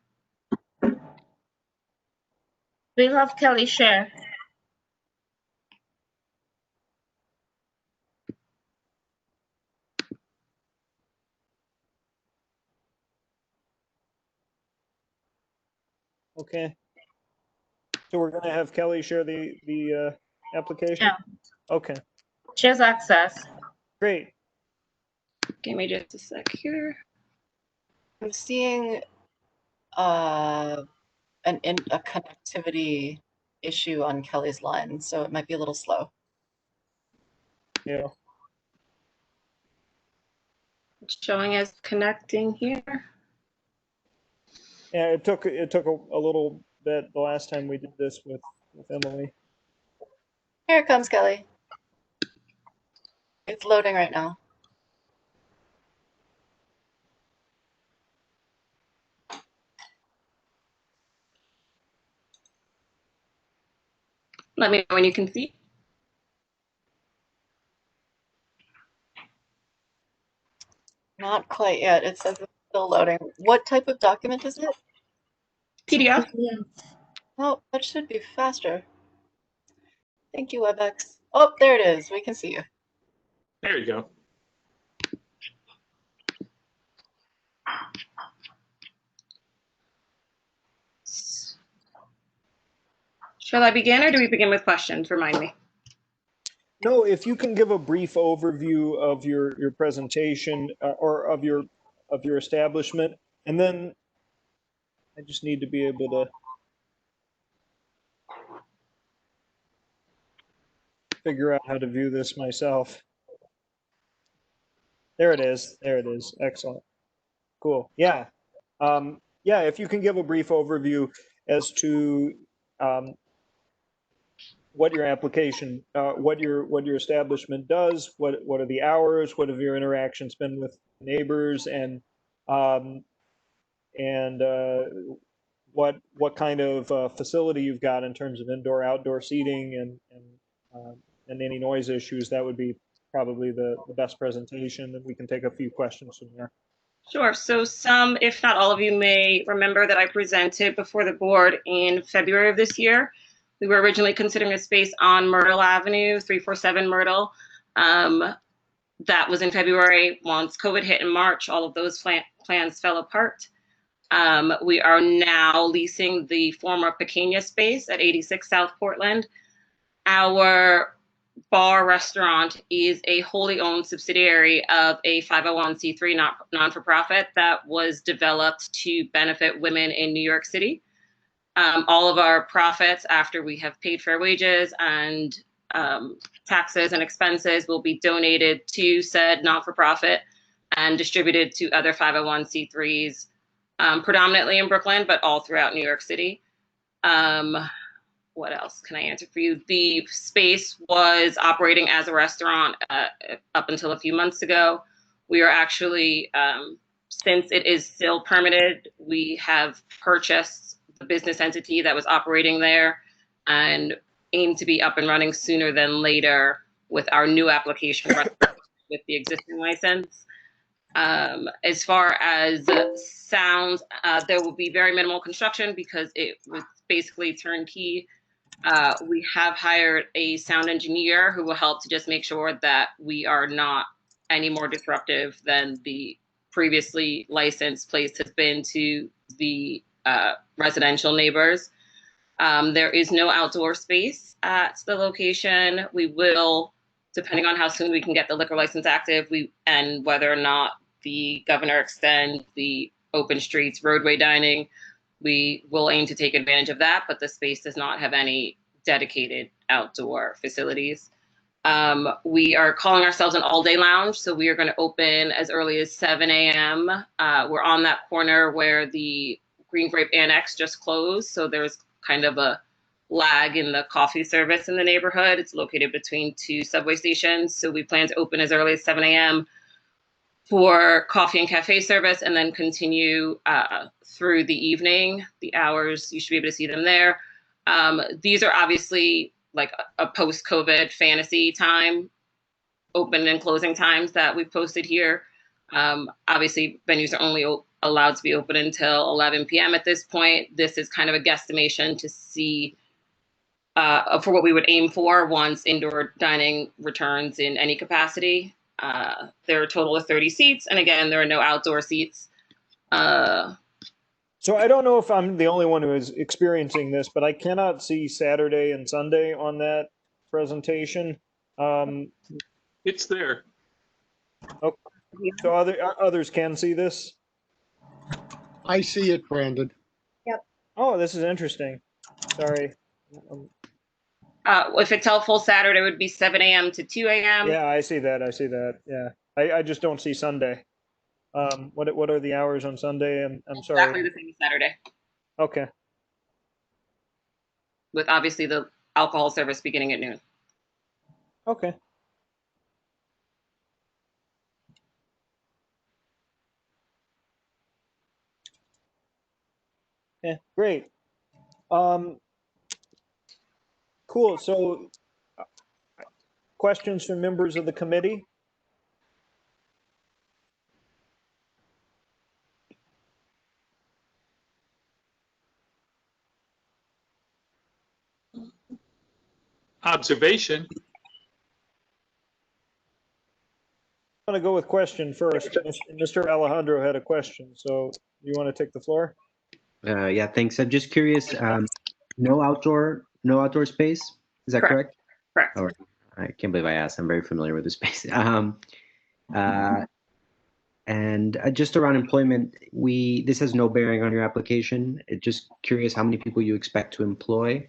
[SPEAKER 4] We'll have Kelly share.
[SPEAKER 1] Okay. So we're going to have Kelly share the application?
[SPEAKER 4] Yeah.
[SPEAKER 1] Okay.
[SPEAKER 4] She has access.
[SPEAKER 1] Great.
[SPEAKER 11] Give me just a sec here.
[SPEAKER 2] I'm seeing a connectivity issue on Kelly's line, so it might be a little slow.
[SPEAKER 1] Yeah.
[SPEAKER 11] It's showing as connecting here.
[SPEAKER 1] Yeah, it took a little bit the last time we did this with Emily.
[SPEAKER 2] Here it comes, Kelly. It's loading right now.
[SPEAKER 11] Let me know when you can see.
[SPEAKER 2] Not quite yet. It says it's still loading. What type of document is it?
[SPEAKER 11] PDF.
[SPEAKER 2] Oh, that should be faster. Thank you, Webex. Oh, there it is. We can see you.
[SPEAKER 3] There you go.
[SPEAKER 11] Shall I begin, or do we begin with questions? Remind me.
[SPEAKER 1] No, if you can give a brief overview of your presentation or of your establishment, and then I just need to be able to. figure out how to view this myself. There it is. There it is. Excellent. Cool. Yeah. Yeah, if you can give a brief overview as to what your application, what your establishment does, what are the hours, what have your interactions been with neighbors, and what kind of facility you've got in terms of indoor, outdoor seating and any noise issues, that would be probably the best presentation, and we can take a few questions from there.
[SPEAKER 12] Sure. So some, if not all of you may remember that I presented before the board in February of this year. We were originally considering a space on Myrtle Avenue, 347 Myrtle. That was in February. Once COVID hit in March, all of those plans fell apart. We are now leasing the former Pequeña space at 86 South Portland. Our bar restaurant is a wholly owned subsidiary of a 501c3 non-for-profit that was developed to benefit women in New York City. All of our profits, after we have paid fair wages and taxes and expenses, will be donated to said not-for-profit and distributed to other 501c3s, predominantly in Brooklyn, but all throughout New York City. What else can I answer for you? The space was operating as a restaurant up until a few months ago. We are actually, since it is still permitted, we have purchased the business entity that was operating there and aim to be up and running sooner than later with our new application with the existing license. As far as sounds, there will be very minimal construction because it was basically turnkey. We have hired a sound engineer who will help to just make sure that we are not any more disruptive than the previously licensed place has been to the residential neighbors. There is no outdoor space at the location. We will, depending on how soon we can get the liquor license active, and whether or not the governor extends the open streets roadway dining, we will aim to take advantage of that, but the space does not have any dedicated outdoor facilities. We are calling ourselves an all-day lounge, so we are going to open as early as 7 a.m. We're on that corner where the Green Grape Annex just closed, so there's kind of a lag in the coffee service in the neighborhood. It's located between two subway stations, so we plan to open as early as 7 a.m. for coffee and cafe service, and then continue through the evening. The hours, you should be able to see them there. These are obviously like a post-COVID fantasy time, open and closing times that we've posted here. Obviously, venues are only allowed to be open until 11 p.m. at this point. This is kind of a guesstimation to see for what we would aim for once indoor dining returns in any capacity. There are a total of 30 seats, and again, there are no outdoor seats.
[SPEAKER 1] So I don't know if I'm the only one who is experiencing this, but I cannot see Saturday and Sunday on that presentation.
[SPEAKER 3] It's there.
[SPEAKER 1] Okay. So others can see this?
[SPEAKER 5] I see it, Brandon.
[SPEAKER 2] Yep.
[SPEAKER 1] Oh, this is interesting. Sorry.
[SPEAKER 12] If it's helpful, Saturday would be 7 a.m. to 2 a.m.
[SPEAKER 1] Yeah, I see that. I see that. Yeah. I just don't see Sunday. What are the hours on Sunday? I'm sorry.
[SPEAKER 12] Exactly the same as Saturday.
[SPEAKER 1] Okay.
[SPEAKER 12] With obviously the alcohol service beginning at noon.
[SPEAKER 1] Okay. Yeah, great. Cool. So questions from members of the committee?
[SPEAKER 3] Observation.
[SPEAKER 1] I'm going to go with question first. Mr. Alejandro had a question, so you want to take the floor?
[SPEAKER 6] Yeah, thanks. I'm just curious. No outdoor space. Is that correct?
[SPEAKER 12] Correct.
[SPEAKER 6] All right. I can't believe I asked. I'm very familiar with the space. And just around employment, this has no bearing on your application. Just curious how many people you expect to employ.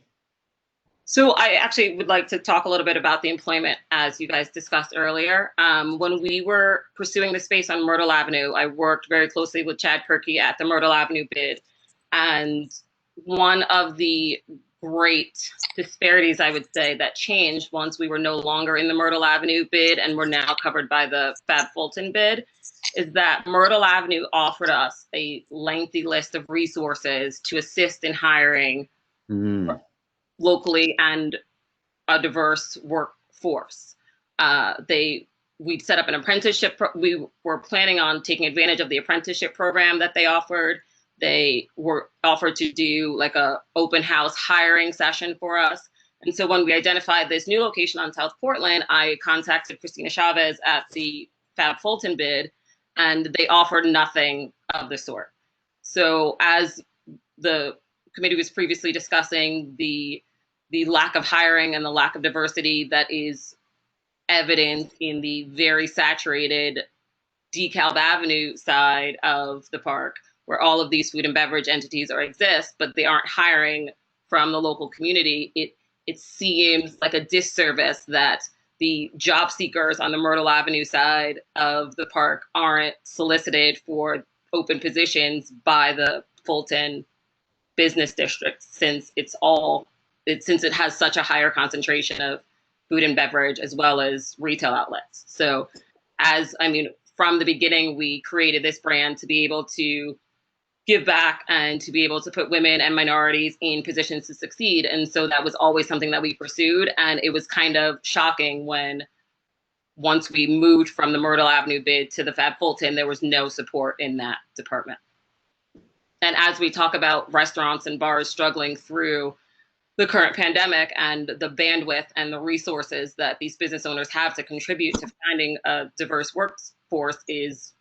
[SPEAKER 12] So I actually would like to talk a little bit about the employment as you guys discussed earlier. When we were pursuing the space on Myrtle Avenue, I worked very closely with Chad Kirky at the Myrtle Avenue bid. And one of the great disparities, I would say, that changed once we were no longer in the Myrtle Avenue bid and were now covered by the Fab Fulton bid, is that Myrtle Avenue offered us a lengthy list of resources to assist in hiring locally and a diverse workforce. We set up an apprenticeship. We were planning on taking advantage of the apprenticeship program that they offered. They were offered to do like a open house hiring session for us. And so when we identified this new location on South Portland, I contacted Christina Chavez at the Fab Fulton bid, and they offered nothing of the sort. So as the committee was previously discussing, the lack of hiring and the lack of diversity that is evident in the very saturated Dekalb Avenue side of the park, where all of these food and beverage entities exist, but they aren't hiring from the local community, it seems like a disservice that the job seekers on the Myrtle Avenue side of the park aren't solicited for open positions by the Fulton business district, since it has such a higher concentration of food and beverage as well as retail outlets. So from the beginning, we created this brand to be able to give back and to be able to put women and minorities in positions to succeed. And so that was always something that we pursued. And it was kind of shocking when once we moved from the Myrtle Avenue bid to the Fab Fulton, there was no support in that department. And as we talk about restaurants and bars struggling through the current pandemic and the bandwidth and the resources that these business owners have to contribute to finding a diverse workforce is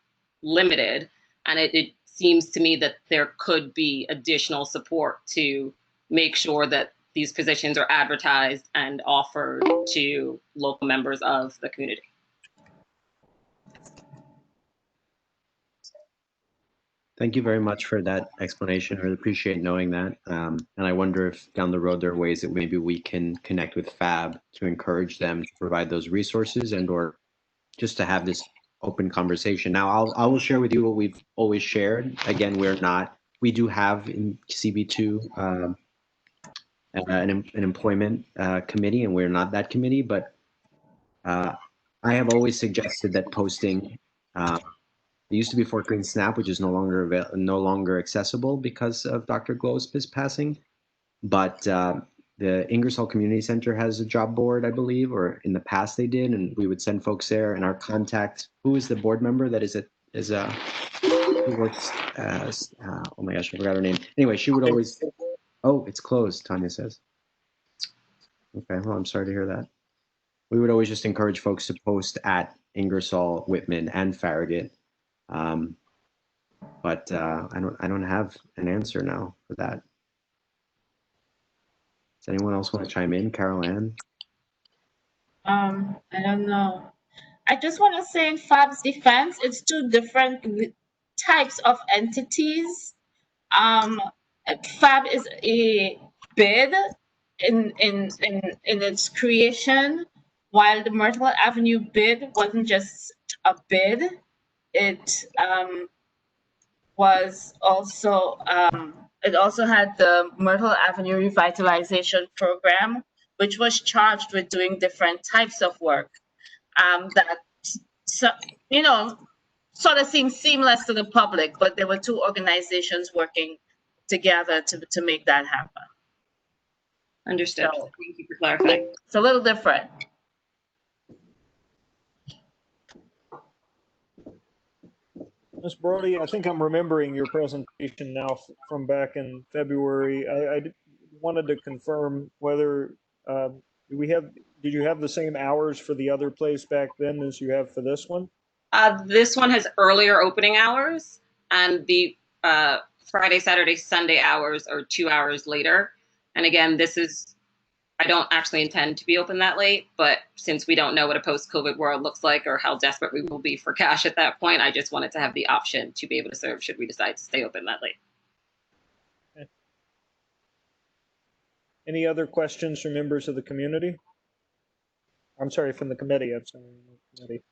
[SPEAKER 12] limited. And it seems to me that there could be additional support to make sure that these positions are advertised and offered to local members of the community.
[SPEAKER 6] Thank you very much for that explanation. I really appreciate knowing that. And I wonder if down the road there are ways that maybe we can connect with Fab to encourage them to provide those resources and or just to have this open conversation. Now, I will share with you what we've always shared. Again, we do have in CB2 an employment committee, and we're not that committee, but I have always suggested that posting it used to be Fort Greene SNAP, which is no longer accessible because of Dr. Glow's passing. But the Ingersoll Community Center has a job board, I believe, or in the past they did, and we would send folks there. And our contact, who is the board member that who works as, oh my gosh, I forgot her name. Anyway, she would always, oh, it's closed, Tanya says. Okay, well, I'm sorry to hear that. We would always just encourage folks to post at Ingersoll, Whitman, and Farragut. But I don't have an answer now for that. Does anyone else want to chime in? Carol Ann?
[SPEAKER 4] I don't know. I just want to say in Fab's defense, it's two different types of entities. Fab is a bid in its creation, while the Myrtle Avenue bid wasn't just a bid. It was also it also had the Myrtle Avenue Revitalization Program, which was charged with doing different types of work that sort of seemed seamless to the public, but there were two organizations working together to make that happen.
[SPEAKER 12] Understood. So, thank you for clarifying.
[SPEAKER 4] It's a little different.
[SPEAKER 1] Ms. Brody, I think I'm remembering your presentation now from back in February. I wanted to confirm whether did you have the same hours for the other place back then as you have for this one?
[SPEAKER 12] This one has earlier opening hours, and the Friday, Saturday, Sunday hours are 2 hours later. And again, I don't actually intend to be open that late, but since we don't know what a post-COVID world looks like or how desperate we will be for cash at that point, I just wanted to have the option to be able to serve should we decide to stay open that late.
[SPEAKER 1] Okay. Any other questions from members of the community? I'm sorry, from the committee. I'm sorry, committee.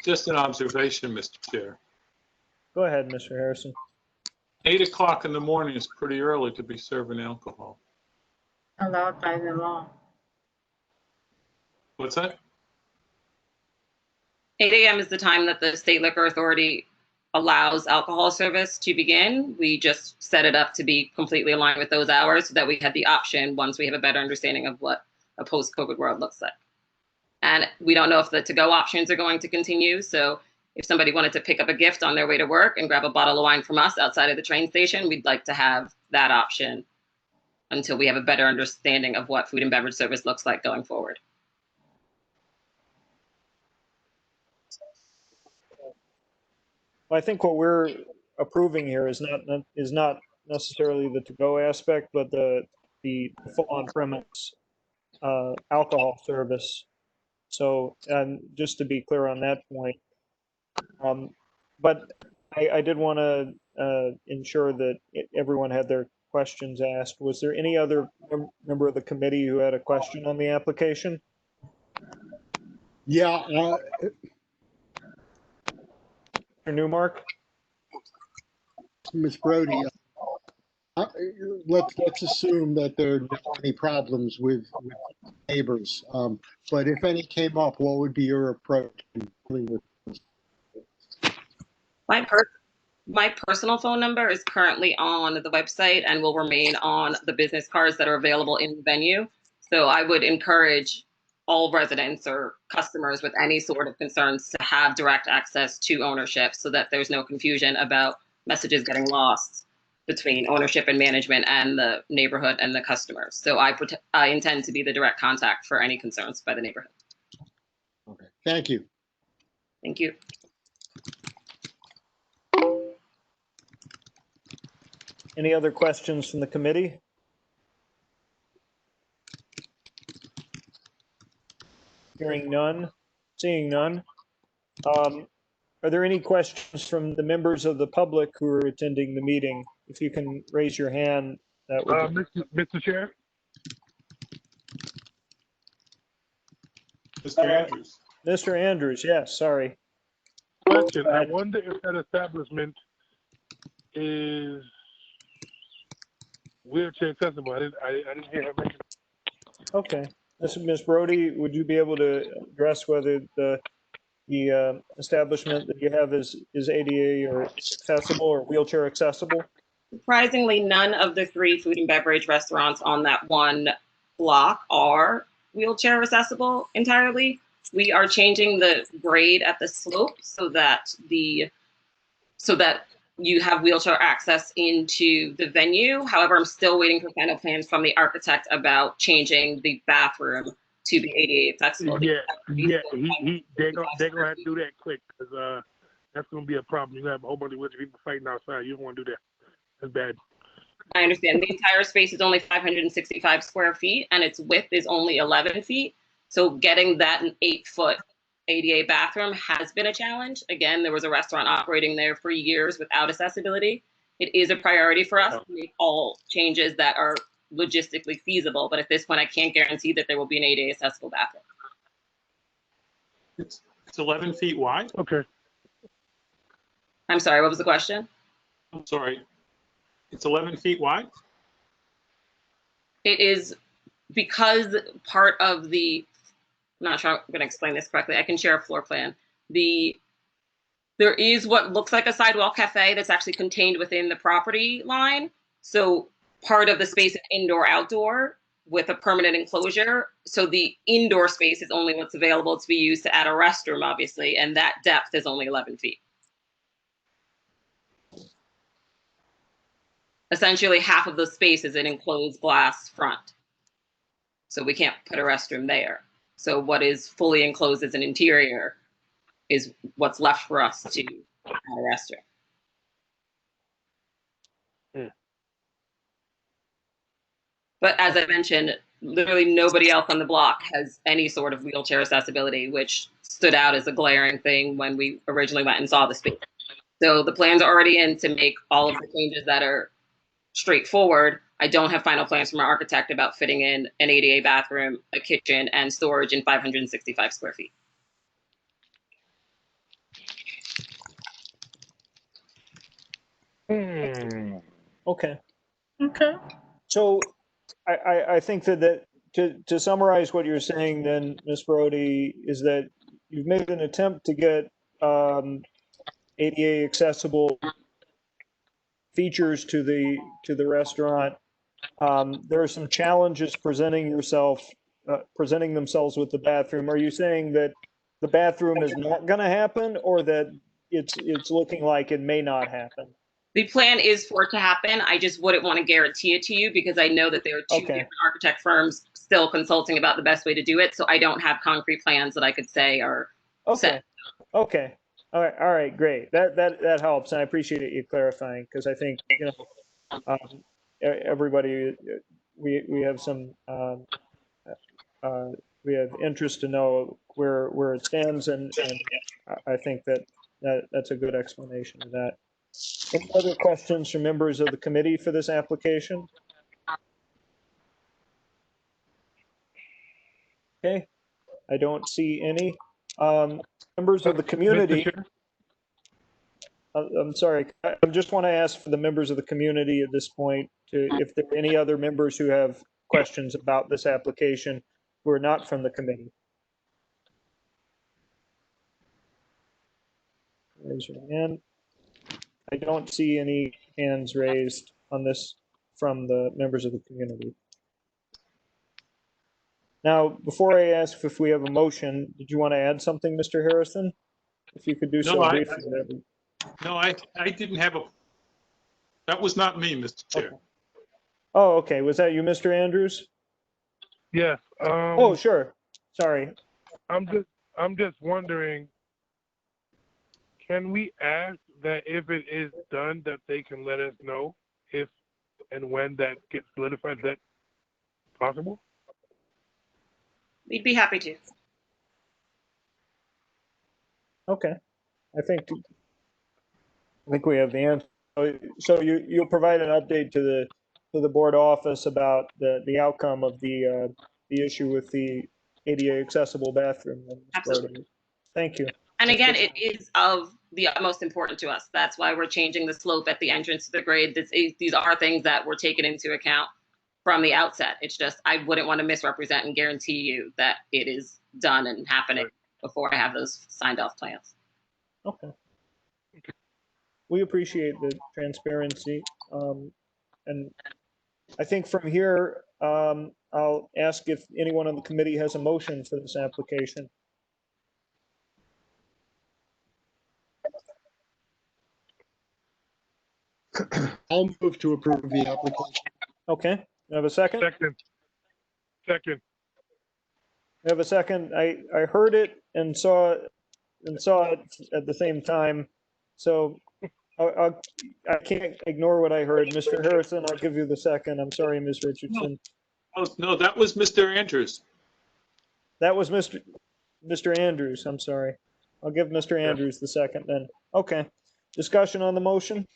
[SPEAKER 3] Just an observation, Mr. Chair.
[SPEAKER 1] Go ahead, Mr. Harrison.
[SPEAKER 3] 8 o'clock in the morning is pretty early to be serving alcohol.
[SPEAKER 4] Allowed by the law.
[SPEAKER 3] What's that?
[SPEAKER 12] 8 a.m. is the time that the State Liquor Authority allows alcohol service to begin. We just set it up to be completely aligned with those hours so that we had the option once we have a better understanding of what a post-COVID world looks like. And we don't know if the to-go options are going to continue. So if somebody wanted to pick up a gift on their way to work and grab a bottle of wine from us outside of the train station, we'd like to have that option until we have a better understanding of what food and beverage service looks like going forward.
[SPEAKER 1] I think what we're approving here is not necessarily the to-go aspect, but the full on-premise alcohol service. So, and just to be clear on that point, but I did want to ensure that everyone had their questions asked. Was there any other member of the committee who had a question on the application?
[SPEAKER 5] Yeah.
[SPEAKER 1] Mr. Newmark?
[SPEAKER 5] Ms. Brody, let's assume that there are not any problems with neighbors. But if any came up, what would be your approach in dealing with this?
[SPEAKER 12] My personal phone number is currently on the website and will remain on the business cards that are available in the venue. So I would encourage all residents or customers with any sort of concerns to have direct access to ownership so that there's no confusion about messages getting lost between ownership and management and the neighborhood and the customers. So I intend to be the direct contact for any concerns by the neighborhood.
[SPEAKER 5] Okay, thank you.
[SPEAKER 12] Thank you.
[SPEAKER 1] Any other questions from the committee? Hearing none, seeing none. Are there any questions from the members of the public who are attending the meeting? If you can raise your hand, that would
[SPEAKER 8] Mr. Chair?
[SPEAKER 3] Mr. Andrews.
[SPEAKER 1] Mr. Andrews, yes, sorry.
[SPEAKER 8] Question, I wonder if that establishment is wheelchair accessible. I didn't hear her mention.
[SPEAKER 1] Okay. Ms. Brody, would you be able to address whether the establishment that you have is ADA or accessible or wheelchair accessible?
[SPEAKER 12] Surprisingly, none of the 3 food and beverage restaurants on that one block are wheelchair accessible entirely. We are changing the grade at the slope so that you have wheelchair access into the venue. However, I'm still waiting for final plans from the architect about changing the bathroom to be ADA accessible.
[SPEAKER 8] Yeah, they're gonna have to do that quick because that's gonna be a problem. You have a whole bunch of wheelchair people fighting outside. You don't want to do that. That's bad.
[SPEAKER 12] I understand. The entire space is only 565 square feet, and its width is only 11 feet. So getting that an 8-foot ADA bathroom has been a challenge. Again, there was a restaurant operating there for years without accessibility. It is a priority for us to make all changes that are logistically feasible, but at this point, I can't guarantee that there will be an ADA accessible bathroom.
[SPEAKER 3] It's 11 feet wide?
[SPEAKER 8] Okay.
[SPEAKER 12] I'm sorry, what was the question?
[SPEAKER 3] I'm sorry. It's 11 feet wide?
[SPEAKER 12] It is because part of the, I'm not sure I'm going to explain this correctly. I can share a floor plan. There is what looks like a sidewalk cafe that's actually contained within the property line. So part of the space is indoor outdoor with a permanent enclosure. So the indoor space is only what's available to be used to add a restroom, obviously, and that depth is only 11 feet. Essentially, half of the space is an enclosed glass front. So we can't put a restroom there. So what is fully enclosed as an interior is what's left for us to add a restroom.
[SPEAKER 8] Yeah.
[SPEAKER 12] But as I mentioned, literally nobody else on the block has any sort of wheelchair accessibility, which stood out as a glaring thing when we originally went and saw the space. So the plans are already in to make all of the changes that are straightforward. I don't have final plans from our architect about fitting in an ADA bathroom, a kitchen, and storage in 565 square feet.
[SPEAKER 1] Okay.
[SPEAKER 4] Okay.
[SPEAKER 1] So I think that to summarize what you're saying then, Ms. Brody, is that you've made an attempt to get ADA accessible features to the restaurant. There are some challenges presenting themselves with the bathroom. Are you saying that the bathroom is not going to happen, or that it's looking like it may not happen?
[SPEAKER 12] The plan is for it to happen. I just wouldn't want to guarantee it to you because I know that there are two different architect firms still consulting about the best way to do it. So I don't have concrete plans that I could say are set.
[SPEAKER 1] Okay. All right, great. That helps, and I appreciate you clarifying, because I think, you know, everybody, we have some we have interest to know where it stands, and I think that's a good explanation of that. Any other questions from members of the committee for this application? Okay, I don't see any. Members of the community. I'm sorry, I just want to ask for the members of the community at this point if there are any other members who have questions about this application who are not from the committee. Raise your hand. I don't see any hands raised on this from the members of the community. Now, before I ask if we have a motion, did you want to add something, Mr. Harrison? If you could do so briefly.
[SPEAKER 3] No, I didn't have that was not me, Mr. Chair.
[SPEAKER 1] Okay. Oh, okay. Was that you, Mr. Andrews?
[SPEAKER 8] Yes.
[SPEAKER 1] Oh, sure. Sorry.
[SPEAKER 8] I'm just wondering, can we ask that if it is done, that they can let us know if and when that gets solidified? Is that possible?
[SPEAKER 12] We'd be happy to.
[SPEAKER 1] Okay. I think we have the answer. So you'll provide an update to the board office about the outcome of the issue with the ADA accessible bathroom.
[SPEAKER 12] Absolutely.
[SPEAKER 1] Thank you.
[SPEAKER 12] And again, it is of the utmost importance to us. That's why we're changing the slope at the entrance to the grade. These are things that were taken into account from the outset. It's just, I wouldn't want to misrepresent and guarantee you that it is done and happening before I have those signed off plans.
[SPEAKER 1] Okay. We appreciate the transparency. And I think from here, I'll ask if anyone on the committee has a motion for this application.
[SPEAKER 5] I'll move to approve the application.
[SPEAKER 1] Okay, you have a second?
[SPEAKER 8] Second.
[SPEAKER 1] You have a second? I heard it and saw it at the same time. So I can't ignore what I heard. Mr. Harrison, I'll give you the second. I'm sorry, Ms. Richardson.
[SPEAKER 3] No, that was Mr. Andrews.
[SPEAKER 1] That was Mr. Andrews. I'm sorry. I'll give Mr. Andrews the second then. Okay. Discussion on the motion?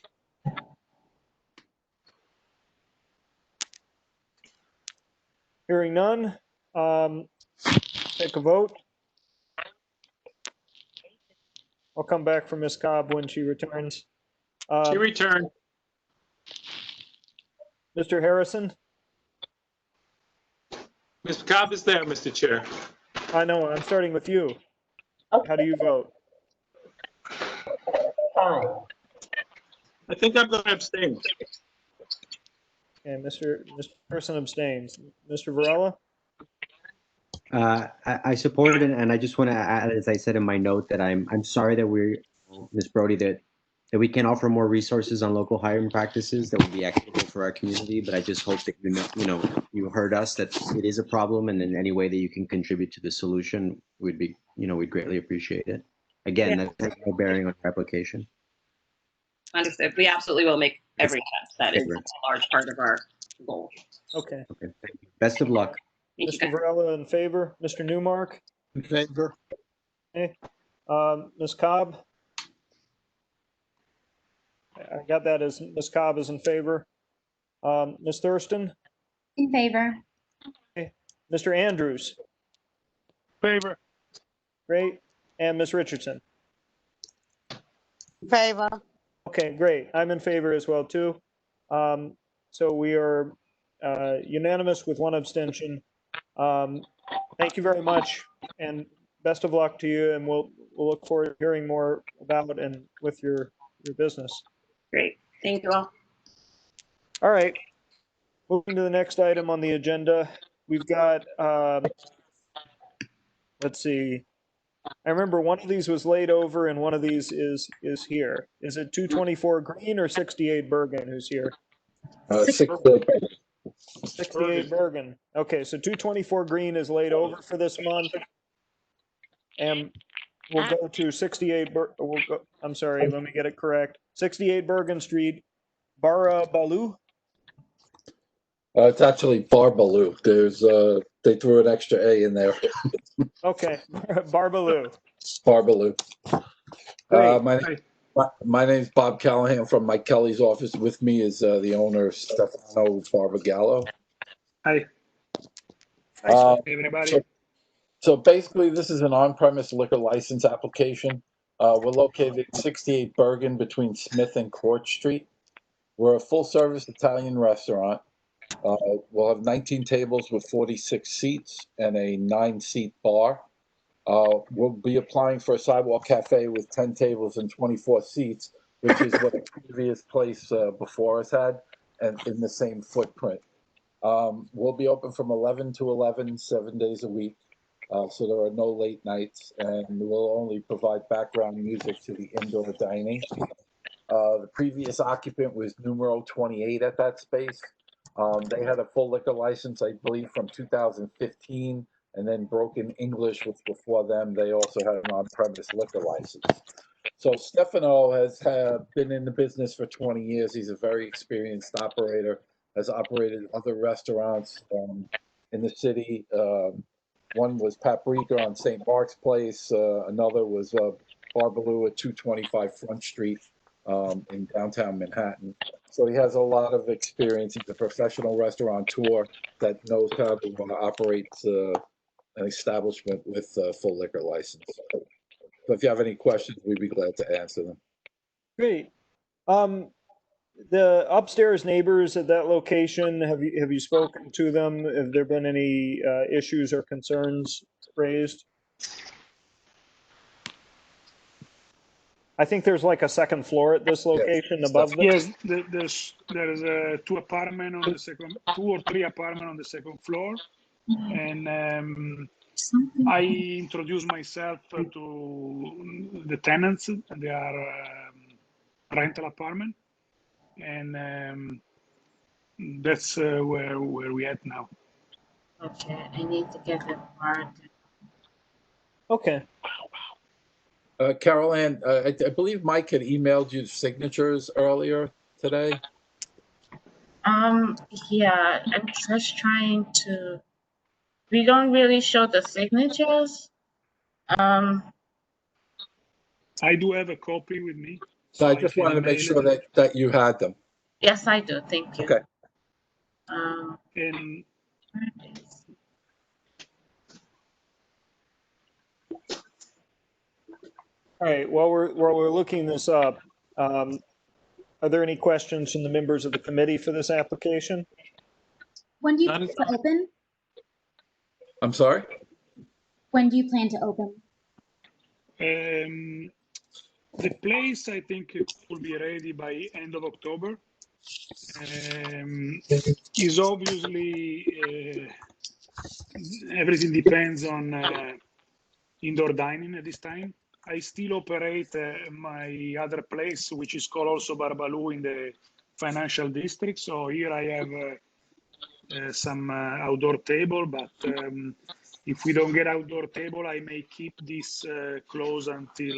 [SPEAKER 1] Hearing none. Take a vote. I'll come back for Ms. Cobb when she returns.
[SPEAKER 3] She returned.
[SPEAKER 1] Mr. Harrison?
[SPEAKER 3] Mr. Cobb is there, Mr. Chair.
[SPEAKER 1] I know, I'm starting with you. How do you vote?
[SPEAKER 3] I think I'm going to abstain.
[SPEAKER 1] Okay, Mr. Harrison abstains. Mr. Varela?
[SPEAKER 6] I support it, and I just want to add, as I said in my note, that I'm sorry that Ms. Brody, that we can offer more resources on local hiring practices that would be equitable for our community. But I just hope that you heard us, that it is a problem, and in any way that you can contribute to the solution, we'd greatly appreciate it. Again, that has no bearing on our application.
[SPEAKER 12] Understood. We absolutely will make every attempt. That is a large part of our goal.
[SPEAKER 1] Okay.
[SPEAKER 6] Okay. Thank you. Best of luck.
[SPEAKER 1] Mr. Varela in favor. Mr. Newmark?
[SPEAKER 5] In favor.
[SPEAKER 1] Okay. Ms. Cobb? I got that as Ms. Cobb is in favor. Ms. Thurston,
[SPEAKER 10] In favor.
[SPEAKER 1] Mr. Andrews,
[SPEAKER 8] Favor.
[SPEAKER 1] great, and Ms. Richardson.
[SPEAKER 7] Favor.
[SPEAKER 1] Okay, great. I'm in favor as well too. So we are unanimous with one abstention. Thank you very much, and best of luck to you. And we'll look forward to hearing more about and with your business.
[SPEAKER 12] Great. Thank you all.
[SPEAKER 1] All right. Moving to the next item on the agenda, we've got. Let's see. I remember one of these was laid over, and one of these is here. Is it 224 Green or 68 Bergen who's here? 68 Bergen. Okay, so 224 Green is laid over for this month. And we'll go to 68, I'm sorry, let me get it correct. 68 Bergen Street, Barbalu.
[SPEAKER 13] It's actually Barbalu. There's they threw an extra A in there.
[SPEAKER 1] Okay, Barbalu.
[SPEAKER 13] Barbalu.
[SPEAKER 1] Great.
[SPEAKER 13] My name's Bob Callahan from Mike Kelly's office. With me is the owner, Stefano Barbagallo.
[SPEAKER 8] Hi. Everybody.
[SPEAKER 13] So basically, this is an on-premise liquor license application. We're located at 68 Bergen between Smith and Court Street. We're a full-service Italian restaurant. We'll have 19 tables with 46 seats and a 9-seat bar. We'll be applying for a sidewalk cafe with 10 tables and 24 seats, which is what the previous place before us had, and in the same footprint. We'll be open from 11 to 11, 7 days a week. So there are no late nights, and we'll only provide background music to the indoor dining. The previous occupant was numero 28 at that space. They had a full liquor license, I believe, from 2015, and then Broken English, which before them, they also had an on-premise liquor license. So Stefano has been in the business for 20 years. He's a very experienced operator, has operated other restaurants in the city. One was Paprika on St. Mark's Place. Another was Barbalu at 225 Front Street in downtown Manhattan. So he has a lot of experience. He's a professional restaurateur that knows how to operate an establishment with a full liquor license. So if you have any questions, we'd be glad to answer them.
[SPEAKER 1] Great. The upstairs neighbors at that location, have you spoken to them? Have there been any issues or concerns raised? I think there's like a second floor at this location above them.
[SPEAKER 8] Yes, there's 2 apartments on the second, 2 or 3 apartments on the second floor, and I introduced myself to the tenants. They are rental apartment, and that's where we at now.
[SPEAKER 4] Okay, I need to get the part.
[SPEAKER 1] Okay.
[SPEAKER 13] Carol Ann, I believe Mike had emailed you signatures earlier today.
[SPEAKER 4] Yeah, I'm just trying to. We don't really show the signatures.
[SPEAKER 8] I do have a copy with me.
[SPEAKER 13] So I just wanted to make sure that you had them.
[SPEAKER 4] Yes, I do. Thank you.
[SPEAKER 13] Okay.
[SPEAKER 8] And
[SPEAKER 1] All right, while we're looking this up, are there any questions from the members of the committee for this application?
[SPEAKER 10] When do you plan to open?
[SPEAKER 13] I'm sorry?
[SPEAKER 10] When do you plan to open?
[SPEAKER 8] the place, I think it will be ready by end of October. Is obviously everything depends on indoor dining at this time. I still operate my other place, which is called also Barbalu in the financial district. So here I have some outdoor table, but if we don't get outdoor table, I may keep this closed until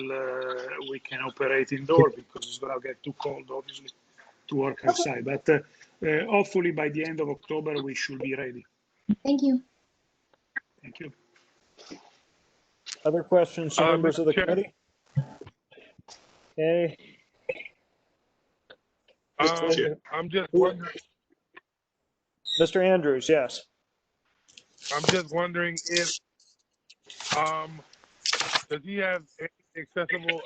[SPEAKER 8] we can operate indoor, because it's gonna get too cold, obviously, to work outside. But hopefully by the end of October, we should be ready.
[SPEAKER 10] Thank you.
[SPEAKER 8] Thank you.
[SPEAKER 1] Other questions from members of the committee? Okay.
[SPEAKER 8] I'm just wondering.
[SPEAKER 1] Mr. Andrews, yes.
[SPEAKER 8] I'm just wondering if does he have any accessible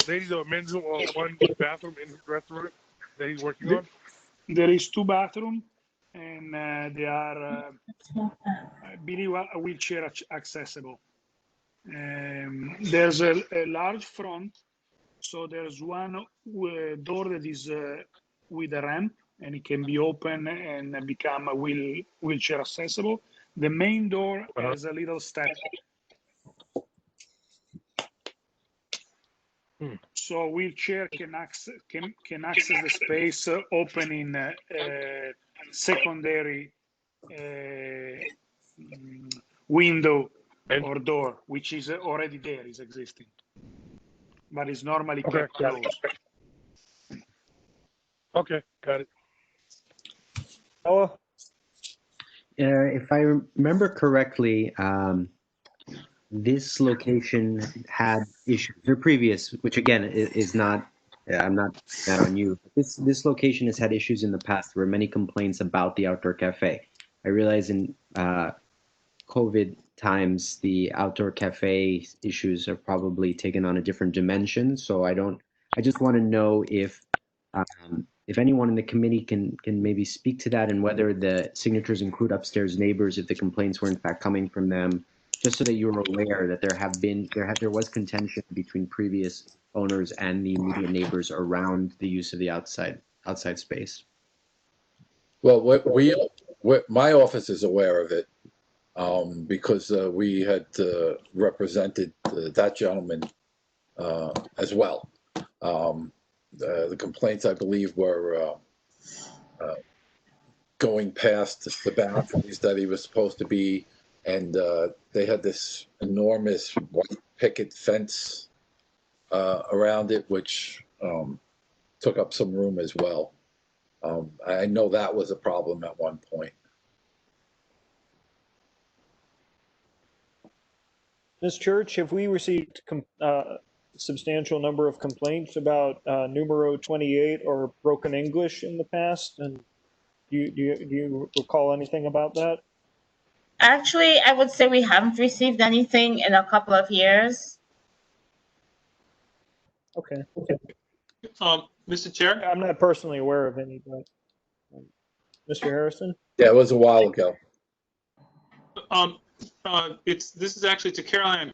[SPEAKER 8] ladies or men's room or one bathroom in his restaurant that he's working on?
[SPEAKER 14] There is 2 bathrooms, and they are, I believe, wheelchair accessible. There's a large front, so there's one door that is with a ramp, and it can be open and become a wheelchair accessible. The main door has a little step. So wheelchair can access the space, opening secondary window or door, which is already there, is existing, but is normally kept closed.
[SPEAKER 8] Okay, got it.
[SPEAKER 1] Oh,
[SPEAKER 6] If I remember correctly, this location had issues, or previous, which again is not, I'm not mad on you. This location has had issues in the past. There were many complaints about the outdoor cafe. I realize in COVID times, the outdoor cafe issues have probably taken on a different dimension. So I just want to know if anyone in the committee can maybe speak to that, and whether the signatures include upstairs neighbors, if the complaints were in fact coming from them, just so that you're aware that there was contention between previous owners and the immediate neighbors around the use of the outside space.
[SPEAKER 13] Well, my office is aware of it because we had represented that gentleman as well. The complaints, I believe, were going past the boundaries that he was supposed to be, and they had this enormous white picket fence around it, which took up some room as well. I know that was a problem at one point.
[SPEAKER 1] Ms. Church, have we received substantial number of complaints about numero 28 or broken English in the past? And do you recall anything about that?
[SPEAKER 4] Actually, I would say we haven't received anything in a couple of years.
[SPEAKER 1] Okay.
[SPEAKER 3] Mr. Chair?
[SPEAKER 1] I'm not personally aware of any, but Mr. Harrison?
[SPEAKER 13] Yeah, it was a while ago.
[SPEAKER 3] This is actually to Caroline.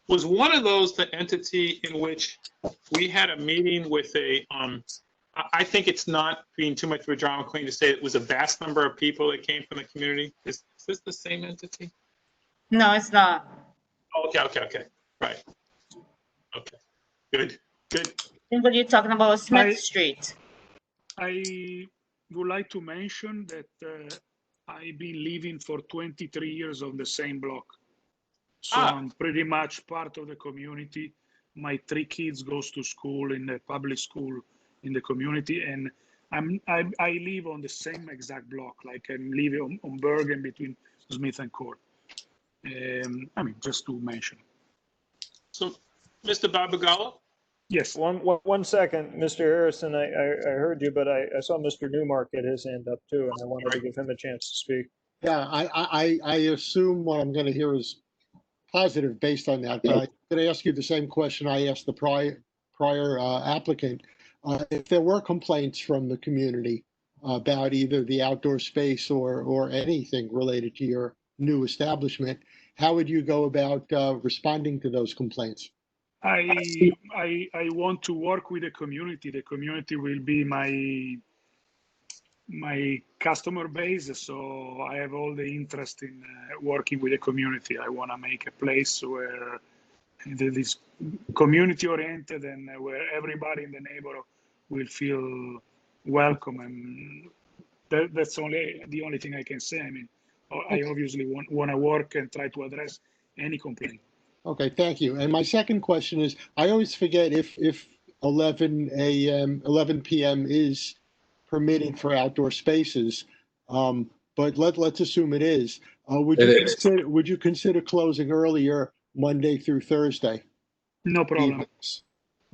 [SPEAKER 3] Was one of those the entity in which we had a meeting with a, I think it's not being too much of a drama queen to say it was a vast number of people that came from the community. Is this the same entity?
[SPEAKER 4] No, it's not.
[SPEAKER 3] Okay. Right. Okay. Good.
[SPEAKER 4] And what are you talking about? Smith Street.
[SPEAKER 14] I would like to mention that I've been living for 23 years on the same block. So I'm pretty much part of the community. My 3 kids goes to school in the public school in the community, and I live on the same exact block, like I'm living on Bergen between Smith and Court. I mean, just to mention.
[SPEAKER 3] So, Mr. Barbagallo?
[SPEAKER 14] Yes.
[SPEAKER 1] One second, Mr. Harrison. I heard you, but I saw Mr. Newmark get his hand up too, and I wanted to give him a chance to speak.
[SPEAKER 5] Yeah, I assume what I'm going to hear is positive based on that. But I'm going to ask you the same question I asked the prior applicant. If there were complaints from the community about either the outdoor space or anything related to your new establishment, how would you go about responding to those complaints?
[SPEAKER 14] I want to work with the community. The community will be my customer base, so I have all the interest in working with the community. I want to make a place where it is community oriented and where everybody in the neighborhood will feel welcome, and that's the only thing I can say. I mean, I obviously want to work and try to address any complaint. Okay, thank you. And my second question is, I always forget if 11 p.m. is permitted for outdoor spaces, but let's assume it is. Would you consider closing earlier Monday through Thursday? No problem.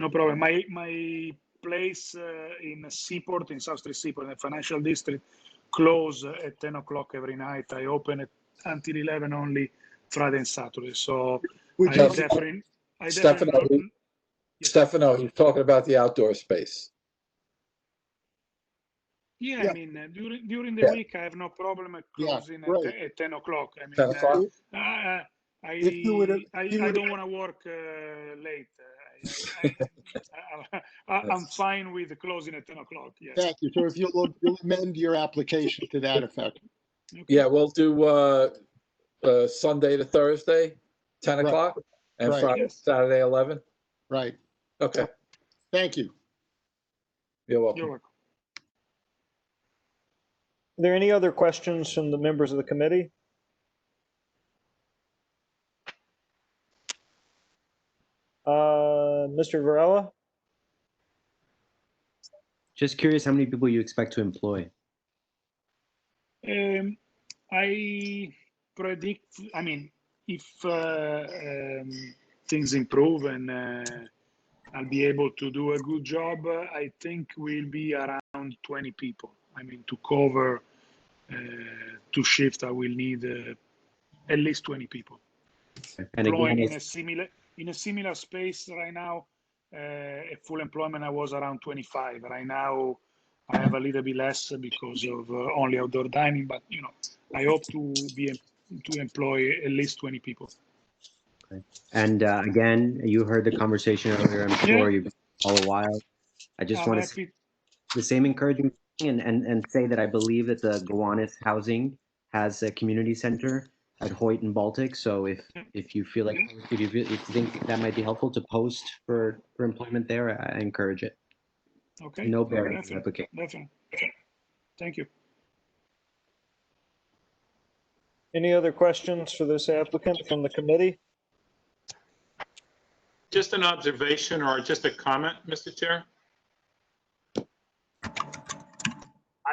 [SPEAKER 14] No problem. My place in Seaport, in South Street Seaport, in the financial district, close at 10 o'clock every night. I open it until 11 only Friday and Saturday. So
[SPEAKER 5] Would
[SPEAKER 14] I
[SPEAKER 5] you-
[SPEAKER 14] definitely.
[SPEAKER 13] Stefano, he's talking about the outdoor space.
[SPEAKER 14] Yeah,
[SPEAKER 5] Yeah.
[SPEAKER 14] I mean, during the
[SPEAKER 13] Yeah.
[SPEAKER 14] week, I have no problem at
[SPEAKER 5] Yeah,
[SPEAKER 14] closing
[SPEAKER 5] right.
[SPEAKER 14] at 10 o'clock. I mean,
[SPEAKER 13] 10 o'clock?
[SPEAKER 5] If you would-
[SPEAKER 14] I don't want to work late. I'm fine with closing at 10 o'clock. Yes.
[SPEAKER 5] Thank you. So if you'll amend your application to that effect.
[SPEAKER 14] Okay.
[SPEAKER 13] Yeah, we'll do Sunday to Thursday, 10
[SPEAKER 5] Right.
[SPEAKER 13] o'clock, and
[SPEAKER 5] Right.
[SPEAKER 13] Friday,
[SPEAKER 14] Yes.
[SPEAKER 13] Saturday, 11.
[SPEAKER 5] Right.
[SPEAKER 13] Okay,
[SPEAKER 5] Thank you.
[SPEAKER 13] you're welcome.
[SPEAKER 14] You're welcome.
[SPEAKER 1] Are there any other questions from the members of the committee? Mr. Varela?
[SPEAKER 6] Just curious how many people you expect to employ.
[SPEAKER 14] I predict, I mean, if things improve and I'll be able to do a good job, I think we'll be around 20 people. I mean, to cover 2 shifts, I will need at least 20 people.
[SPEAKER 6] And
[SPEAKER 14] Employing
[SPEAKER 6] again,
[SPEAKER 14] in a similar space right now, at full employment, I was around 25. Right now, I have a little bit less because of only outdoor dining, but you know, I hope to employ at least 20 people.
[SPEAKER 6] and again, you heard the conversation earlier. I'm sure you've been all a while. I just want to say the same encouraging thing and say that I believe that the Gowanus Housing has a community center at Hoyt and Baltic. So if you feel like if you think that might be helpful to post for employment there, I encourage it.
[SPEAKER 14] Okay.
[SPEAKER 6] No barrier to
[SPEAKER 14] Definitely.
[SPEAKER 6] application.
[SPEAKER 14] Definitely. Thank you.
[SPEAKER 1] Any other questions for this applicant from the committee?
[SPEAKER 3] Just an observation or just a comment, Mr. Chair? I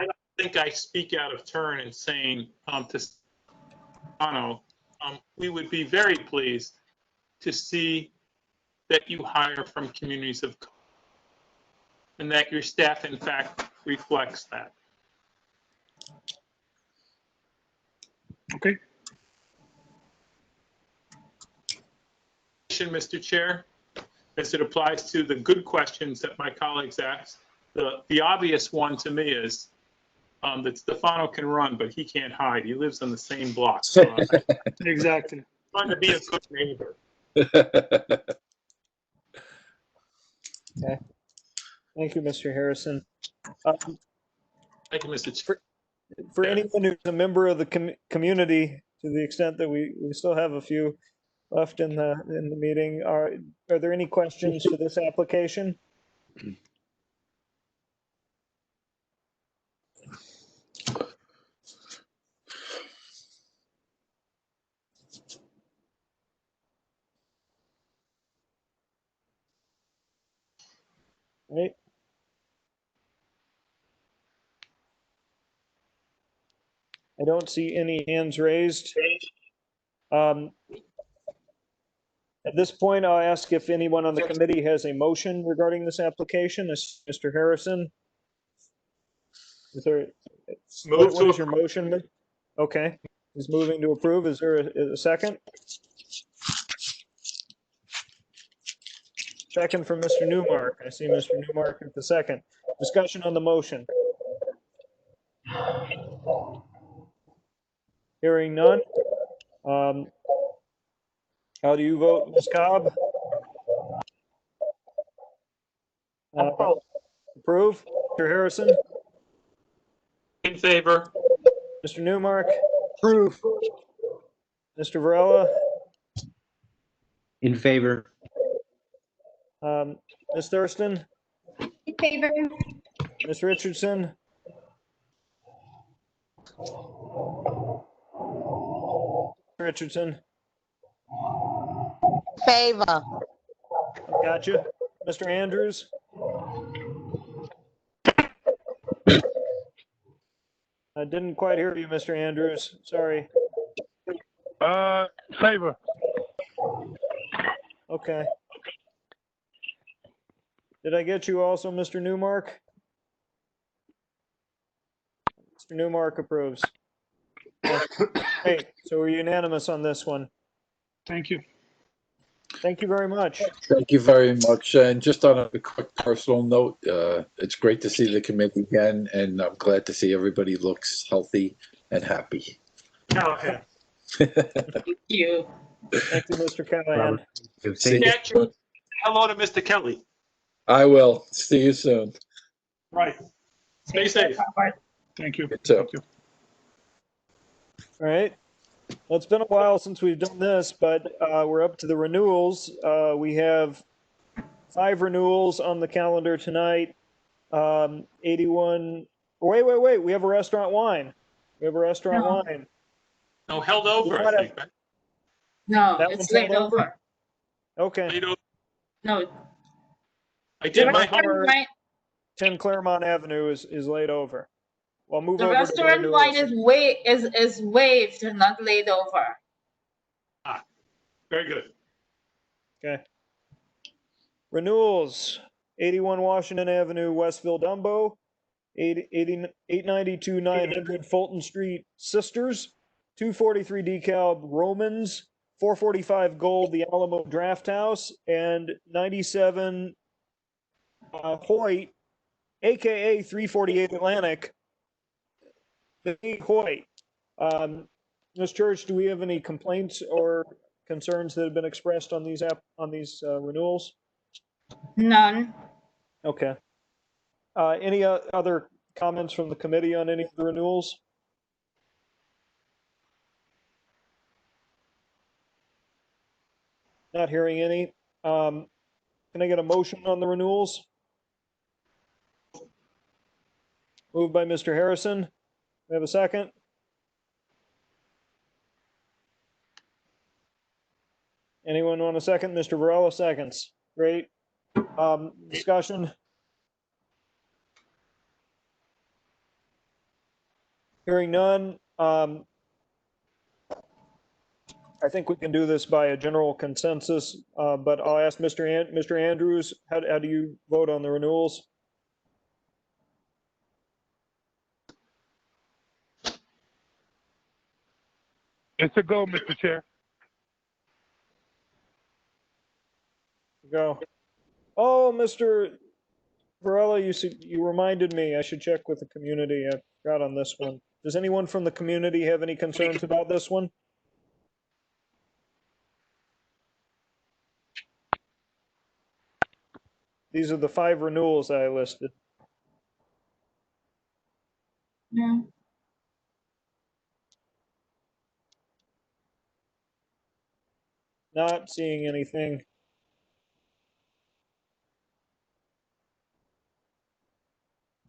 [SPEAKER 3] don't think I speak out of turn in saying to Stefano, we would be very pleased to see that you hire from communities of color and that your staff, in fact, reflects that.
[SPEAKER 14] Okay.
[SPEAKER 3] Mr. Chair, as it applies to the good questions that my colleagues asked, the obvious one to me is that Stefano can run, but he can't hide. He lives on the same block. So
[SPEAKER 14] Exactly.
[SPEAKER 3] I'm trying to be a good neighbor.
[SPEAKER 1] Okay. Thank you, Mr. Harrison.
[SPEAKER 3] Thank you, Mr. Chair.
[SPEAKER 1] For anyone who's a member of the community, to the extent that we still have a few left in the meeting, are there any questions for this application? Right. I don't see any hands raised. At this point, I'll ask if anyone on the committee has a motion regarding this application. Mr. Harrison? Is there, what is your motion? Okay, he's moving to approve. Is there a second? Second from Mr. Newmark. I see Mr. Newmark at the second. Discussion on the motion. Hearing none. How do you vote, Ms. Cobb? Approve. Mr. Harrison?
[SPEAKER 3] In favor.
[SPEAKER 1] Mr. Newmark?
[SPEAKER 5] Approve.
[SPEAKER 1] Mr. Varela?
[SPEAKER 6] In favor.
[SPEAKER 1] Ms. Thurston?
[SPEAKER 10] In favor.
[SPEAKER 1] Ms. Richardson? Richardson?
[SPEAKER 7] Favor.
[SPEAKER 1] Gotcha. Mr. Andrews? I didn't quite hear you, Mr. Andrews. Sorry.
[SPEAKER 8] Favor.
[SPEAKER 1] Okay. Did I get you also, Mr. Newmark? Mr. Newmark approves. Great, so we're unanimous on this one.
[SPEAKER 14] Thank you.
[SPEAKER 1] Thank you very much.
[SPEAKER 13] Thank you very much. And just on a quick personal note, it's great to see the committee again, and I'm glad to see everybody looks healthy and happy.
[SPEAKER 3] Callahan.
[SPEAKER 12] Thank you.
[SPEAKER 1] Thank you, Mr. Callahan.
[SPEAKER 13] See you soon.
[SPEAKER 3] Hello to Mr. Kelly.
[SPEAKER 13] I will. See you soon.
[SPEAKER 3] Right. Stay safe.
[SPEAKER 14] Thank you.
[SPEAKER 13] You too.
[SPEAKER 14] Thank you.
[SPEAKER 1] All right. Well, it's been a while since we've done this, but we're up to the renewals. We have 5 renewals on the calendar tonight. 81. Wait. We have a restaurant wine. We have a restaurant
[SPEAKER 4] No.
[SPEAKER 1] wine.
[SPEAKER 3] No, held over, I think, right?
[SPEAKER 4] No,
[SPEAKER 1] That
[SPEAKER 4] it's
[SPEAKER 1] one's
[SPEAKER 4] laid
[SPEAKER 1] held over?
[SPEAKER 4] over.
[SPEAKER 1] Okay.
[SPEAKER 3] Laid over.
[SPEAKER 4] No,
[SPEAKER 3] I
[SPEAKER 4] the
[SPEAKER 3] did my
[SPEAKER 4] restaurant
[SPEAKER 3] homework.
[SPEAKER 4] wine,
[SPEAKER 1] 10 Claremont Avenue is laid over. We'll move
[SPEAKER 4] the
[SPEAKER 1] over to the
[SPEAKER 4] restaurant wine
[SPEAKER 1] renewals.
[SPEAKER 4] is waived, not laid over.
[SPEAKER 3] Ah, very good.
[SPEAKER 1] Okay. Renewals, 81 Washington Avenue, Westville, Dumbo, 892 900 Fulton Street, Sisters, 243 Dekalb, Romans, 445 Gold, the Alamo Drafthouse, and 97 Hoyt, aka 348 Atlantic, the Hoyt. Ms. Church, do we have any complaints or concerns that have been expressed on these renewals?
[SPEAKER 4] None.
[SPEAKER 1] Okay. Any other comments from the committee on any of the renewals? Not hearing any. Can I get a motion on the renewals? Moved by Mr. Harrison. We have a second. Anyone want a second? Mr. Varela seconds. Great. Discussion. Hearing none. I think we can do this by a general consensus, but I'll ask Mr. Andrews, how do you vote on the renewals?
[SPEAKER 8] It's a go, Mr. Chair.
[SPEAKER 1] Go. Oh, Mr. Varela, you reminded me. I should check with the community. I forgot on this one. Does anyone from the community have any concerns about this one? These are the 5 renewals I listed.
[SPEAKER 4] No.
[SPEAKER 1] Not seeing anything.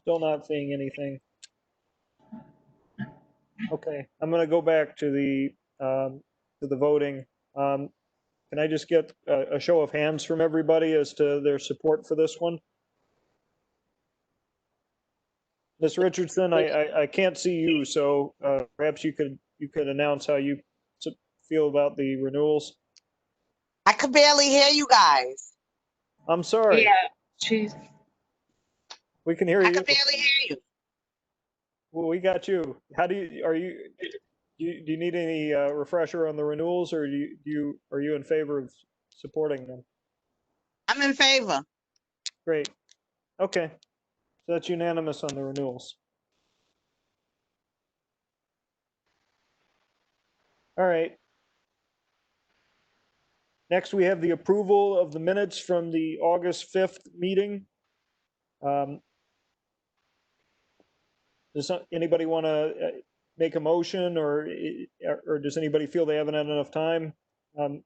[SPEAKER 1] Still not seeing anything. Okay, I'm going to go back to the voting. Can I just get a show of hands from everybody as to their support for this one? Ms. Richardson, I can't see you, so perhaps you could announce how you feel about the renewals.
[SPEAKER 15] I could barely hear you guys.
[SPEAKER 1] I'm sorry.
[SPEAKER 4] Yeah, jeez.
[SPEAKER 1] We can hear you.
[SPEAKER 15] I could barely hear you.
[SPEAKER 1] Well, we got you. How do you need any refresher on the renewals, or are you in favor of supporting them?
[SPEAKER 15] I'm in favor.
[SPEAKER 1] Great. Okay. So that's unanimous on the renewals. All right. Next, we have the approval of the minutes from the August 5th meeting. Does anybody want to make a motion, or does anybody feel they haven't had enough time?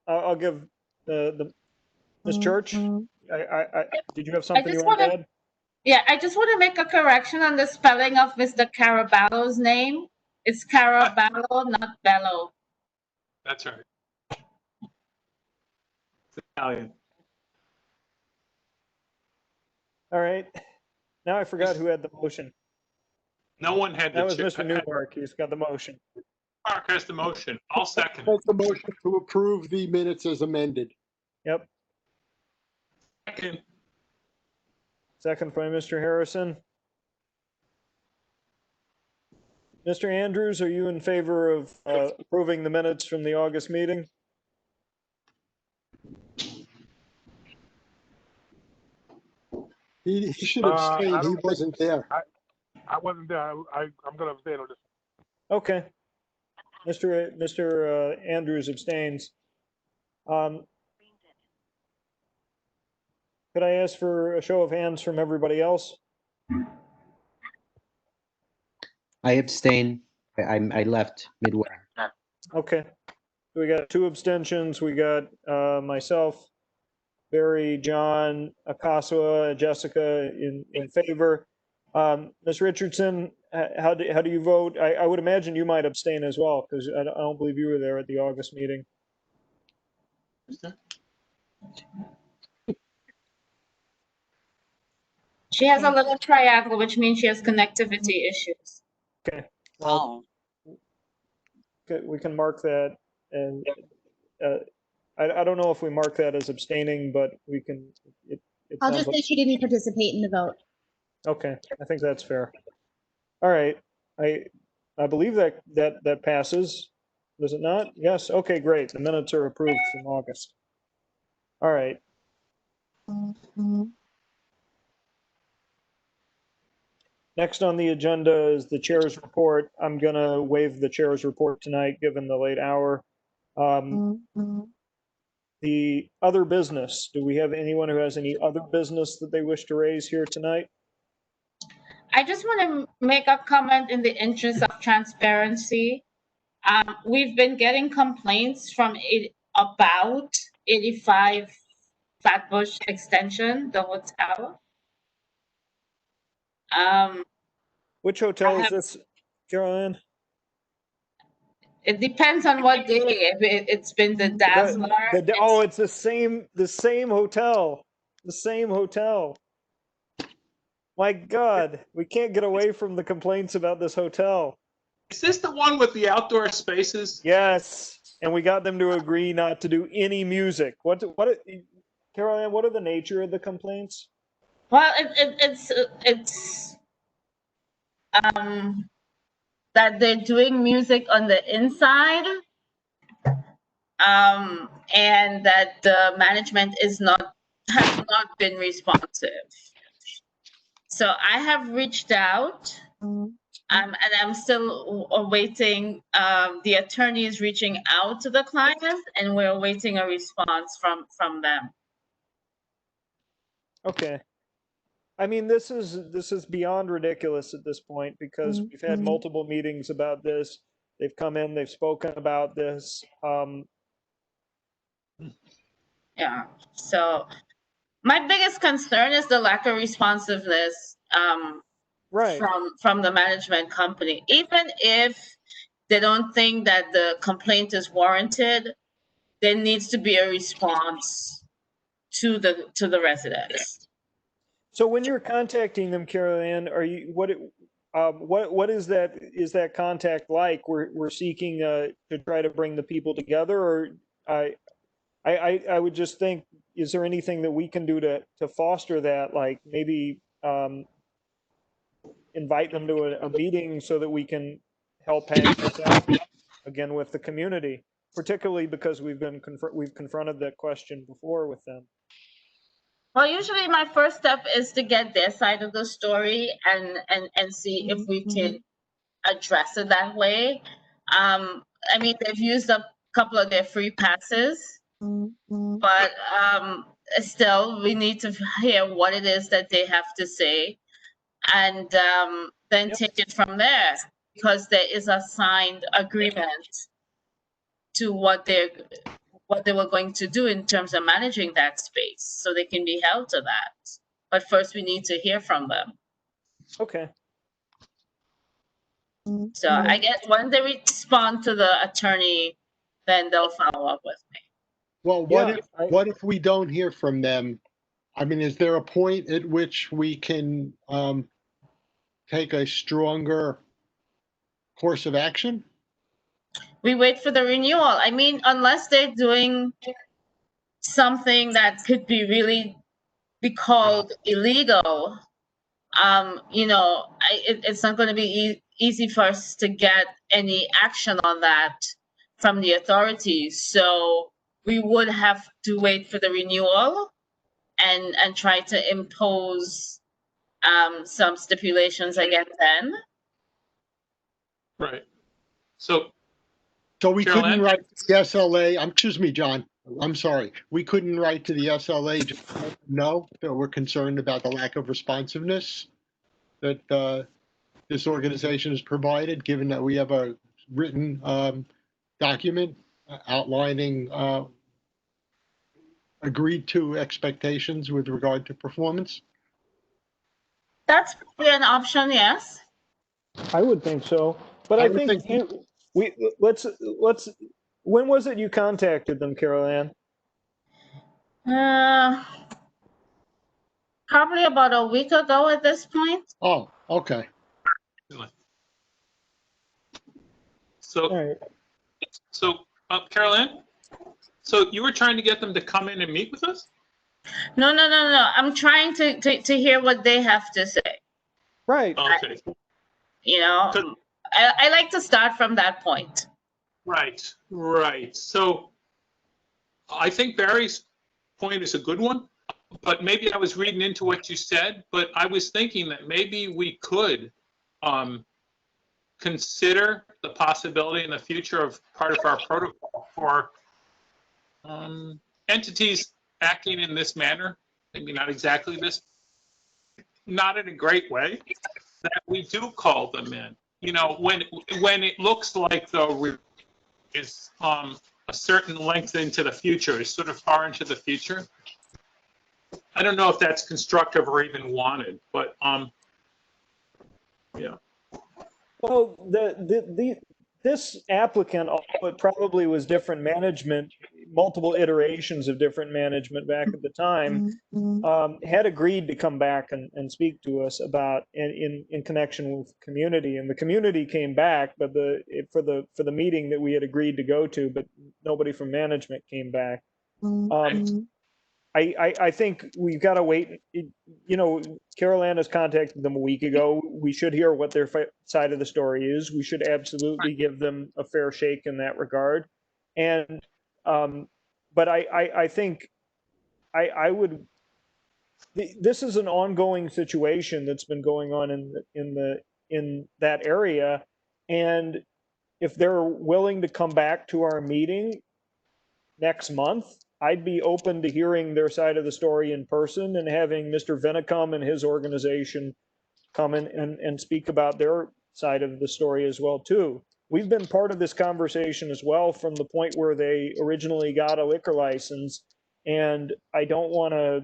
[SPEAKER 1] I'll give Ms. Church. Did you have something you want to add?
[SPEAKER 4] Yeah, I just want to make a correction on the spelling of Mr. Caraballo's name. It's Caraballo, not Bello.
[SPEAKER 3] That's right. It's Italian.
[SPEAKER 1] All right. Now I forgot who had the motion.
[SPEAKER 3] No one had the.
[SPEAKER 1] That was Mr. Newmark. He's got the motion.
[SPEAKER 3] Mark has the motion. I'll second.
[SPEAKER 5] Make the motion to approve the minutes as amended.
[SPEAKER 1] Yep.
[SPEAKER 3] Second.
[SPEAKER 1] Second by Mr. Harrison. Mr. Andrews, are you in favor of approving the minutes from the August meeting?
[SPEAKER 5] He should abstain. He wasn't there.
[SPEAKER 8] I wasn't there. I'm going to abstain on this.
[SPEAKER 1] Okay. Mr. Andrews abstains. Could I ask for a show of hands from everybody else?
[SPEAKER 6] I abstain. I left midway.
[SPEAKER 1] Okay. We got 2 abstentions. We got myself, Barry, John, Akaswa, Jessica in favor. Ms. Richardson, how do you vote? I would imagine you might abstain as well, because I don't believe you were there at the August meeting.
[SPEAKER 4] She has a little triangle, which means she has connectivity issues.
[SPEAKER 1] Okay. Well, we can mark that, and I don't know if we mark that as abstaining, but we can.
[SPEAKER 10] I'll just say she didn't participate in the vote.
[SPEAKER 1] Okay, I think that's fair. All right, I believe that passes. Does it not? Yes. Okay, great. The minutes are approved from August. All right. Next on the agenda is the chair's report. I'm going to waive the chair's report tonight, given the late hour. The other business, do we have anyone who has any other business that they wish to raise here tonight?
[SPEAKER 4] I just want to make a comment in the interest of transparency. We've been getting complaints from about 85 Flatbush Extension, the hotel.
[SPEAKER 1] Which hotel is this, Caroline?
[SPEAKER 4] It depends on what day. It's been the Dazzler.
[SPEAKER 1] Oh, it's the same hotel. The same hotel. My God, we can't get away from the complaints about this hotel.
[SPEAKER 3] Is this the one with the outdoor spaces?
[SPEAKER 1] Yes, and we got them to agree not to do any music. Caroline, what are the nature of the complaints?
[SPEAKER 4] Well, it's that they're doing music on the inside, and that the management has not been responsive. So I have reached out, and I'm still awaiting. The attorney is reaching out to the client, and we're awaiting a response from them.
[SPEAKER 1] Okay. I mean, this is beyond ridiculous at this point, because we've had multiple meetings about this. They've come in, they've spoken about this.
[SPEAKER 4] Yeah. So my biggest concern is the lack of responsiveness
[SPEAKER 1] right.
[SPEAKER 4] from the management company. Even if they don't think that the complaint is warranted, there needs to be a response to the residents.
[SPEAKER 1] So when you're contacting them, Carol-Ann, are you what is that contact like? We're seeking to try to bring the people together, or I would just think, is there anything that we can do to foster that? Like maybe invite them to a meeting so that we can help hash this out again with the community, particularly because we've confronted that question before with them.
[SPEAKER 4] Well, usually my first step is to get their side of the story and see if we can address it that way. I mean, they've used a couple of their free passes, but still, we need to hear what it is that they have to say, and then take it from there, because there is a signed agreement to what they were going to do in terms of managing that space, so they can be held to that. But first, we need to hear from them.
[SPEAKER 1] Okay.
[SPEAKER 4] So I guess when they respond to the attorney, then they'll follow up with me.
[SPEAKER 5] Well, what if we don't hear from them? I mean, is there a point at which we can take a stronger course of action?
[SPEAKER 4] We wait for the renewal. I mean, unless they're doing something that could be really be called illegal, it's not going to be easy for us to get any action on that from the authorities. So we would have to wait for the renewal and try to impose some stipulations again then.
[SPEAKER 3] Right. So
[SPEAKER 5] we
[SPEAKER 3] Carol
[SPEAKER 5] couldn't
[SPEAKER 3] Ann?
[SPEAKER 5] write to the SLA. Excuse me, John. I'm sorry. We couldn't write to the SLA. Just let them know that we're concerned about the lack of responsiveness that this organization has provided, given that we have a written document outlining agreed to expectations with regard to performance.
[SPEAKER 4] That's probably an option, yes.
[SPEAKER 1] I would think so, but I think let's. When was it you contacted them, Carol Ann?
[SPEAKER 4] Probably about a week ago at this point.
[SPEAKER 5] Oh, okay.
[SPEAKER 3] So, Carol Ann, so you were trying to get them to come in and meet with us?
[SPEAKER 4] No. I'm trying to hear what they have to say.
[SPEAKER 1] Right.
[SPEAKER 3] Okay.
[SPEAKER 4] I like to start from that point.
[SPEAKER 3] Right. So I think Barry's point is a good one, but maybe I was reading into what you said, but I was thinking that maybe we could consider the possibility in the future of part of our protocol for entities acting in this manner, maybe not exactly this, not in a great way, that we do call them in. When it looks like the is a certain length into the future, is sort of far into the future. I don't know if that's constructive or even wanted, but yeah.
[SPEAKER 1] Well, this applicant, it probably was different management, multiple iterations of different management back at the time, had agreed to come back and speak to us about in connection with community, and the community came back, but for the meeting that we had agreed to go to, but nobody from management came back. I think we've got to wait. Carol Ann has contacted them a week ago. We should hear what their side of the story is. We should absolutely give them a fair shake in that regard. And, but I think I would. This is an ongoing situation that's been going on in that area, and if they're willing to come back to our meeting next month, I'd be open to hearing their side of the story in person and having Mr. Vinicum and his organization come in and speak about their side of the story as well too. We've been part of this conversation as well from the point where they originally got a liquor license, and I don't want to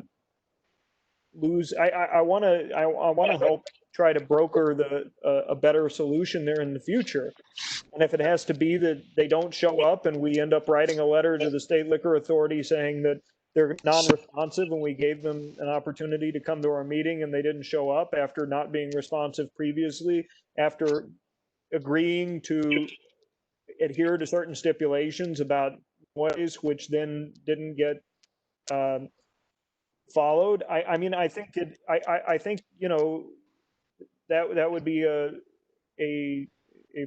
[SPEAKER 1] lose. I want to help try to broker a better solution there in the future. And if it has to be that they don't show up and we end up writing a letter to the state liquor authority saying that they're non-responsive and we gave them an opportunity to come to our meeting and they didn't show up after not being responsive previously, after agreeing to adhere to certain stipulations about ways which then didn't get followed. I think that would be a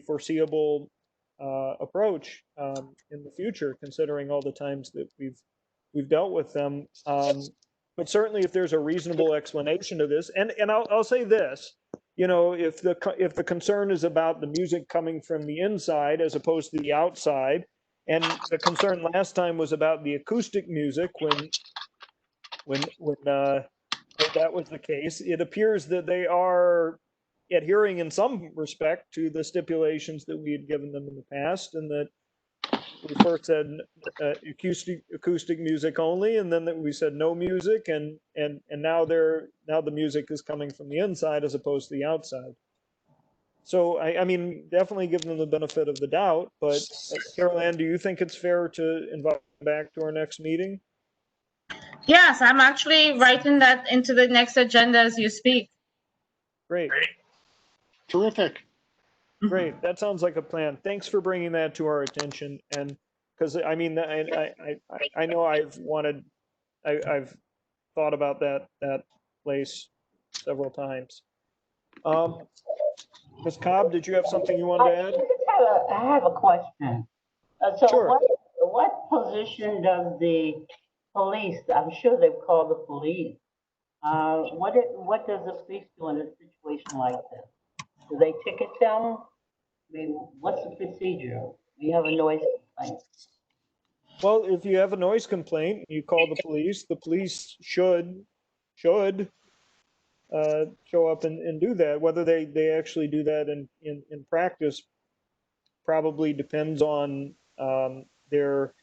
[SPEAKER 1] foreseeable approach in the future, considering all the times that we've dealt with them. But certainly, if there's a reasonable explanation to this, and I'll say this, if the concern is about the music coming from the inside as opposed to the outside, and the concern last time was about the acoustic music when that was the case, it appears that they are adhering in some respect to the stipulations that we had given them in the past, and that we first said acoustic music only, and then that we said no music, and now the music is coming from the inside as opposed to the outside. So I mean, definitely give them the benefit of the doubt. But Carol Ann, do you think it's fair to invite them back to our next meeting?
[SPEAKER 4] Yes, I'm actually writing that into the next agenda as you speak.
[SPEAKER 1] Great.
[SPEAKER 5] Terrific.
[SPEAKER 1] Great. That sounds like a plan. Thanks for bringing that to our attention. And because I mean, I know I've thought about that place several times. Ms. Cobb, did you have something you wanted to add?
[SPEAKER 16] I have a question. So
[SPEAKER 1] Sure.
[SPEAKER 16] what position does the police, I'm sure they've called the police. What does the police do in a situation like this? Do they ticket them? I mean, what's the procedure? We have a noise complaint.
[SPEAKER 1] Well, if you have a noise complaint, you call the police. The police should show up and do that. Whether they actually do that in practice probably depends on their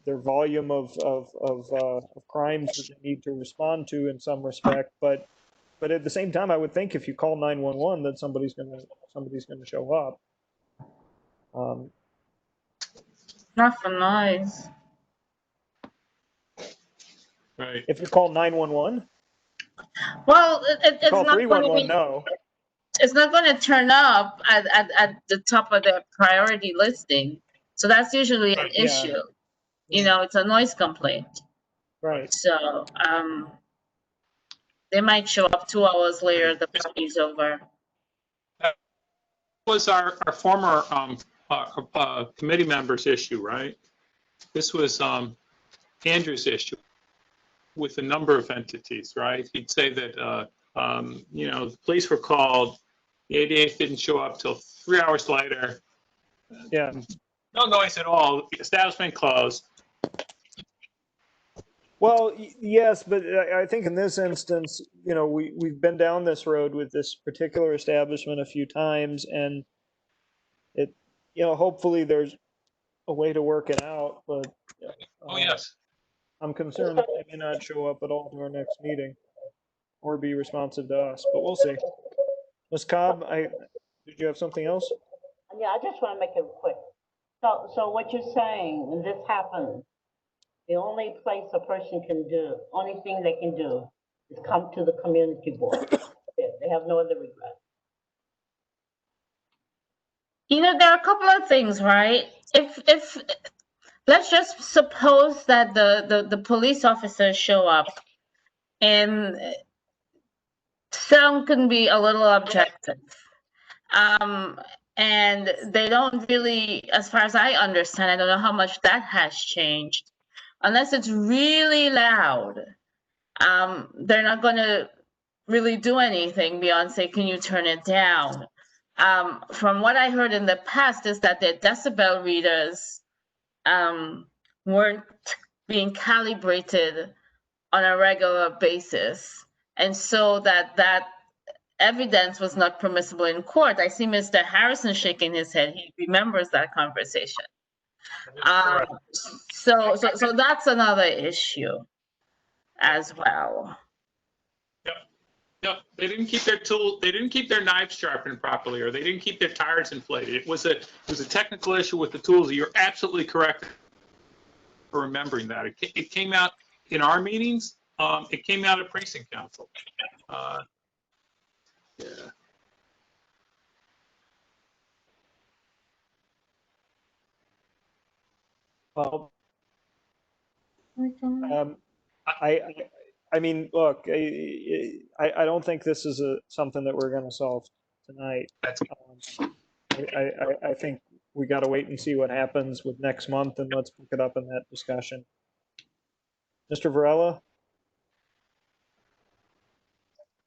[SPEAKER 1] volume of crimes that they need to respond to in some respect. But at the same time, I would think if you call 911, that somebody's gonna show up.
[SPEAKER 4] Not for noise.
[SPEAKER 3] Right.
[SPEAKER 1] If you call 911,
[SPEAKER 4] Well, it's
[SPEAKER 1] call
[SPEAKER 4] not going to
[SPEAKER 1] 311.
[SPEAKER 4] be.
[SPEAKER 1] No.
[SPEAKER 4] It's not going to turn up at the top of the priority listing. So that's usually an
[SPEAKER 1] Yeah.
[SPEAKER 4] issue. You know, it's a noise complaint.
[SPEAKER 1] Right.
[SPEAKER 4] So they might show up 2 hours later. The party's over.
[SPEAKER 3] Was our former committee member's issue, right? This was Andrew's issue with a number of entities, right? He'd say that, the police were called, the 88th didn't show up till 3 hours later.
[SPEAKER 1] Yeah.
[SPEAKER 3] No noise at all, the establishment closed.
[SPEAKER 1] Well, yes, but I think in this instance, we've been down this road with this particular establishment a few times, and it, hopefully there's a way to work it out. But
[SPEAKER 3] Oh, yes.
[SPEAKER 1] I'm concerned that they may not show up at all to our next meeting or be responsive to us, but we'll see. Ms. Cobb, did you have something else?
[SPEAKER 16] Yeah, I just want to make it quick. So what you're saying, when this happens, the only place a person can do, only thing they can do is come to the community board. They have no other regret.
[SPEAKER 4] There are a couple of things, right? If let's just suppose that the police officers show up, and some can be a little objective. And they don't really, as far as I understand, I don't know how much that has changed. Unless it's really loud, they're not going to really do anything beyond say, can you turn it down? From what I heard in the past is that their decibel readers weren't being calibrated on a regular basis. And so that evidence was not permissible in court. I see Mr. Harrison shaking his head. He remembers that conversation. So that's another issue as well.
[SPEAKER 3] Yep. They didn't keep their tools. They didn't keep their knives sharpened properly, or they didn't keep their tires inflated. It was a technical issue with the tools. You're absolutely correct for remembering that. It came out in our meetings. It came out at precinct council. Yeah.
[SPEAKER 1] Well, I mean, look, I don't think this is something that we're going to solve tonight. I think we got to wait and see what happens with next month, and let's pick it up in that discussion. Mr. Varela?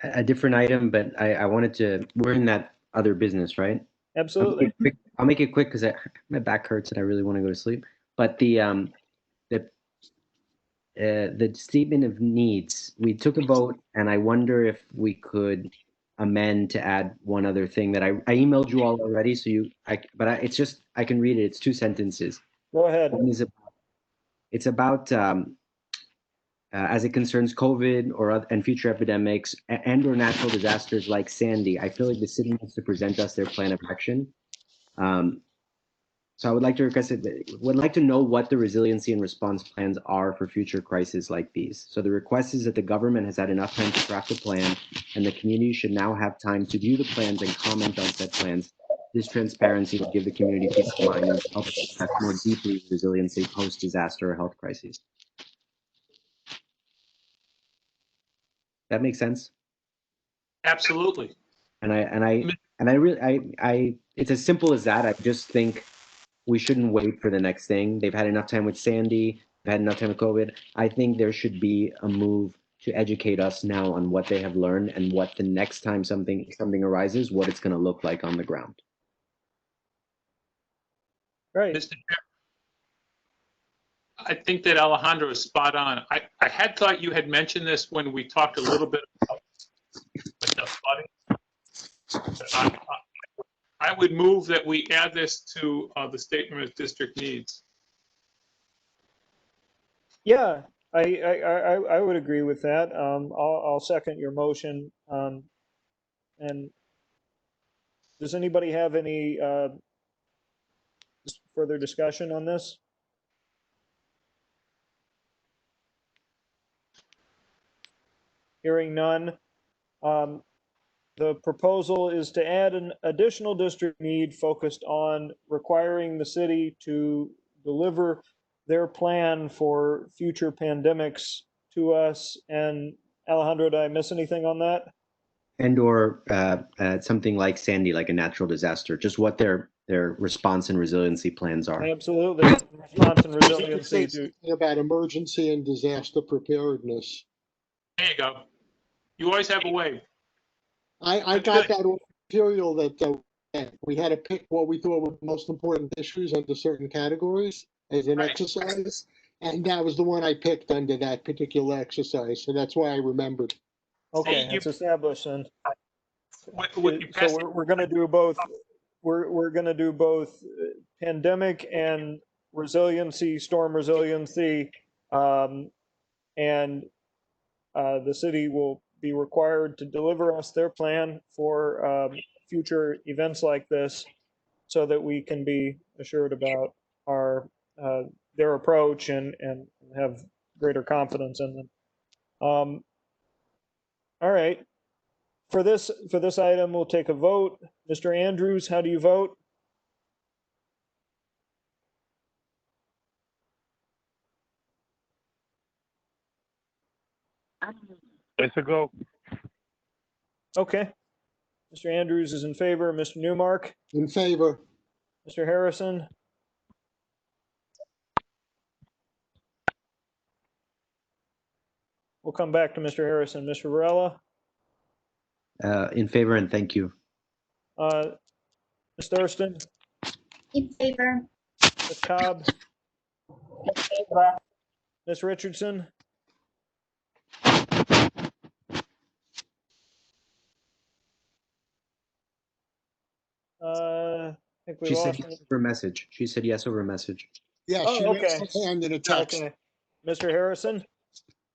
[SPEAKER 6] A different item, but I wanted to, we're in that other business, right?
[SPEAKER 1] Absolutely.
[SPEAKER 6] I'll make it quick because my back hurts and I really want to go to sleep. But the statement of needs, we took a vote, and I wonder if we could amend to add one other thing that I emailed you all already. So it's just, I can read it. It's 2 sentences.
[SPEAKER 1] Go ahead.
[SPEAKER 6] It's about as it concerns COVID and future epidemics and or natural disasters like Sandy. I feel like the city needs to present us their plan of action. So I would like to request would like to know what the resiliency and response plans are for future crises like these. So the request is that the government has had enough time to craft a plan, and the community should now have time to view the plans and comment on said plans This transparency will give the community peace of mind and help assess more deeply resiliency post-disaster or health crises. That makes sense.
[SPEAKER 3] Absolutely.
[SPEAKER 6] And I really, it's as simple as that. I just think we shouldn't wait for the next thing. They've had enough time with Sandy. They've had enough time with COVID. I think there should be a move to educate us now on what they have learned and what the next time something arises, what it's going to look like on the ground.
[SPEAKER 1] Right.
[SPEAKER 3] Mr. Chair, I think that Alejandro is spot on. I had thought you had mentioned this when we talked a little bit about the flooding. I would move that we add this to the statement of district needs.
[SPEAKER 1] Yeah, I would agree with that. I'll second your motion. And does anybody have any further discussion on this? Hearing none. The proposal is to add an additional district need focused on requiring the city to deliver their plan for future pandemics to us. And Alejandro, did I miss anything on that?
[SPEAKER 6] And or something like Sandy, like a natural disaster, just what their response and resiliency plans are.
[SPEAKER 1] Absolutely. Response and resiliency to
[SPEAKER 5] about emergency and disaster preparedness.
[SPEAKER 3] There you go. You always have a way.
[SPEAKER 5] I got that material that we had to pick what we thought were the most important issues under certain categories as an exercise. And that was the one I picked under that particular exercise. So that's why I remembered.
[SPEAKER 1] Okay, it's established then. So we're going to do both. We're going to do both pandemic and resiliency, storm resiliency, and the city will be required to deliver us their plan for future events like this, so that we can be assured about our their approach and have greater confidence in them. All right. For this item, we'll take a vote. Mr. Andrews, how do you vote?
[SPEAKER 8] It's a go.
[SPEAKER 1] Okay. Mr. Andrews is in favor. Mr. Newmark?
[SPEAKER 5] In favor.
[SPEAKER 1] Mr. Harrison? We'll come back to Mr. Harrison. Mr. Varela?
[SPEAKER 6] In favor and thank you.
[SPEAKER 1] Ms. Thurston?
[SPEAKER 10] In favor.
[SPEAKER 1] Ms. Cobb?
[SPEAKER 16] In favor.
[SPEAKER 1] Ms. Richardson? I think we
[SPEAKER 6] She said
[SPEAKER 1] lost.
[SPEAKER 6] yes over message. She said yes over message.
[SPEAKER 5] Yeah,
[SPEAKER 1] Oh,
[SPEAKER 5] she
[SPEAKER 1] okay.
[SPEAKER 5] raised her hand in a text.
[SPEAKER 1] Okay. Mr. Harrison?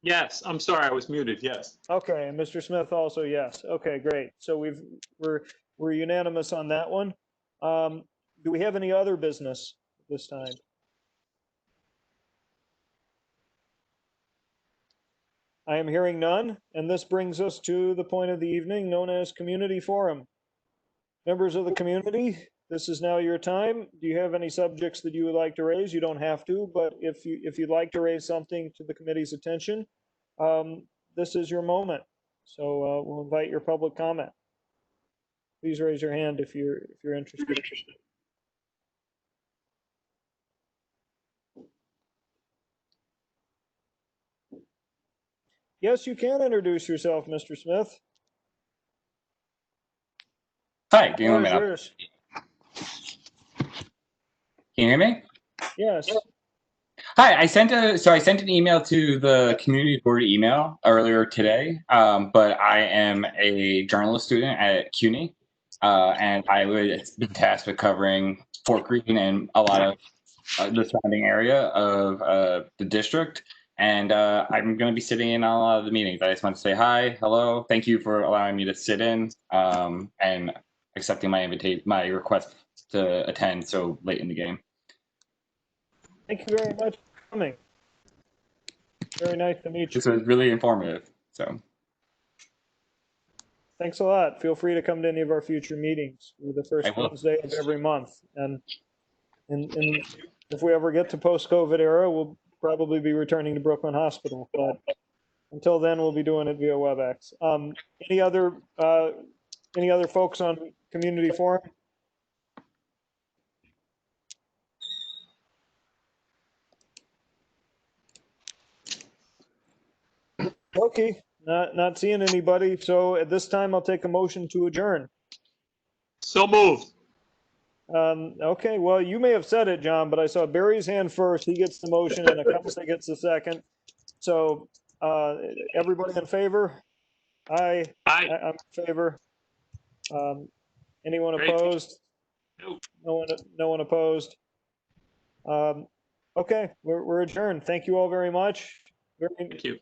[SPEAKER 3] Yes, I'm sorry, I was muted. Yes.
[SPEAKER 1] Okay, and Mr. Smith also yes. Okay, great. So we're unanimous on that one. Do we have any other business this time? I am hearing none, and this brings us to the point of the evening known as Community Forum. Members of the community, this is now your time. Do you have any subjects that you would like to raise? You don't have to, but if you'd like to raise something to the committee's attention, this is your moment. So we'll invite your public comment. Please raise your hand if you're interested. Yes, you can introduce yourself, Mr. Smith.
[SPEAKER 17] Hi, can you hear me now?
[SPEAKER 1] Yours.
[SPEAKER 17] Can you hear me?
[SPEAKER 1] Yes.
[SPEAKER 17] Hi, I sent an email to the community board email earlier today, but I am a journalist student at CUNY, and I was been tasked with covering Fort Greene and a lot of the surrounding area of the district. And I'm going to be sitting in on a lot of the meetings. I just want to say hi, hello, thank you for allowing me to sit in and accepting my request to attend so late in the game.
[SPEAKER 1] Thank you very much for coming. Very nice to meet you.
[SPEAKER 17] This was really informative. So
[SPEAKER 1] thanks a lot. Feel free to come to any of our future meetings. We're the first
[SPEAKER 17] I will.
[SPEAKER 1] Wednesday of every month. And if we ever get to post-COVID era, we'll probably be returning to Brooklyn Hospital. But until then, we'll be doing it via Webex. Any other folks on community forum? Okay, not seeing anybody. So at this time, I'll take a motion to adjourn.
[SPEAKER 3] So moved.
[SPEAKER 1] Okay, well, you may have said it, John, but I saw Barry's hand first. He gets the motion and Acosta gets the second. So everybody in favor? Aye.
[SPEAKER 3] Aye.
[SPEAKER 1] I'm in favor. Anyone
[SPEAKER 3] Great.
[SPEAKER 1] opposed?
[SPEAKER 3] Nope.
[SPEAKER 1] No one opposed. Okay, we're adjourned. Thank you all very much.
[SPEAKER 3] Thank you.